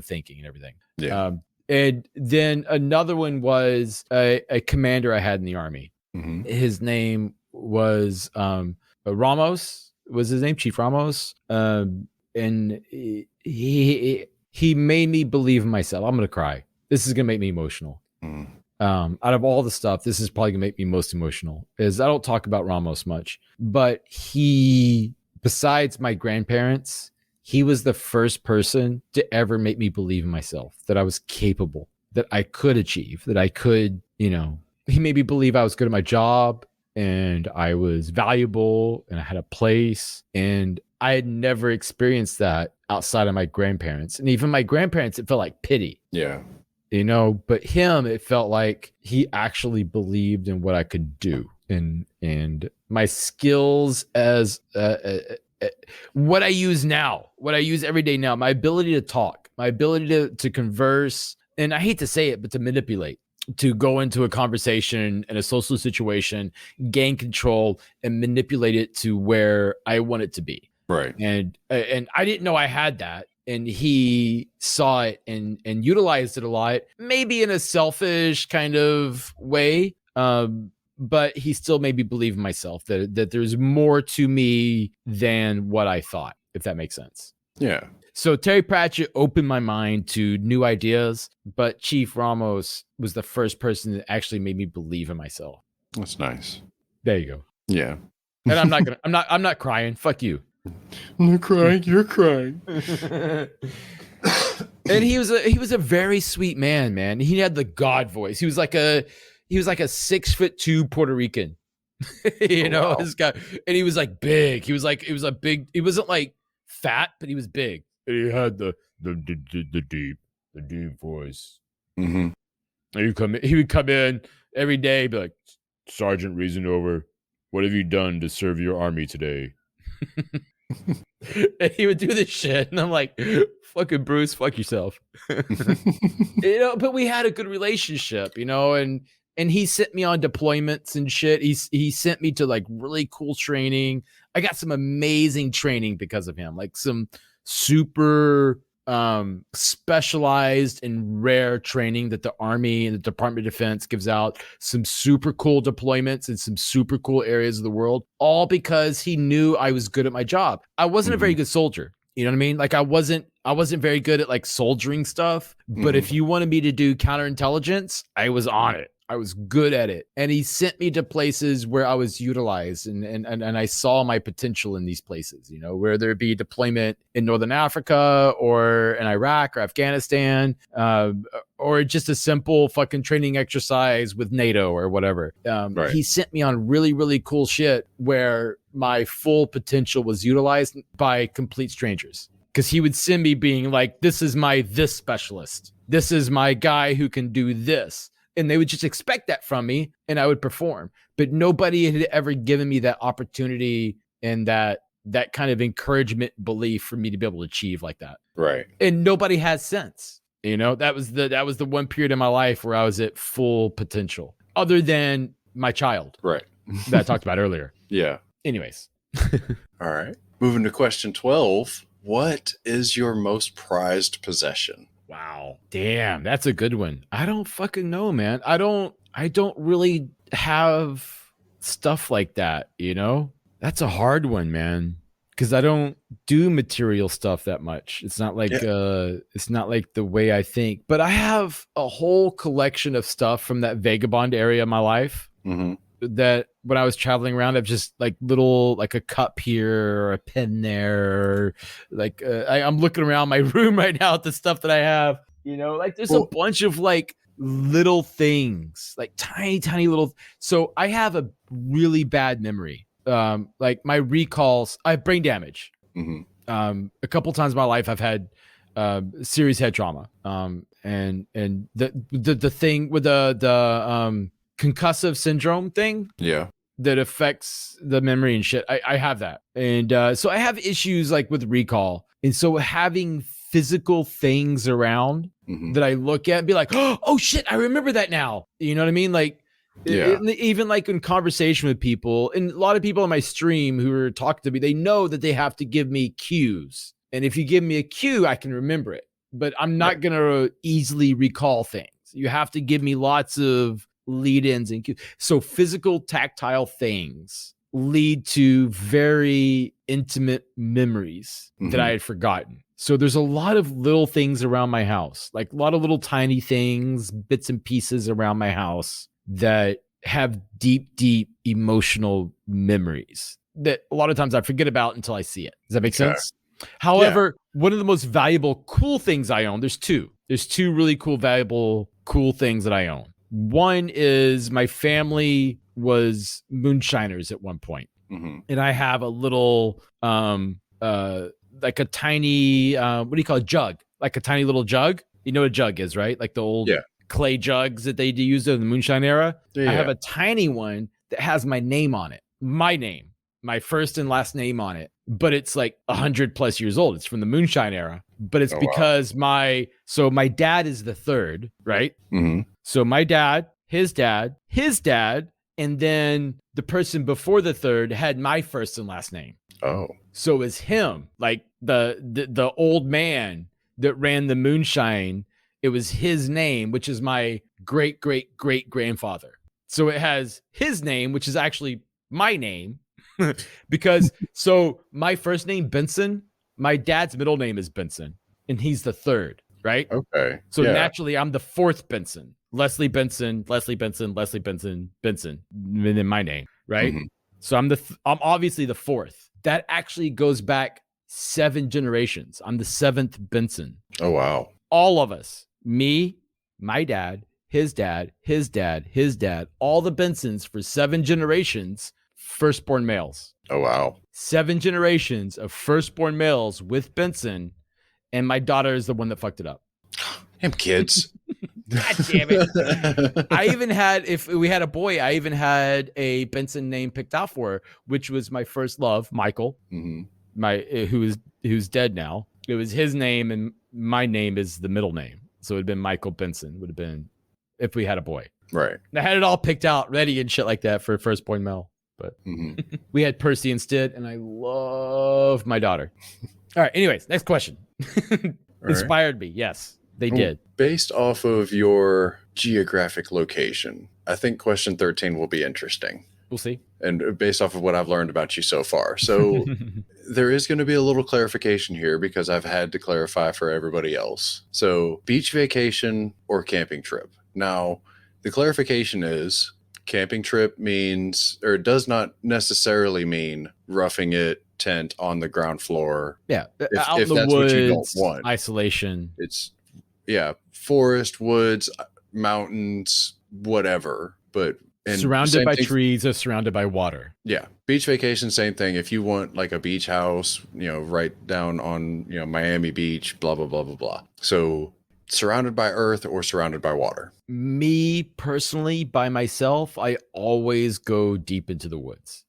thinking and everything. Yeah. And then another one was a commander I had in the Army. Mm-hmm. His name was Ramos. Was his name Chief Ramos? And he made me believe in myself. I'm gonna cry. This is gonna make me emotional. Mm. Out of all the stuff, this is probably gonna make me most emotional, is I don't talk about Ramos much, but he, besides my grandparents, he was the first person to ever make me believe in myself, that I was capable, that I could achieve, that I could, you know, he made me believe I was good at my job and I was valuable and I had a place. And I had never experienced that outside of my grandparents. And even my grandparents, it felt like pity. Yeah. You know, but him, it felt like he actually believed in what I could do, and my skills as what I use now, what I use every day now, my ability to talk, my ability to converse, and I hate to say it, but to manipulate, to go into a conversation in a social situation, gain control, and manipulate it to where I want it to be. Right. And I didn't know I had that. And he saw it and utilized it a lot, maybe in a selfish kind of way. But he still made me believe in myself that there's more to me than what I thought, if that makes sense. Yeah. So Terry Pratchett opened my mind to new ideas, but Chief Ramos was the first person that actually made me believe in myself. That's nice. There you go. Yeah. And I'm not crying. Fuck you. I'm not crying. You're crying. And he was a very sweet man. He had the God voice. He was like a 6'2" Puerto Rican. Wow. This guy, and he was like big. He was big. He wasn't like fat, but he was big. And he had the deep voice. Mm-hmm. And he would come in every day, be like, Sergeant Reasonover, what have you done to serve your army today? And he would do this shit, and I'm like, fucking Bruce, fuck yourself. But we had a good relationship, and he sent me on deployments and shit. He sent me to like really cool training. I got some amazing training because of him, like some super specialized and rare training that the Army and the Department of Defense gives out, some super cool deployments in some super cool areas of the world, all because he knew I was good at my job. I wasn't a very good soldier. You know what I mean? Like I wasn't very good at like soldiering stuff, but if you wanted me to do counterintelligence, I was on it. I was good at it. And he sent me to places where I was utilized and I saw my potential in these places, whether it be deployment in Northern Africa or in Iraq or Afghanistan, or just a simple fucking training exercise with NATO or whatever. Right. He sent me on really, really cool shit where my full potential was utilized by complete strangers. Because he would send me being like, this is my this specialist. This is my guy who can do this. And they would just expect that from me and I would perform. But nobody had ever given me that opportunity and that kind of encouragement belief for me to be able to achieve like that. Right. And nobody has since. That was the one period in my life where I was at full potential, other than my child. Right. That I talked about earlier. Yeah. Anyways. All right. Moving to question 12. What is your most prized possession? Wow. Damn, that's a good one. I don't fucking know, man. I don't really have stuff like that, That's a hard one, man. Because I don't do material stuff that much. It's not like it's not like the way I think. But I have a whole collection of stuff from that vagabond area of my life. Mm-hmm. That when I was traveling around, I've just like little, like a cup here or a pen there, or like I'm looking around my room right now at the stuff that I have, like there's a bunch of like little things, like tiny little. So I have a really bad memory. Like my recalls, I have brain damage. Mm-hmm. A couple times in my life, I've had serious head trauma. And the thing with the concussive syndrome thing, that affects the memory and shit. I have that, and so I have issues like with recall, and so having physical things around that I look at and be like, oh shit, I remember that now. You know what I mean? Like, even like in conversation with people, and a lot of people on my stream who are talking to me, they know that they have to give me cues, and if you give me a cue, I can remember it, but I'm not gonna easily recall things. You have to give me lots of lead-ins and cues. So physical, tactile things lead to very intimate memories that I had forgotten. So there's a lot of little things around my house, like a lot of little tiny things, bits and pieces around my house that have deep emotional memories that a lot of times I forget about until I see it. Does that make sense? However, one of the most valuable, cool things I own, there's two really cool, valuable, cool things that I own. One is my family was moonshiners at one point. And I have a little, like a tiny, what do you call it? Jug, like a tiny little jug. You know what a jug is, right? Like the old clay jugs that they used in the moonshine era. I have a tiny one that has my name on it. My name, my first and last name on it. But it's like 100+ years old. It's from the moonshine era. But it's because my dad is the third, right? Mm-hmm. So my dad, his dad, and then the person before the third had my first and last name. Oh. So it's him, like the old man that ran the moonshine. It was his name, which is my great grandfather. So it has his name, which is actually my name. Because so my first name, Benson, my dad's middle name is Benson, and he's the third, right? Okay. So Yeah. naturally, I'm the fourth Benson. Leslie Benson, Leslie Benson, Leslie Benson, Benson, and then my name, right? Mhm. So I'm I'm obviously the fourth. That actually goes back 7 generations. I'm the 7th Benson. Oh, wow. All of us, me, my dad, his dad, his dad, his dad, all the Bensons for 7 generations, firstborn males. Oh, wow. 7 generations of firstborn males with Benson, and my daughter is the one that fucked it up. Damn kids. God damn it. I even had, if we had a boy, I even had a Benson name picked out for her, which was my first love, Michael, who's dead now. It was his name, and my name is the middle name. So it would have been Michael Benson, would have been if we had a boy. Right. I had it all picked out, ready and shit like that for firstborn male. But we had Percy instead, and I love my daughter. All right. Anyways, next question. Inspired me. Yes, they did. Based off of your geographic location, I think question 13 will be interesting. We'll see. And based off of what I've learned about you so far. So there is going to be a little clarification here because I've had to clarify for everybody else. So beach vacation or camping trip. Now, the clarification is camping trip means, or does not necessarily mean roughing it tent on the ground floor. Yeah. Out in the woods, what you don't want. Isolation. It's, forest, woods, mountains, whatever. But surrounded by trees or surrounded by water. Yeah. Beach vacation, same thing. If you want like a beach house, right down on, Miami Beach, blah, blah, blah, blah, blah. So surrounded by earth or surrounded by water. Me personally, by myself, I always go deep into the woods.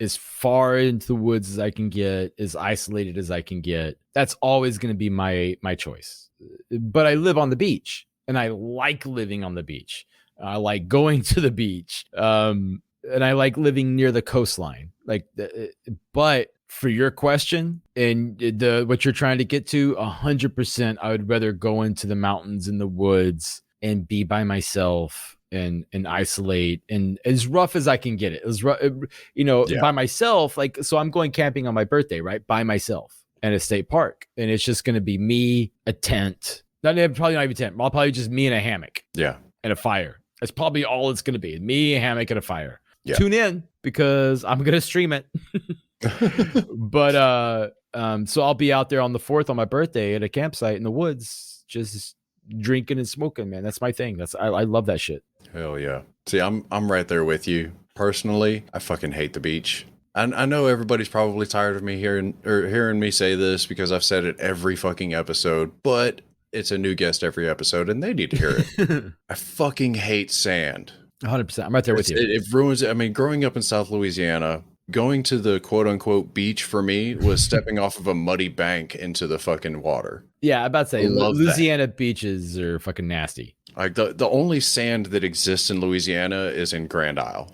As far into the woods as I can get, as isolated as I can get. That's always going to be my choice. But I live on the beach, and I like living on the beach. I like going to the beach, and I like living near the coastline. But for your question and what you're trying to get to, 100%, I would rather go into the mountains and the woods and be by myself and isolate, and as rough as I can get it. As rough, by myself. So I'm going camping on my birthday, right? By myself at a state park, and it's just going to be me, a tent. Probably not even a tent. I'll probably just me in a hammock. Yeah. And a fire. That's probably all it's going to be. Me, a hammock, and a fire. Yeah. Tune in because I'm going to stream it. But so I'll be out there on the 4th on my birthday at a campsite in the woods, just drinking and smoking, man. That's my thing. I love that shit. Hell yeah. See, I'm right there with you. Personally, I fucking hate the beach. I know everybody's probably tired of me hearing me say this because I've said it every fucking episode, but it's a new guest every episode and they need to hear it. I fucking hate sand. 100%. I'm right there with you. It ruins it. I mean, growing up in South Louisiana, going to the quote unquote beach for me was stepping off of a muddy bank into the fucking water. Yeah, I'm about to say Louisiana beaches are fucking nasty. Like the only sand that exists in Louisiana is in Grand Isle.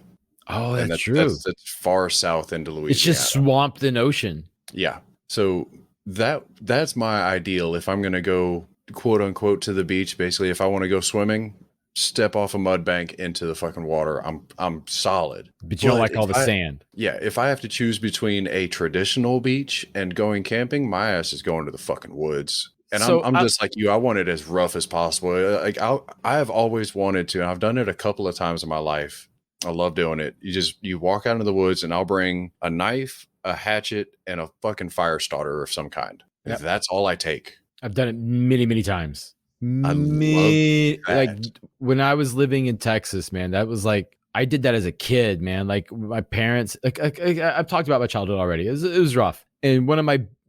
Oh, that's true. That's far south into Louisiana. It's just swamped in ocean. Yeah. So that's my ideal. If I'm going to go quote unquote to the beach, basically, if I want to go swimming, step off a mud bank into the fucking water. I'm solid. But you don't like all the sand. Yeah. If I have to choose between a traditional beach and going camping, my ass is going to the fucking woods. And so I'm just like you. I want it as rough as possible. Like I have always wanted to, and I've done it a couple of times in my life. I love doing it. You walk out into the woods and I'll bring a knife, a hatchet, and a fucking fire starter of some kind. Yep. That's all I take. I've done it many, many times. I love that. Like when I was living in Texas, man, that was like, I did that as a kid, man. Like my parents, I've talked about my childhood already. It was rough. And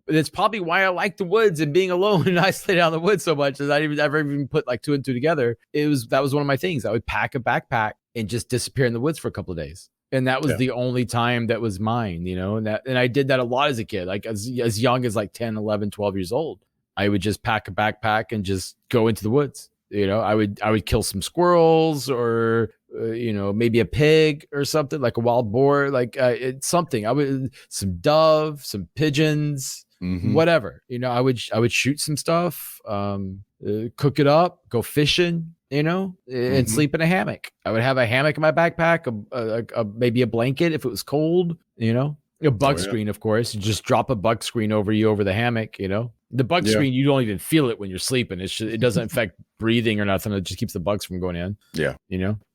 that's probably why I like the woods and being alone and isolated out in the woods so much that I didn't ever even put like 2 and 2 together. That was one of my things. I would pack a backpack and just disappear in the woods for a couple of days. And that was the only time that was mine, and I did that a lot as a kid, like as young as like 10, 11, 12 years old. I would just pack a backpack and just go into the woods. I would kill some squirrels or, maybe a pig or something, like a wild boar, like it's something. Some dove, some pigeons, whatever. I would shoot some stuff. cook it up, go fishing, and sleep in a hammock. I would have a hammock in my backpack, maybe a blanket if it was cold, a bug screen, of course. You just drop a bug screen over you over the hammock, The bug screen, you don't even feel it when you're sleeping. It doesn't affect breathing or nothing. It just keeps the bugs from going in. Yeah.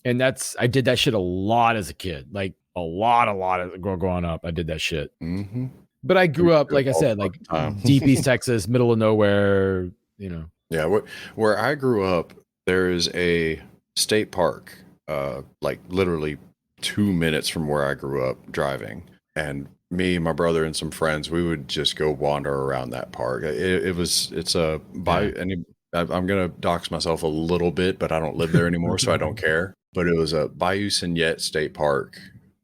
And I did that shit a lot as a kid. Like a lot of growing up. I did that shit. Mm-hmm. But I grew up, like I said, like deep East Texas, middle of nowhere, Yeah. Where I grew up, there is a state park, like literally 2 minutes from where I grew up driving. And me, my brother, and some friends, we would just go wander around that park. I'm gonna dox myself a little bit, but I don't live there anymore, so I don't care. But it was a Bayou Signette State Park,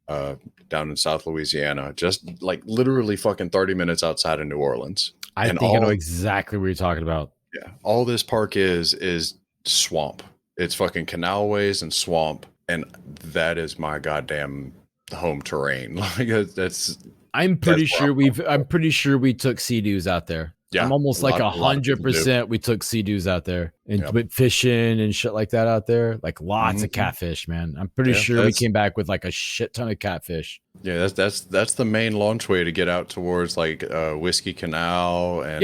down in South Louisiana, just like literally fucking 30 minutes outside of New Orleans. I know exactly what you're talking about. Yeah, all this park is swamp. It's fucking canalways and swamp, and that is my goddamn home terrain. Like that's. I'm pretty sure we took sea-doos out there. Yeah, I'm almost like 100% we took sea-doos out there and went fishing and shit like that out there. Like lots of catfish, man. I'm pretty sure we came back with like a shit ton of catfish. Yeah, that's the main launch way to get out towards like Whiskey Canal and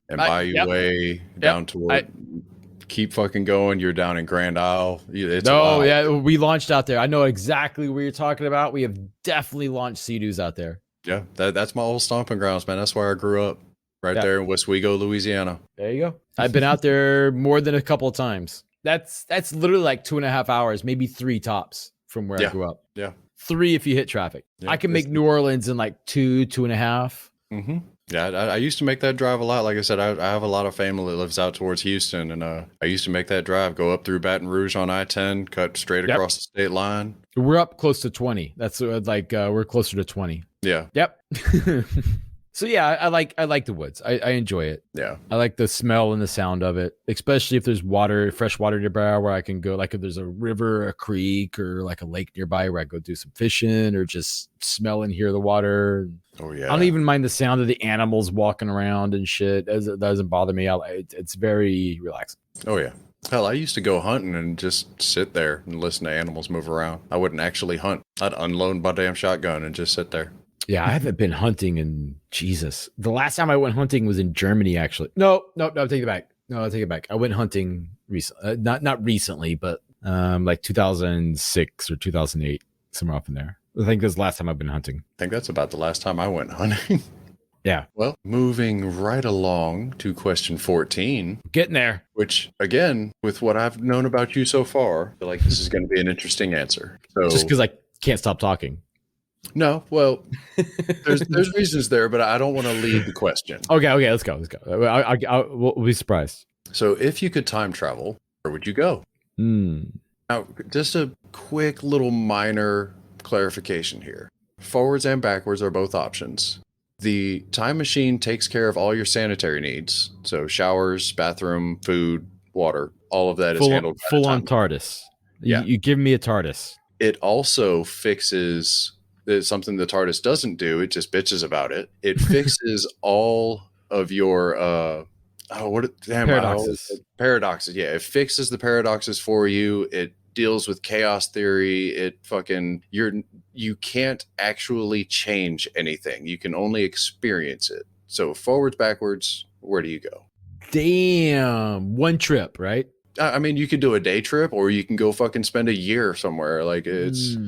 Bayou Way down toward. Keep fucking going. You're down in Grand Isle. We launched out there. I know exactly what you're talking about. We have definitely launched sea-doos out there. Yeah, that's my old stomping grounds, man. That's where I grew up. Right there in Oswego, Louisiana. There you go. I've been out there more than a couple of times. That's literally like 2.5 hours, maybe 3 tops from where I grew up. Yeah. 3 if you hit traffic. Yeah, I can make New Orleans in like 2.5. Mm-hmm. Yeah, I used to make that drive a lot. Like I said, I have a lot of family that lives out towards Houston, and I used to make that drive, go up through Baton Rouge on I-10, cut straight across the state line. We're up close to 20. That's we're closer to 20. Yeah. Yep. So yeah, I like the woods. I enjoy it. Yeah. I like the smell and the sound of it, especially if there's fresh water nearby where I can go, like if there's a river, a creek, or like a lake nearby where I go do some fishing or just smell and hear the water. Oh yeah. I don't even mind the sound of the animals walking around and shit. It doesn't bother me. It's very relaxing. Oh yeah. Hell, I used to go hunting and just sit there and listen to animals move around. I wouldn't actually hunt. I'd unload my damn shotgun and just sit there. Yeah, I haven't been hunting in Jesus. The last time I went hunting was in Germany, actually. No, take it back. No, I'll take it back. I went hunting recently, not recently, but like 2006 or 2008, somewhere up in there. I think that's the last time I've been hunting. I think that's about the last time I went hunting. Yeah. Well, moving right along to question 14. Getting there. Which, again, with what I've known about you so far, I feel like this is going to be an interesting answer. So, just because I can't stop talking. No, well, there's reasons there, but I don't want to lead the question. Okay, let's go. We'll be surprised. So if you could time travel, where would you go? Now, just a quick little minor clarification here. Forwards and backwards are both options. The time machine takes care of all your sanitary needs. So showers, bathroom, food, water, all of that is handled. Full on TARDIS. Yeah. You give me a TARDIS. It also fixes... It's something the TARDIS doesn't do. It just bitches about it. It fixes all of your paradoxes. Paradoxes. Yeah, it fixes the paradoxes for you. It deals with chaos theory. It fucking you can't actually change anything. You can only experience it. So forwards, backwards, where do you go? Damn, one trip, right? I mean, you could do a day trip, or you can go fucking spend a year somewhere. Like it's.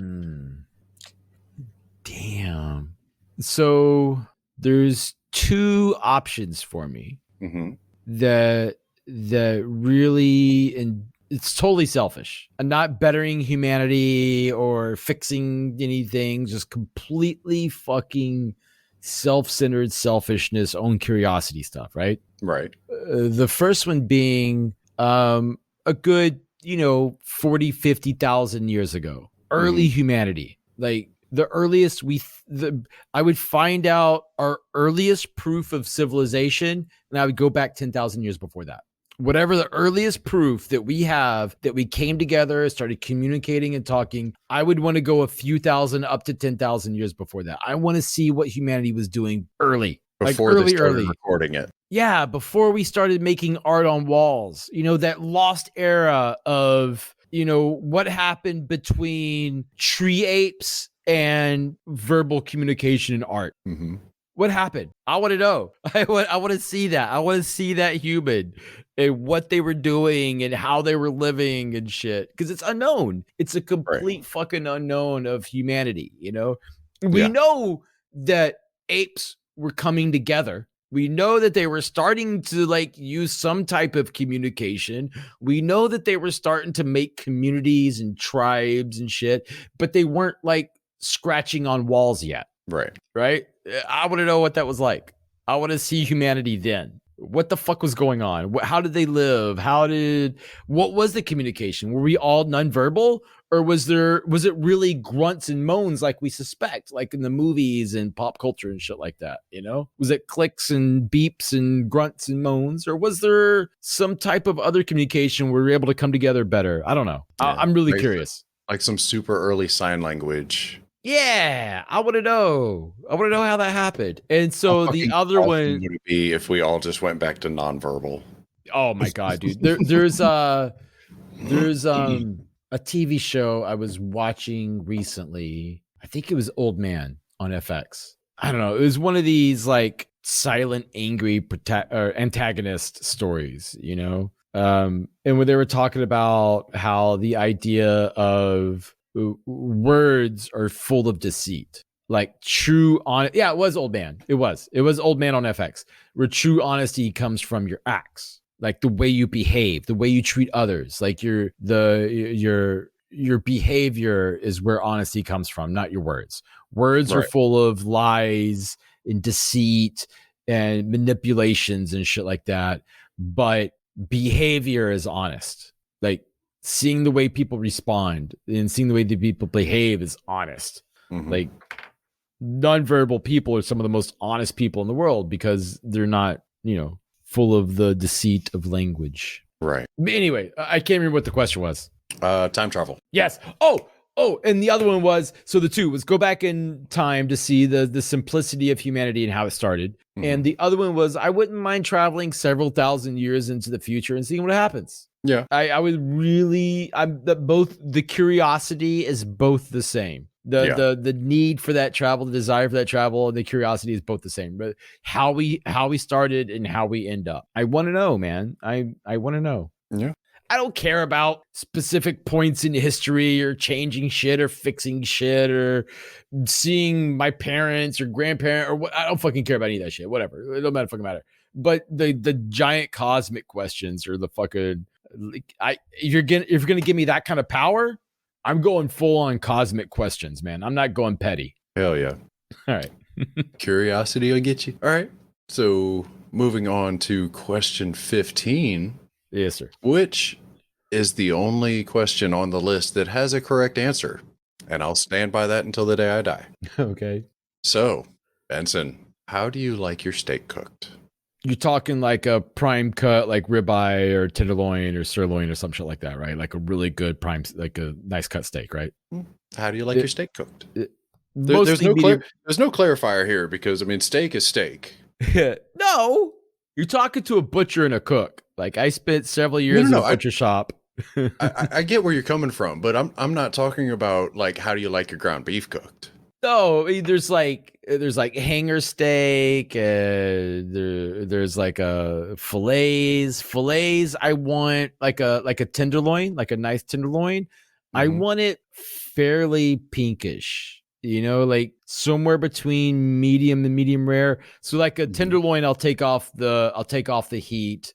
Damn. So there's 2 options for me that really, and it's totally selfish. I'm not bettering humanity or fixing anything, just completely fucking self-centered selfishness, own curiosity stuff, right? Right. The first one being a good, 40, 50,000 years ago, early humanity. Like, the earliest I would find out our earliest proof of civilization, and I would go back 10,000 years before that. Whatever the earliest proof that we have that we came together, started communicating and talking, I would want to go a few thousand up to 10,000 years before that. I want to see what humanity was doing early. Before they started recording it. Yeah, before we started making art on walls, that lost era of, what happened between tree apes and verbal communication in art. Mm-hmm. What happened? I want to know. I want to see that. I want to see that human and what they were doing and how they were living and shit. Because it's unknown. It's a complete fucking unknown of humanity. We know that apes were coming together. We know that they were starting to use some type of communication. We know that they were starting to make communities and tribes and shit, but they weren't scratching on walls yet. Right. I want to know what that was like. I want to see humanity then. What the fuck was going on? How did they live? What was the communication? Were we all nonverbal, or was it really grunts and moans like we suspect, like in the movies and pop culture and shit like that? Was it clicks and beeps and grunts and moans, or was there some type of other communication where we were able to come together better? I don't know. Yeah, I'm really curious. Like some super early sign language. Yeah, I want to know. I want to know how that happened. And so the other one would it be if we all just went back to nonverbal? Oh my god, dude! There's a TV show I was watching recently. I think it was Old Man on FX. I don't know. It was one of these silent, angry antagonist stories, and when they were talking about how the idea of words are full of deceit, true on yeah, it was Old Man. It was Old Man on FX, where true honesty comes from your acts, the way you behave, the way you treat others, your behavior is where honesty comes from, not your words. Words are full of lies and deceit and manipulations and shit like that, but behavior is honest. Seeing the way people respond and seeing the way that people behave is honest. Mm-hmm. Nonverbal people are some of the most honest people in the world because they're not, full of the deceit of language. Right. But anyway, I can't remember what the question was. Time travel. Yes. Oh, and the other one was, so the two was go back in time to see the simplicity of humanity and how it started. Mm-hmm. And the other one was, I wouldn't mind traveling several thousand years into the future and seeing what happens. Yeah. I would really, both the curiosity is both the same. The need for that travel, the desire for that travel, and the curiosity is both the same. But how we started and how we end up. I want to know, man. I want to know. Yeah. I don't care about specific points in history or changing shit or fixing shit or seeing my parents or grandparents or what. I don't fucking care about any of that shit. Whatever. It don't matter. Fucking matter. But the giant cosmic questions or the fucking if you're gonna give me that kind of power, I'm going full on cosmic questions, man. I'm not going petty. Hell yeah. All right. Curiosity will get you. All right. So moving on to question 15. Yes, sir. Which is the only question on the list that has a correct answer. And I'll stand by that until the day I die. Okay. So, Benson, how do you like your steak cooked? You're talking like a prime cut, like ribeye or tenderloin or sirloin or some shit like that, right? Like a really good prime, like a nice cut steak, right? How do you like your steak cooked? There's no clarifier here because, steak is steak. No, you're talking to a butcher and a cook. I spent several years in a butcher shop. I get where you're coming from, but I'm not talking about how do you like your ground beef cooked? No, there's hanger steak, there's a fillets. I want like a tenderloin, like a nice tenderloin. Mm-hmm. I want it fairly pinkish, somewhere between medium and medium rare. So like a tenderloin, I'll take off the heat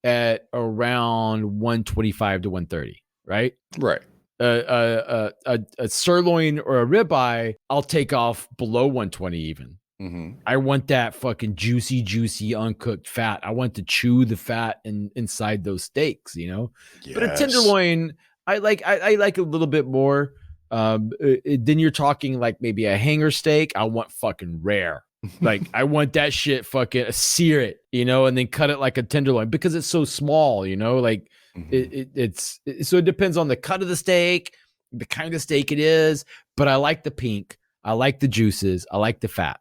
at around 125 to 130, right? Right. A sirloin or a ribeye, I'll take off below 120 even. Mm-hmm. I want that fucking juicy, uncooked fat. I want to chew the fat inside those steaks, Yes. But a tenderloin, I like a little bit more. Then you're talking maybe a hanger steak. I want fucking rare. I want that shit fucking sear it, and then cut it like a tenderloin because it's so small, Mm-hmm. So it depends on the cut of the steak, the kind of steak it is, but I like the pink. I like the juices. I like the fat.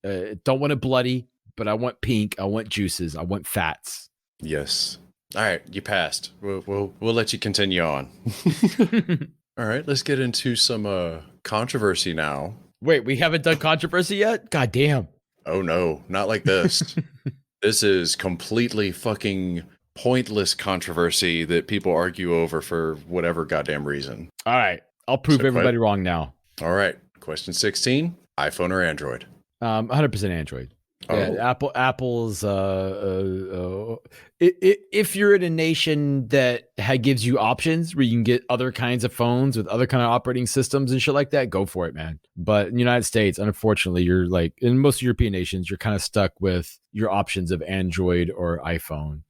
Don't want it bloody, but I want pink. I want juices. I want fats. Yes. All right, you passed. We'll let you continue on. All right, let's get into some controversy now. Wait, we haven't done controversy yet? God damn. Oh no, not like this. This is completely fucking pointless controversy that people argue over for whatever goddamn reason. All right. I'll prove So everybody wrong now. All right, question 16, iPhone or Android? 100% Android. Oh. Yeah, Apple's if you're in a nation that gives you options where you can get other kinds of phones with other kind of operating systems and shit like that, go for it, man. But in the United States, unfortunately, you're like in most European nations, you're kind of stuck with your options of Android or iPhone.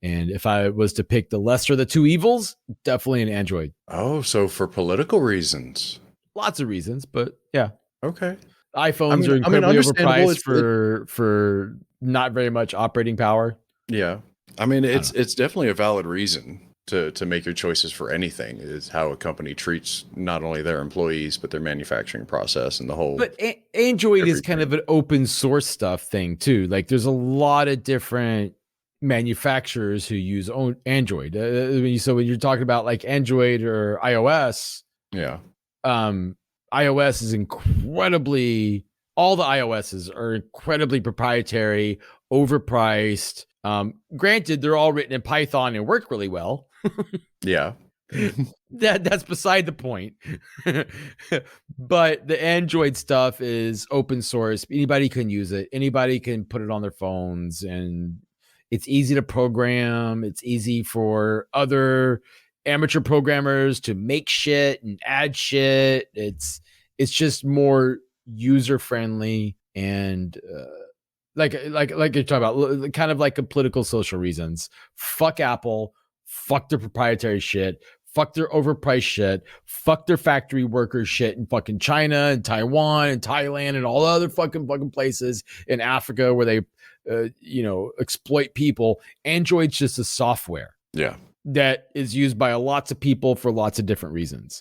And if I was to pick the lesser of the two evils, definitely an Android. Oh, so for political reasons. Lots of reasons, but yeah. Okay. iPhones are incredibly overpriced for not very much operating power. Yeah. I mean, it's definitely a valid reason to make your choices for anything, is how a company treats not only their employees, but their manufacturing process and the whole. But Android is kind of an open source stuff thing too. Like there's a lot of different manufacturers who use Android. So when you're talking about like Android or iOS, yeah. iOS is incredibly, all the iOSs are incredibly proprietary, overpriced. Granted, they're all written in Python and work really well. Yeah. That's beside the point. But the Android stuff is open source. Anybody can use it. Anybody can put it on their phones, and it's easy to program. It's easy for other amateur programmers to make shit and add shit. It's just more user friendly and like you're talking about, kind of like a political social reasons. Fuck Apple, fuck their proprietary shit, fuck their overpriced shit, fuck their factory worker shit in fucking China and Taiwan and Thailand and all the other fucking places in Africa where they exploit people. Android's just a software. Yeah. That is used by lots of people for lots of different reasons.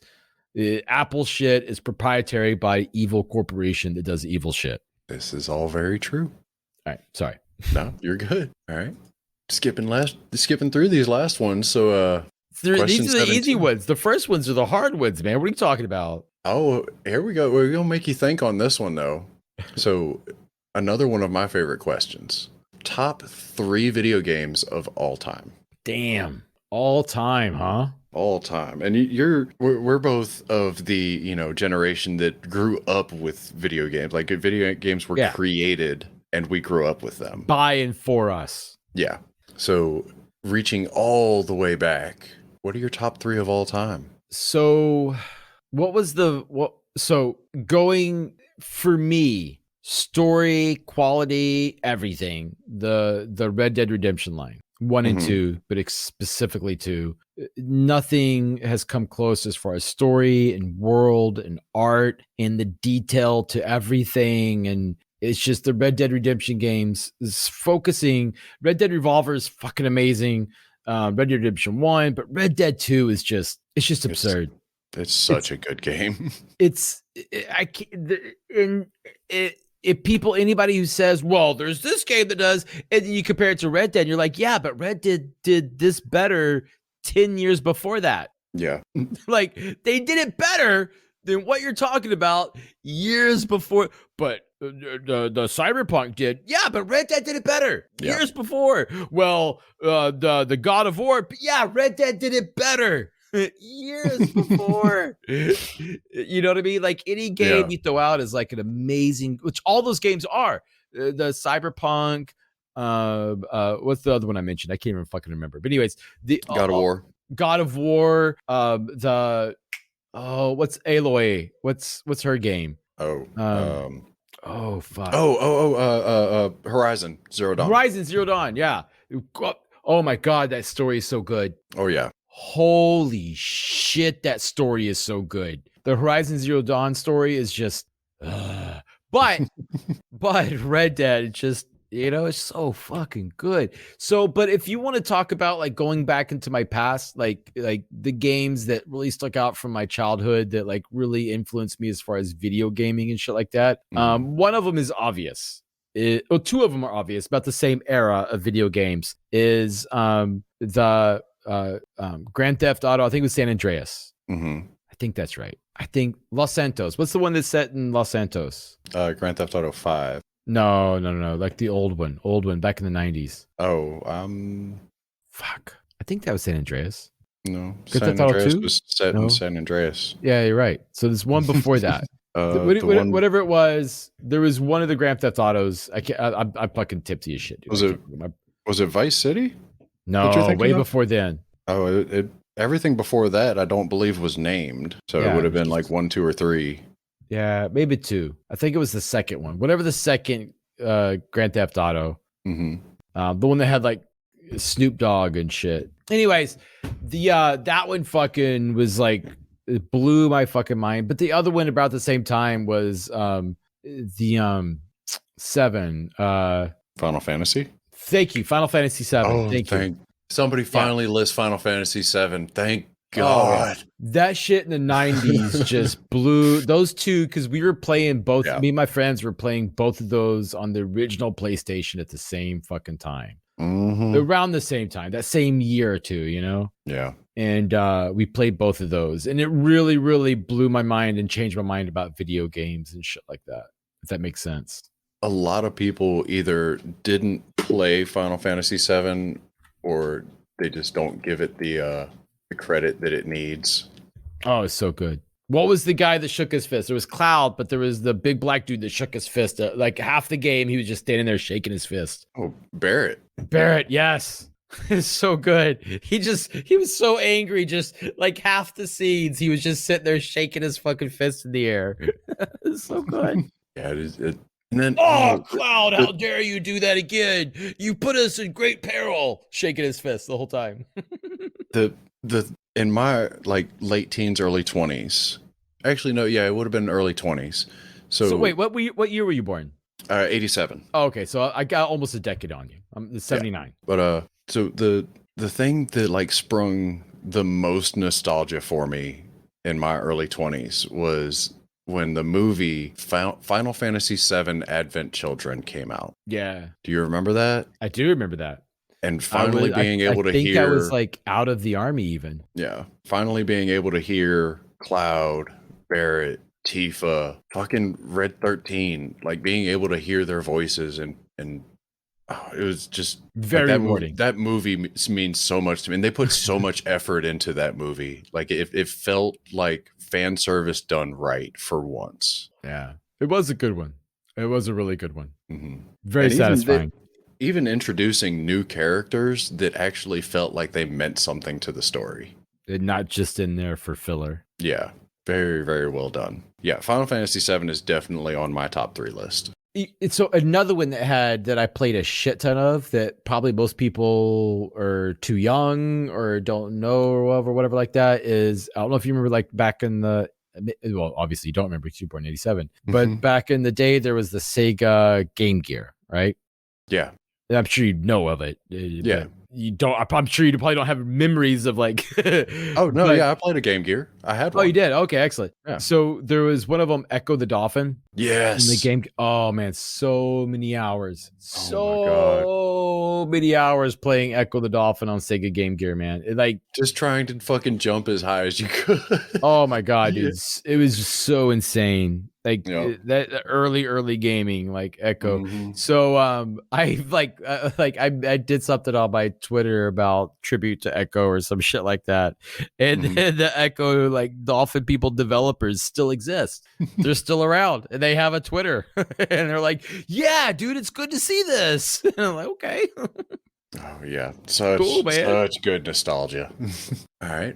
Apple shit is proprietary by evil corporation that does evil shit. This is all very true. All right, sorry. No, you're good. All right. Skipping through these last ones. So these are the easy ones. The first ones are the hard ones, man. What are you talking about? Oh, here we go. We're gonna make you think on this one though. So another one of my favorite questions. Top 3 video games of all time. Damn. All time, huh? All time. And we're both of the, generation that grew up with video games. Like video games were created and we grew up with them. By and for us. Yeah. So reaching all the way back, what are your top 3 of all time? So going for me, story, quality, everything, the Red Dead Redemption line. 1 and 2, but specifically 2. Nothing has come close as far as story and world and art and the detail to everything. And it's just the Red Dead Redemption games is focusing. Red Dead Revolver is fucking amazing. Red Dead Redemption 1, but Red Dead 2 is just absurd. It's such a good game. Anybody who says, well, there's this game that does, and you compare it to Red Dead, you're like, yeah, but Red Dead did this better 10 years before that. Yeah. Like, they did it better than what you're talking about years before. But the Cyberpunk did. Yeah, but Red Dead did it better years before. Well, the God of War, yeah, Red Dead did it better years before. You know what I mean? Like any game you throw out is like an amazing, which all those games are. The Cyberpunk, what's the other one I mentioned? I can't even fucking remember. But anyways, the God of War, what's Aloy? What's her game? Fuck. Horizon Zero Dawn. Horizon Zero Dawn, yeah. Oh my God, that story is so good. Oh yeah. Holy shit, that story is so good. The Horizon Zero Dawn story is just, but Red Dead, just, it's so fucking good. So, but if you want to talk about like going back into my past, like the games that really stuck out from my childhood that like really influenced me as far as video gaming and shit like that. One of them is obvious. well, two of them are obvious, about the same era of video games, is the Grand Theft Auto. I think it was San Andreas. Mm-hmm. I think that's right. I think Los Santos. What's the one that's set in Los Santos? Grand Theft Auto 5. No, like the old one back in the 90s. Oh, Fuck. I think that was San Andreas. no. Grand San Theft Auto Andreas 2? was set No. in San Andreas. Yeah, you're right. So there's one before that. Whatever it was, there was one of the Grand Theft Autos. I'm fucking tipsy as shit, dude. Was it Vice City? No, way before then. Oh, everything before that, I don't believe was named. So it would have been like 1, 2, or 3. Yeah, maybe 2. I think it was the second one. Whatever the second Grand Theft Auto. Mm-hmm. The one that had like Snoop Dogg and shit. Anyways, the that one fucking was like, it blew my fucking mind. But the other one about the same time was the 7. Final Fantasy. Thank you, Final Fantasy 7. Oh, thank you. Somebody finally lists Final Fantasy 7. Thank God. Oh, that shit in the 90s just blew those two, because we were playing both. Me and my friends were playing both of those on the original PlayStation at the same fucking time. Mm-hmm. Around the same time, that same year or two, you know? Yeah. And we played both of those. And it really, really blew my mind and changed my mind about video games and shit like that, if that makes sense. A lot of people either didn't play Final Fantasy 7 or they just don't give it the credit that it needs. Oh, it's so good. What was the guy that shook his fist? There was Cloud, but there was the big black dude that shook his fist. Like half the game, he was just standing there shaking his fist. Oh, Barrett. Barrett, yes. It's so good. He was so angry. Just like half the scenes, he was just sitting there shaking his fucking fist in the air. It's so good. Yeah, it is. And then, Cloud, how dare you do that again? You put us in great peril. Shaking his fist the whole time. In my like late teens, early 20s. Actually, no, yeah, it would have been early 20s. So wait, what year were you born? 87. Oh, okay, so I got almost a decade on you. I'm 79. Yeah. But so the thing that like sprung the most nostalgia for me in my early 20s was when the movie Final Fantasy VII Advent Children came out. Yeah. Do you remember that? I do remember that. And finally being able to hear... I think I was like out of the army even. Yeah. Finally being able to hear Cloud, Barrett, Tifa, fucking Red 13, like being able to hear their voices and it was just very rewarding. That movie means so much to me. And they put so much effort into that movie. Like it felt like fan service done right for once. Yeah. It was a good one. It was a really good one. Mm-hmm. Very satisfying. Even introducing new characters that actually felt like they meant something to the story. And not just in there for filler. Yeah. Very, very well done. Yeah. Final Fantasy VII is definitely on my top 3 list. So another one that I played a shit ton of that probably most people are too young or don't know of or whatever like that is, I don't know if you remember like back in the, well, obviously you don't remember because you were born in 87, but back in the day there was the Sega Game Gear, right? Yeah. And I'm sure you know of it. Yeah. You don't, I'm sure you probably don't have memories of like. Oh, no. Yeah. I played a Game Gear. I had one. Oh, you did? Okay. Excellent. Yeah. So there was one of them, Echo the Dolphin. Yes. In the game. Oh, man. So many hours. So many hours playing Echo the Dolphin on Sega Game Gear, man. Like just trying to fucking jump as high as you could. Oh, my God, dude. It was just so insane. Like that early gaming, like Echo. Mm-hmm. So I did something on my Twitter about tribute to Echo or some shit like that, and then the Echo like Dolphin people developers still exist. They're still around, and they have a Twitter, and they're like, "Yeah, dude, it's good to see this." And I'm like, "Okay." Oh yeah, such good nostalgia. All right,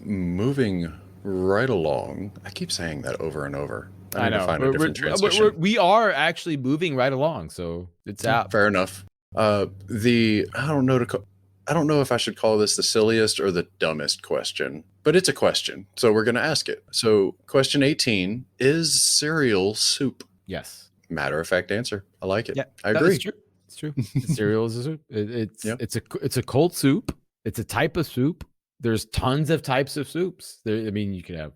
moving right along. I keep saying that over and over. I know. Find a different transition. We are actually moving right along, so it's out. Fair enough. I don't know if I should call this the silliest or the dumbest question, but it's a question, so we're going to ask it. So, question 18: is cereal soup? Yes. Matter of fact answer. I like it. Yeah, I agree. It's true. Cereal is a soup. It's a cold soup. It's a type of soup. There's tons of types of soups. You can have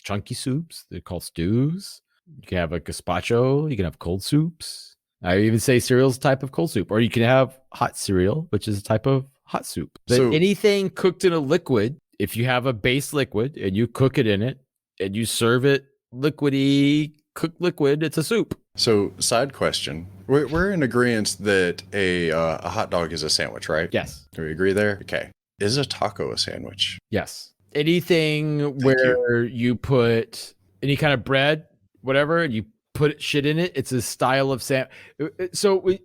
chunky soups. They're called stews. You can have a gazpacho. You can have cold soups. I even say cereal is a type of cold soup, or you can have hot cereal, which is a type of hot soup. But So- anything cooked in a liquid, if you have a base liquid and you cook it in it and you serve it liquidy, cooked liquid, it's a soup. So, side question. We're in agreement that a hot dog is a sandwich, right? Yes. Do we agree there? Okay. Is a taco a sandwich? Yes. Anything where you put any kind of bread, whatever, and you put shit in it, it's a style of the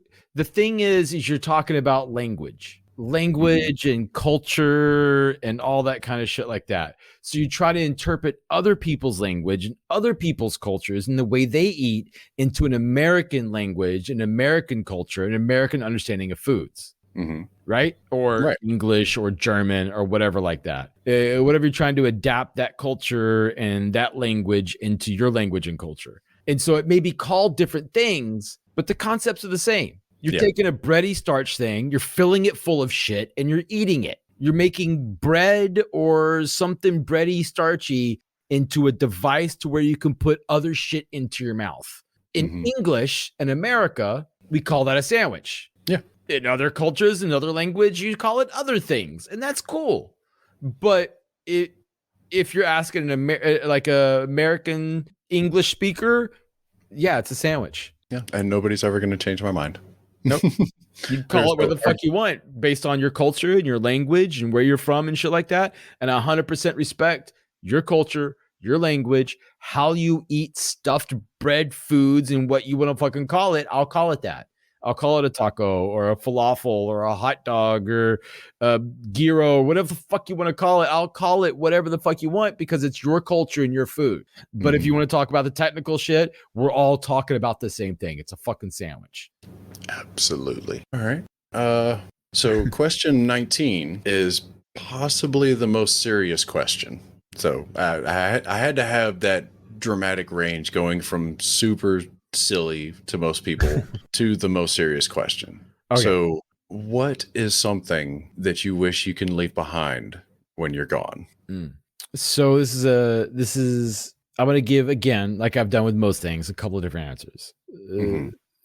thing is you're talking about language and culture and all that kind of shit like that. So you try to interpret other people's language and other people's cultures and the way they eat into an American language, an American culture, an American understanding of foods. Mm-hmm. Right? Or English or German or whatever like that. Whatever you're trying to adapt that culture and that language into your language and culture. And so it may be called different things, but the concepts are the same. You're taking a bready starch thing, you're filling it full of shit, and you're eating it. You're making bread or something bready, starchy into a device to where you can put other shit into your mouth. In English and America, we call that a sandwich. Yeah. In other cultures, in other language, you call it other things, and that's cool. But if you're asking like a American English speaker, yeah, it's a sandwich. Yeah, and nobody's ever going to change my mind. Nope. You call it what the fuck you want based on your culture and your language and where you're from and shit like that. And I 100% respect your culture, your language, how you eat stuffed bread foods and what you want to fucking call it. I'll call it that. I'll call it a taco or a falafel or a hot dog or a gyro, whatever the fuck you want to call it. I'll call it whatever the fuck you want because it's your culture and your food. But if you want to talk about the technical shit, we're all talking about the same thing. It's a fucking sandwich. Absolutely. All right. So question 19 is possibly the most serious question. So I had to have that dramatic range going from super silly to most people to the most serious question. Okay. So what is something that you wish you can leave behind when you're gone? So this is I'm going to give, again, like I've done with most things, a couple of different answers.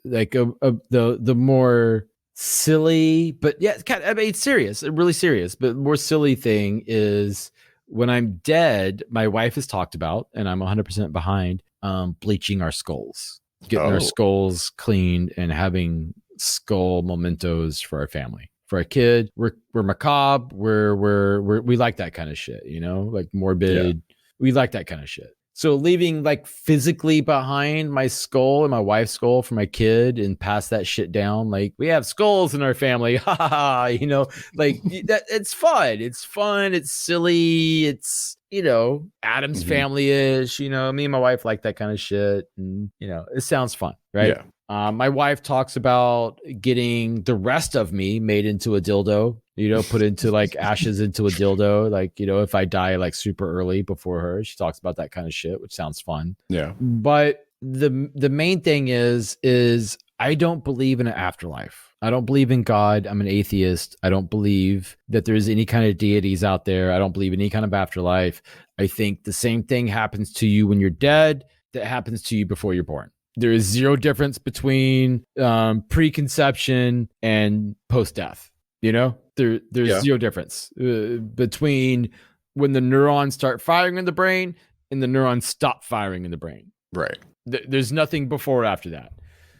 Like the more silly, but yeah, I mean, it's serious, really serious, but more silly thing is when I'm dead, my wife has talked about, and I'm 100% behind, bleaching our skulls. Getting our skulls cleaned and having skull mementos for our family. For our kid, we're macabre. We like that kind of shit, you know, like morbid. Yeah. We like that kind of shit. So leaving like physically behind my skull and my wife's skull for my kid and pass that shit down. Like we have skulls in our family. Ha ha ha. You know, like that. It's fun. It's fun. It's silly. It's, you know, Adam's family-ish, you know, me and my wife like that kind of shit. And, you know, it sounds fun, right? Yeah. My wife talks about getting the rest of me made into a dildo, you know, put into like ashes into a dildo. Like, you know, if I die like super early before her, she talks about that kind of shit, which sounds fun. Yeah. But the main thing is I don't believe in an afterlife. I don't believe in God. I'm an atheist. I don't believe that there's any kind of deities out there. I don't believe in any kind of afterlife. I think the same thing happens to you when you're dead that happens to you before you're born. There is zero difference between preconception and post-death. You know, there's zero difference between when the neurons start firing in the brain and the neurons stop firing in the brain. Right. There's nothing before or after that.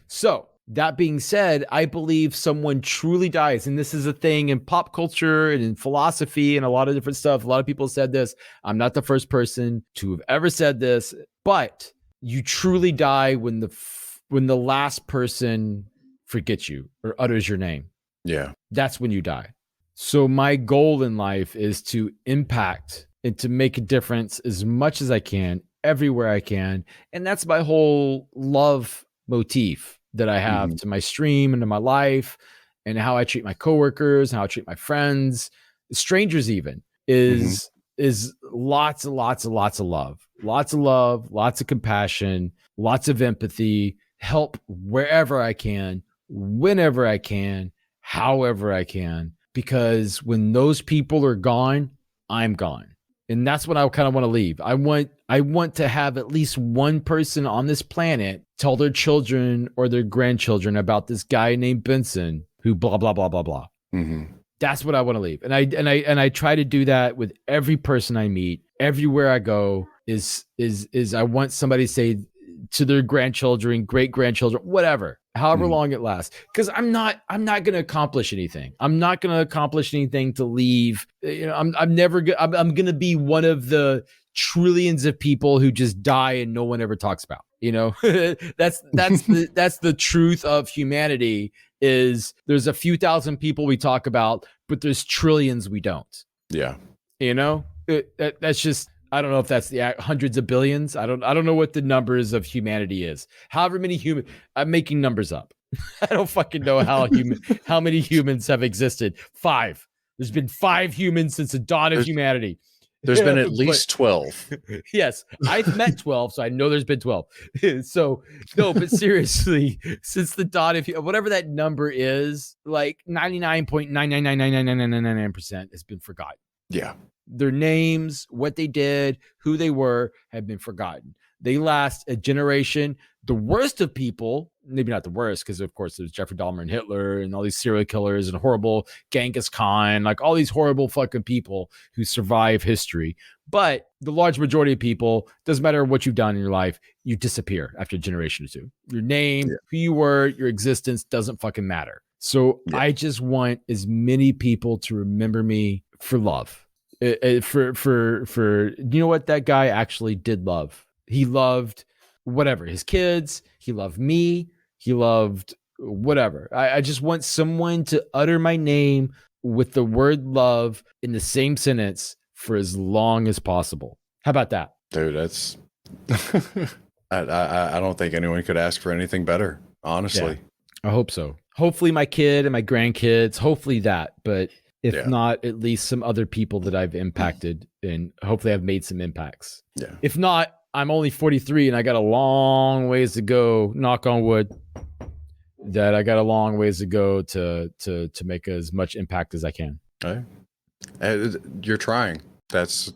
So that being said, I believe someone truly dies. And this is a thing in pop culture and in philosophy and a lot of different stuff. A lot of people said this. I'm not the first person to have ever said this, but you truly die when the last person forgets you or utters your name. Yeah. That's when you die. So my goal in life is to impact and to make a difference as much as I can, everywhere I can. And that's my whole love motif that I have to my stream and to my life and how I treat my coworkers, and how I treat my friends, strangers even, is lots and lots and lots of love. Lots of love, lots of compassion, lots of empathy, help wherever I can, whenever I can, however I can, because when those people are gone, I'm gone. And that's what I kind of want to leave. I want I want to have at least one person on this planet tell their children or their grandchildren about this guy named Benson who blah blah blah blah blah. Mm-hmm. That's what I want to leave. And I try to do that with every person I meet, everywhere I go. Is I want somebody to say to their grandchildren, great grandchildren, whatever, however long it lasts. Because I'm not going to accomplish anything. I'm not going to accomplish anything to leave. I'm never. I'm going to be one of the trillions of people who just die and no one ever talks about. That's the truth of humanity. Is there's a few thousand people we talk about, but there's trillions we don't. Yeah. That's just. I don't know if that's the hundreds of billions. I don't know what the numbers of humanity is. However many I'm making numbers up. I don't fucking know how many humans have existed. 5. There's been 5 humans since the dawn of humanity. There's been at least 12. Yes, I've met 12, so I know there's been 12. So no, but seriously, since the dawn of whatever that number is, like 99.9999999% has been forgotten. Yeah. Their names, what they did, who they were, have been forgotten. They last a generation. The worst of people, maybe not the worst, because of course there's Jeffrey Dahmer and Hitler and all these serial killers and horrible Genghis Khan, like all these horrible fucking people who survive history. But the large majority of people, doesn't matter what you've done in your life, you disappear after a generation or two. Your name, who you were, your existence doesn't fucking matter. So I just want as many people to remember me for love. For you know what that guy actually did love. He loved whatever, his kids, he loved me, he loved whatever. I just want someone to utter my name with the word love in the same sentence for as long as possible. How about that? Dude, that's I don't think anyone could ask for anything better, honestly. I hope so. Hopefully my kid and my grandkids, hopefully that, but if not, at least some other people that I've impacted, and hopefully I've made some impacts. Yeah. If not, I'm only 43 and I got a long ways to go, knock on wood, that I got a long ways to go to make as much impact as I can. Hey, you're trying. That's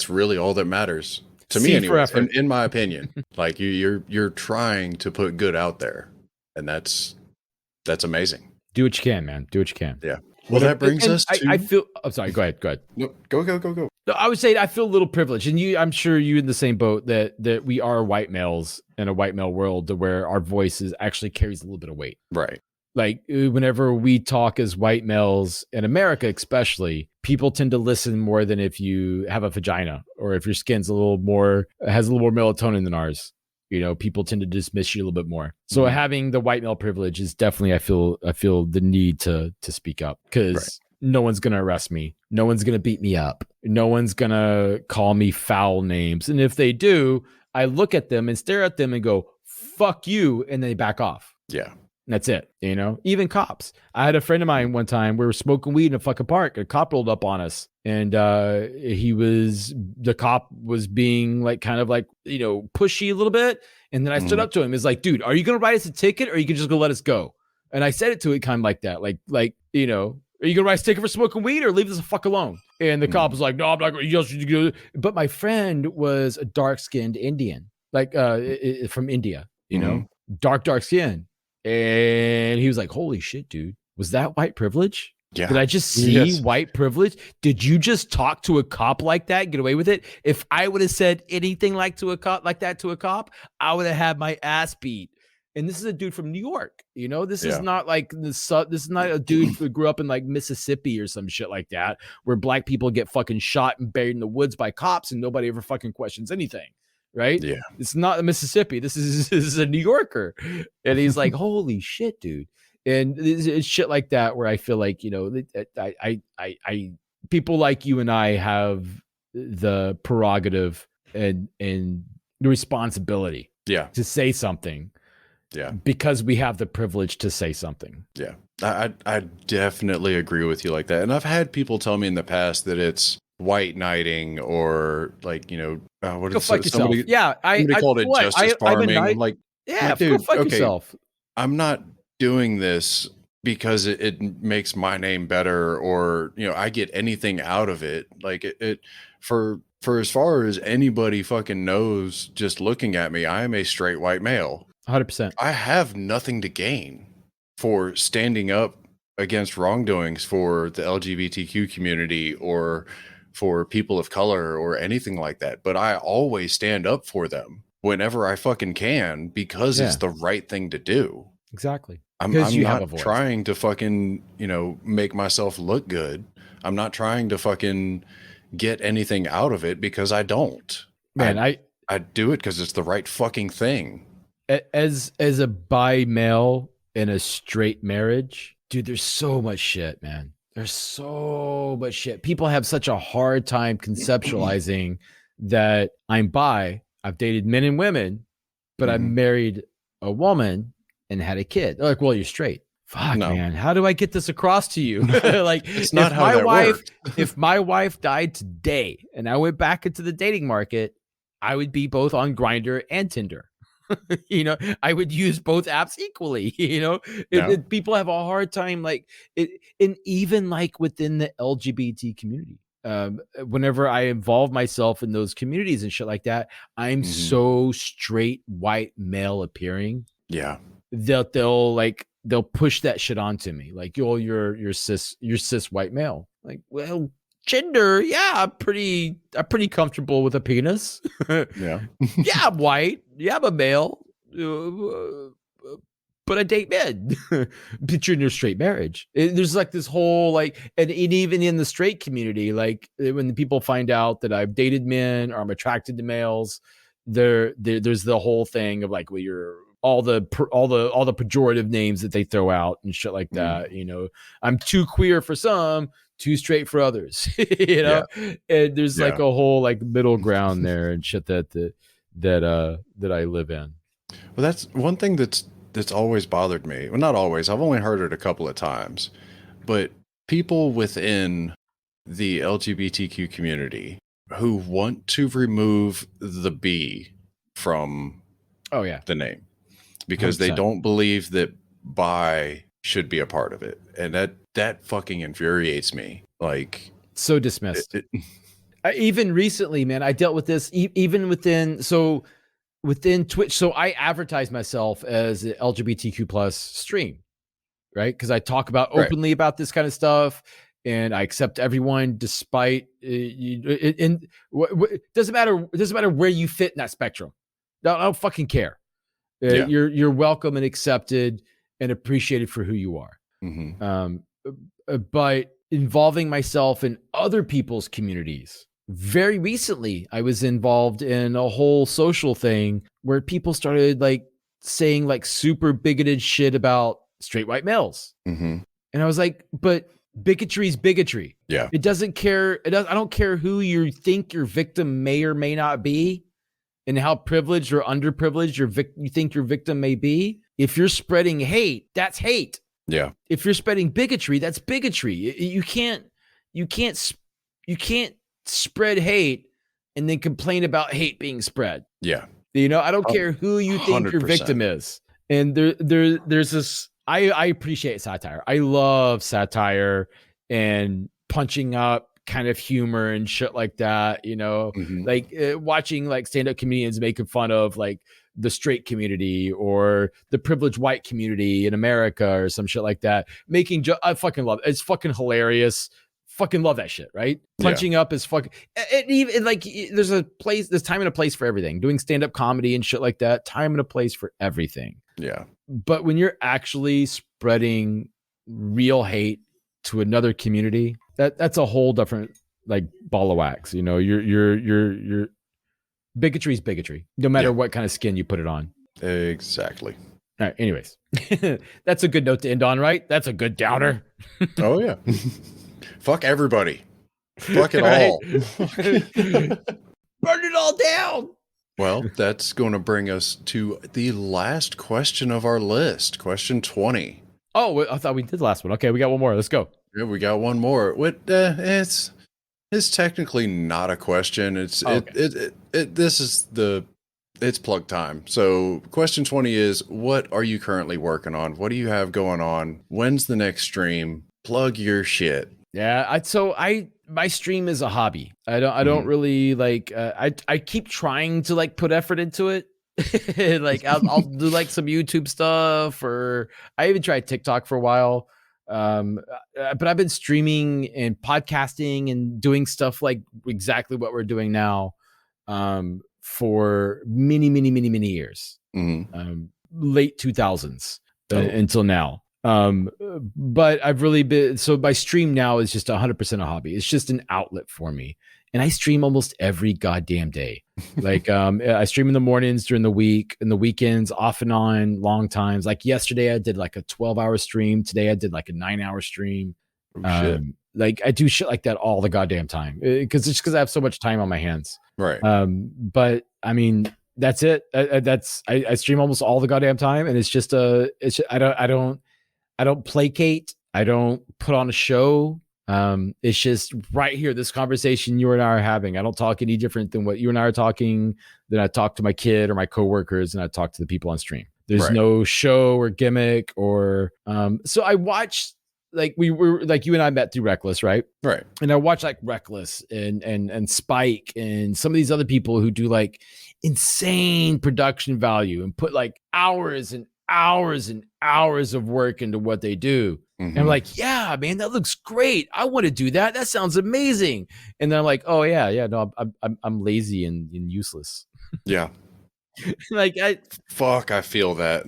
really all that matters to me, anyway. In my opinion, like you're trying to put good out there, and that's amazing. Do what you can, man. Do what you can. Yeah. Well, that brings us to... I feel... I'm sorry. Go ahead. No, go. No, I would say I feel a little privileged. And I'm sure you're in the same boat that we are white males in a white male world to where our voices actually carries a little bit of weight. Right. Like whenever we talk as white males in America, especially, people tend to listen more than if you have a vagina or if your skin's has a little more melatonin than ours. People tend to dismiss you a little bit more. So having the white male privilege is definitely, I feel the need to speak up, because no one's going to arrest me. No one's going to beat me up. No one's going to call me foul names. And if they do, I look at them and stare at them and go, fuck you. And they back off. Yeah. And that's it. Even cops. I had a friend of mine one time, we were smoking weed in a fucking park. A cop rolled up on us. And the cop was being pushy a little bit. And then I stood up to him. It's like, dude, are you going to write us a ticket or are you just going to let us go? And I said it to it kind of like that. Are you going to write us a ticket for smoking weed or leave us the fuck alone? And the cop was like, no, I'm not going to. But my friend was a dark-skinned Indian, from India, dark skin. And he was like, holy shit, dude. Was that white privilege? Yeah. Did I just see white privilege? Did you just talk to a cop like that, get away with it? If I would have said anything like that to a cop, I would have had my ass beat. And this is a dude from New York. This is not like this is not a dude who grew up in like Mississippi or some shit like that, where black people get fucking shot and buried in the woods by cops and nobody ever fucking questions anything. Right? Yeah. It's not Mississippi. This is a New Yorker. And he's like, holy shit, dude. And it's shit like that where I feel like, I people like you and I have the prerogative and the responsibility to say something. Yeah. Because we have the privilege to say something. Yeah. I definitely agree with you like that. And I've had people tell me in the past that it's white knighting or what go fuck yourself. Somebody called it justice farming. Go fuck yourself. I'm not doing this because it makes my name better or I get anything out of it. For for as far as anybody fucking knows, just looking at me, I am a straight white male. 100%. I have nothing to gain for standing up against wrongdoings for the LGBTQ community or for people of color or anything like that. But I always stand up for them whenever I fucking can because it's the right thing to do. Exactly. I'm You have a not voice. trying to fucking, make myself look good. I'm not trying to fucking get anything out of it because I don't. Man, I do it because it's the right fucking thing. As a bi male in a straight marriage, dude, there's so much shit, man. There's so much shit. People have such a hard time conceptualizing that I'm bi. I've dated men and women, but I married a woman and had a kid. They're like, well, you're straight. Fuck, man. How do I get this across to you? Like, it's not how that works. If my wife died today and I went back into the dating market, I would be both on Grindr and Tinder. I would use both apps equally. People have a hard time, like it, and even like within the LGBT community. Whenever I involve myself in those communities and shit like that, I'm so straight white male appearing. Yeah, they'll push that shit onto me, like, yo, you're cis white male. Like, well, gender, yeah, I'm pretty comfortable with a penis. yeah. Yeah, I'm white. Yeah, I'm a male. But I date men. But you're in your straight marriage. There's like this whole and even in the straight community, like when the people find out that I've dated men or I'm attracted to males, there's the whole thing of like, well, you're all the pejorative names that they throw out and shit like that. I'm too queer for some, too straight for others. And there's like a whole like middle ground there and shit that I live in. Well, that's one thing that's always bothered me. Well, not always. I've only heard it a couple of times, but people within the LGBTQ community who want to remove the B from the name because 100%. They don't believe that bi should be a part of it. And that fucking infuriates me. Like, so dismissed. Even recently, man, I dealt with this even within Twitch. So I advertise myself as an LGBTQ plus stream, right? Because I talk about openly about this kind of stuff, and I accept everyone despite it doesn't matter. It doesn't matter where you fit in that spectrum. I don't fucking care. You're welcome and accepted and appreciated for who you are. But involving myself in other people's communities. Very recently, I was involved in a whole social thing where people started like saying like super bigoted shit about straight white males. And I was like, but bigotry is bigotry. Yeah. It doesn't care. I don't care who you think your victim may or may not be and how privileged or underprivileged you think your victim may be. If you're spreading hate, that's hate. Yeah. If you're spreading bigotry, that's bigotry. You can't spread hate and then complain about hate being spread. Yeah. I don't care who you think 100%. your victim is. And there's this, I appreciate satire. I love satire and punching up kind of humor and shit like that, like watching like stand-up comedians making fun of like the straight community or the privileged white community in America or some shit like that. I fucking love it. It's fucking hilarious. Fucking love that shit, right? Punching up is fucking. Even like there's time and a place for everything. Doing stand-up comedy and shit like that, time and a place for everything. Yeah. But when you're actually spreading real hate to another community, that's a whole different like ball of wax. Your bigotry is bigotry, no matter what kind of skin you put it on. Exactly. All right. Anyways, that's a good note to end on, right? That's a good downer. Oh yeah. Fuck everybody. Fuck it all. Burn it all down. Well, that's going to bring us to the last question of our list. Question 20. Oh, I thought we did the last one. Okay, we got one more. Let's go. Yeah, we got one more. It's technically not a question. It's plug time. So question 20 is, what are you currently working on? What do you have going on? When's the next stream? Plug your shit. Yeah, my stream is a hobby. I don't really like, I keep trying to like put effort into it. Like I'll do like some YouTube stuff, or I even tried TikTok for a while. But I've been streaming and podcasting and doing stuff like exactly what we're doing now, for many years, late 2000s until now. But I've really been, so my stream now is just 100% a hobby. It's just an outlet for me. And I stream almost every goddamn day. Like, I stream in the mornings, during the week, and the weekends, off and on, long times. Like yesterday, I did like a 12-hour stream. Today, I did like a 9-hour stream. Shit. Like I do shit like that all the goddamn time, because I have so much time on my hands. Right. But I mean, that's it. I stream almost all the goddamn time, and it's just I don't placate. I don't put on a show. It's just right here, this conversation you and I are having. I don't talk any different than what you and I are talking. Then I talk to my kid or my coworkers, and I talk to the people on stream. There's no show or gimmick or so I watched, like, we were like, you and I met through Reckless, right? Right. And I watched like Reckless and Spike and some of these other people who do like insane production value and put like hours and hours and hours of work into what they do. And I'm like, yeah, man, that looks great. I want to do that. That sounds amazing. And then I'm like, oh yeah, no, I'm lazy and useless. Yeah. Like I feel that.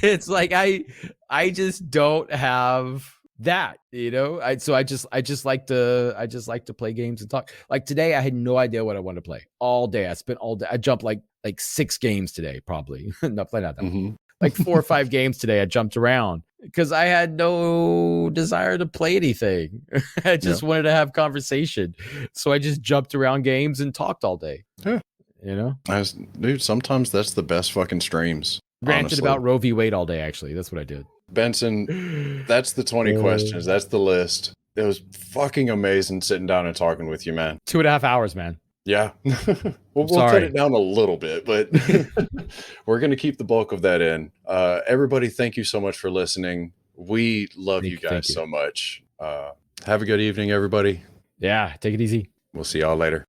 It's like I just don't have that, you know. I just like to play games and talk. Like today, I had no idea what I wanted to play all day. I spent all day. I jumped like 6 games today, probably. Not that much. Like 4 or 5 games today. I jumped around because I had no desire to play anything. I just wanted to have conversation, so I just jumped around games and talked all day. Yeah. You know, dude, sometimes that's the best fucking streams. Ranted honestly. about Roe v. Wade all day. Actually, that's what I did. Benson, that's the 20 questions. That's the list. It was fucking amazing sitting down and talking with you, man. 2.5 hours, man. Yeah. we'll cut it down a little bit, but we're going to keep the bulk of that in. Everybody, thank you so much for listening. We love you guys so much. Have a good evening, everybody. Yeah, take it easy. We'll see y'all later.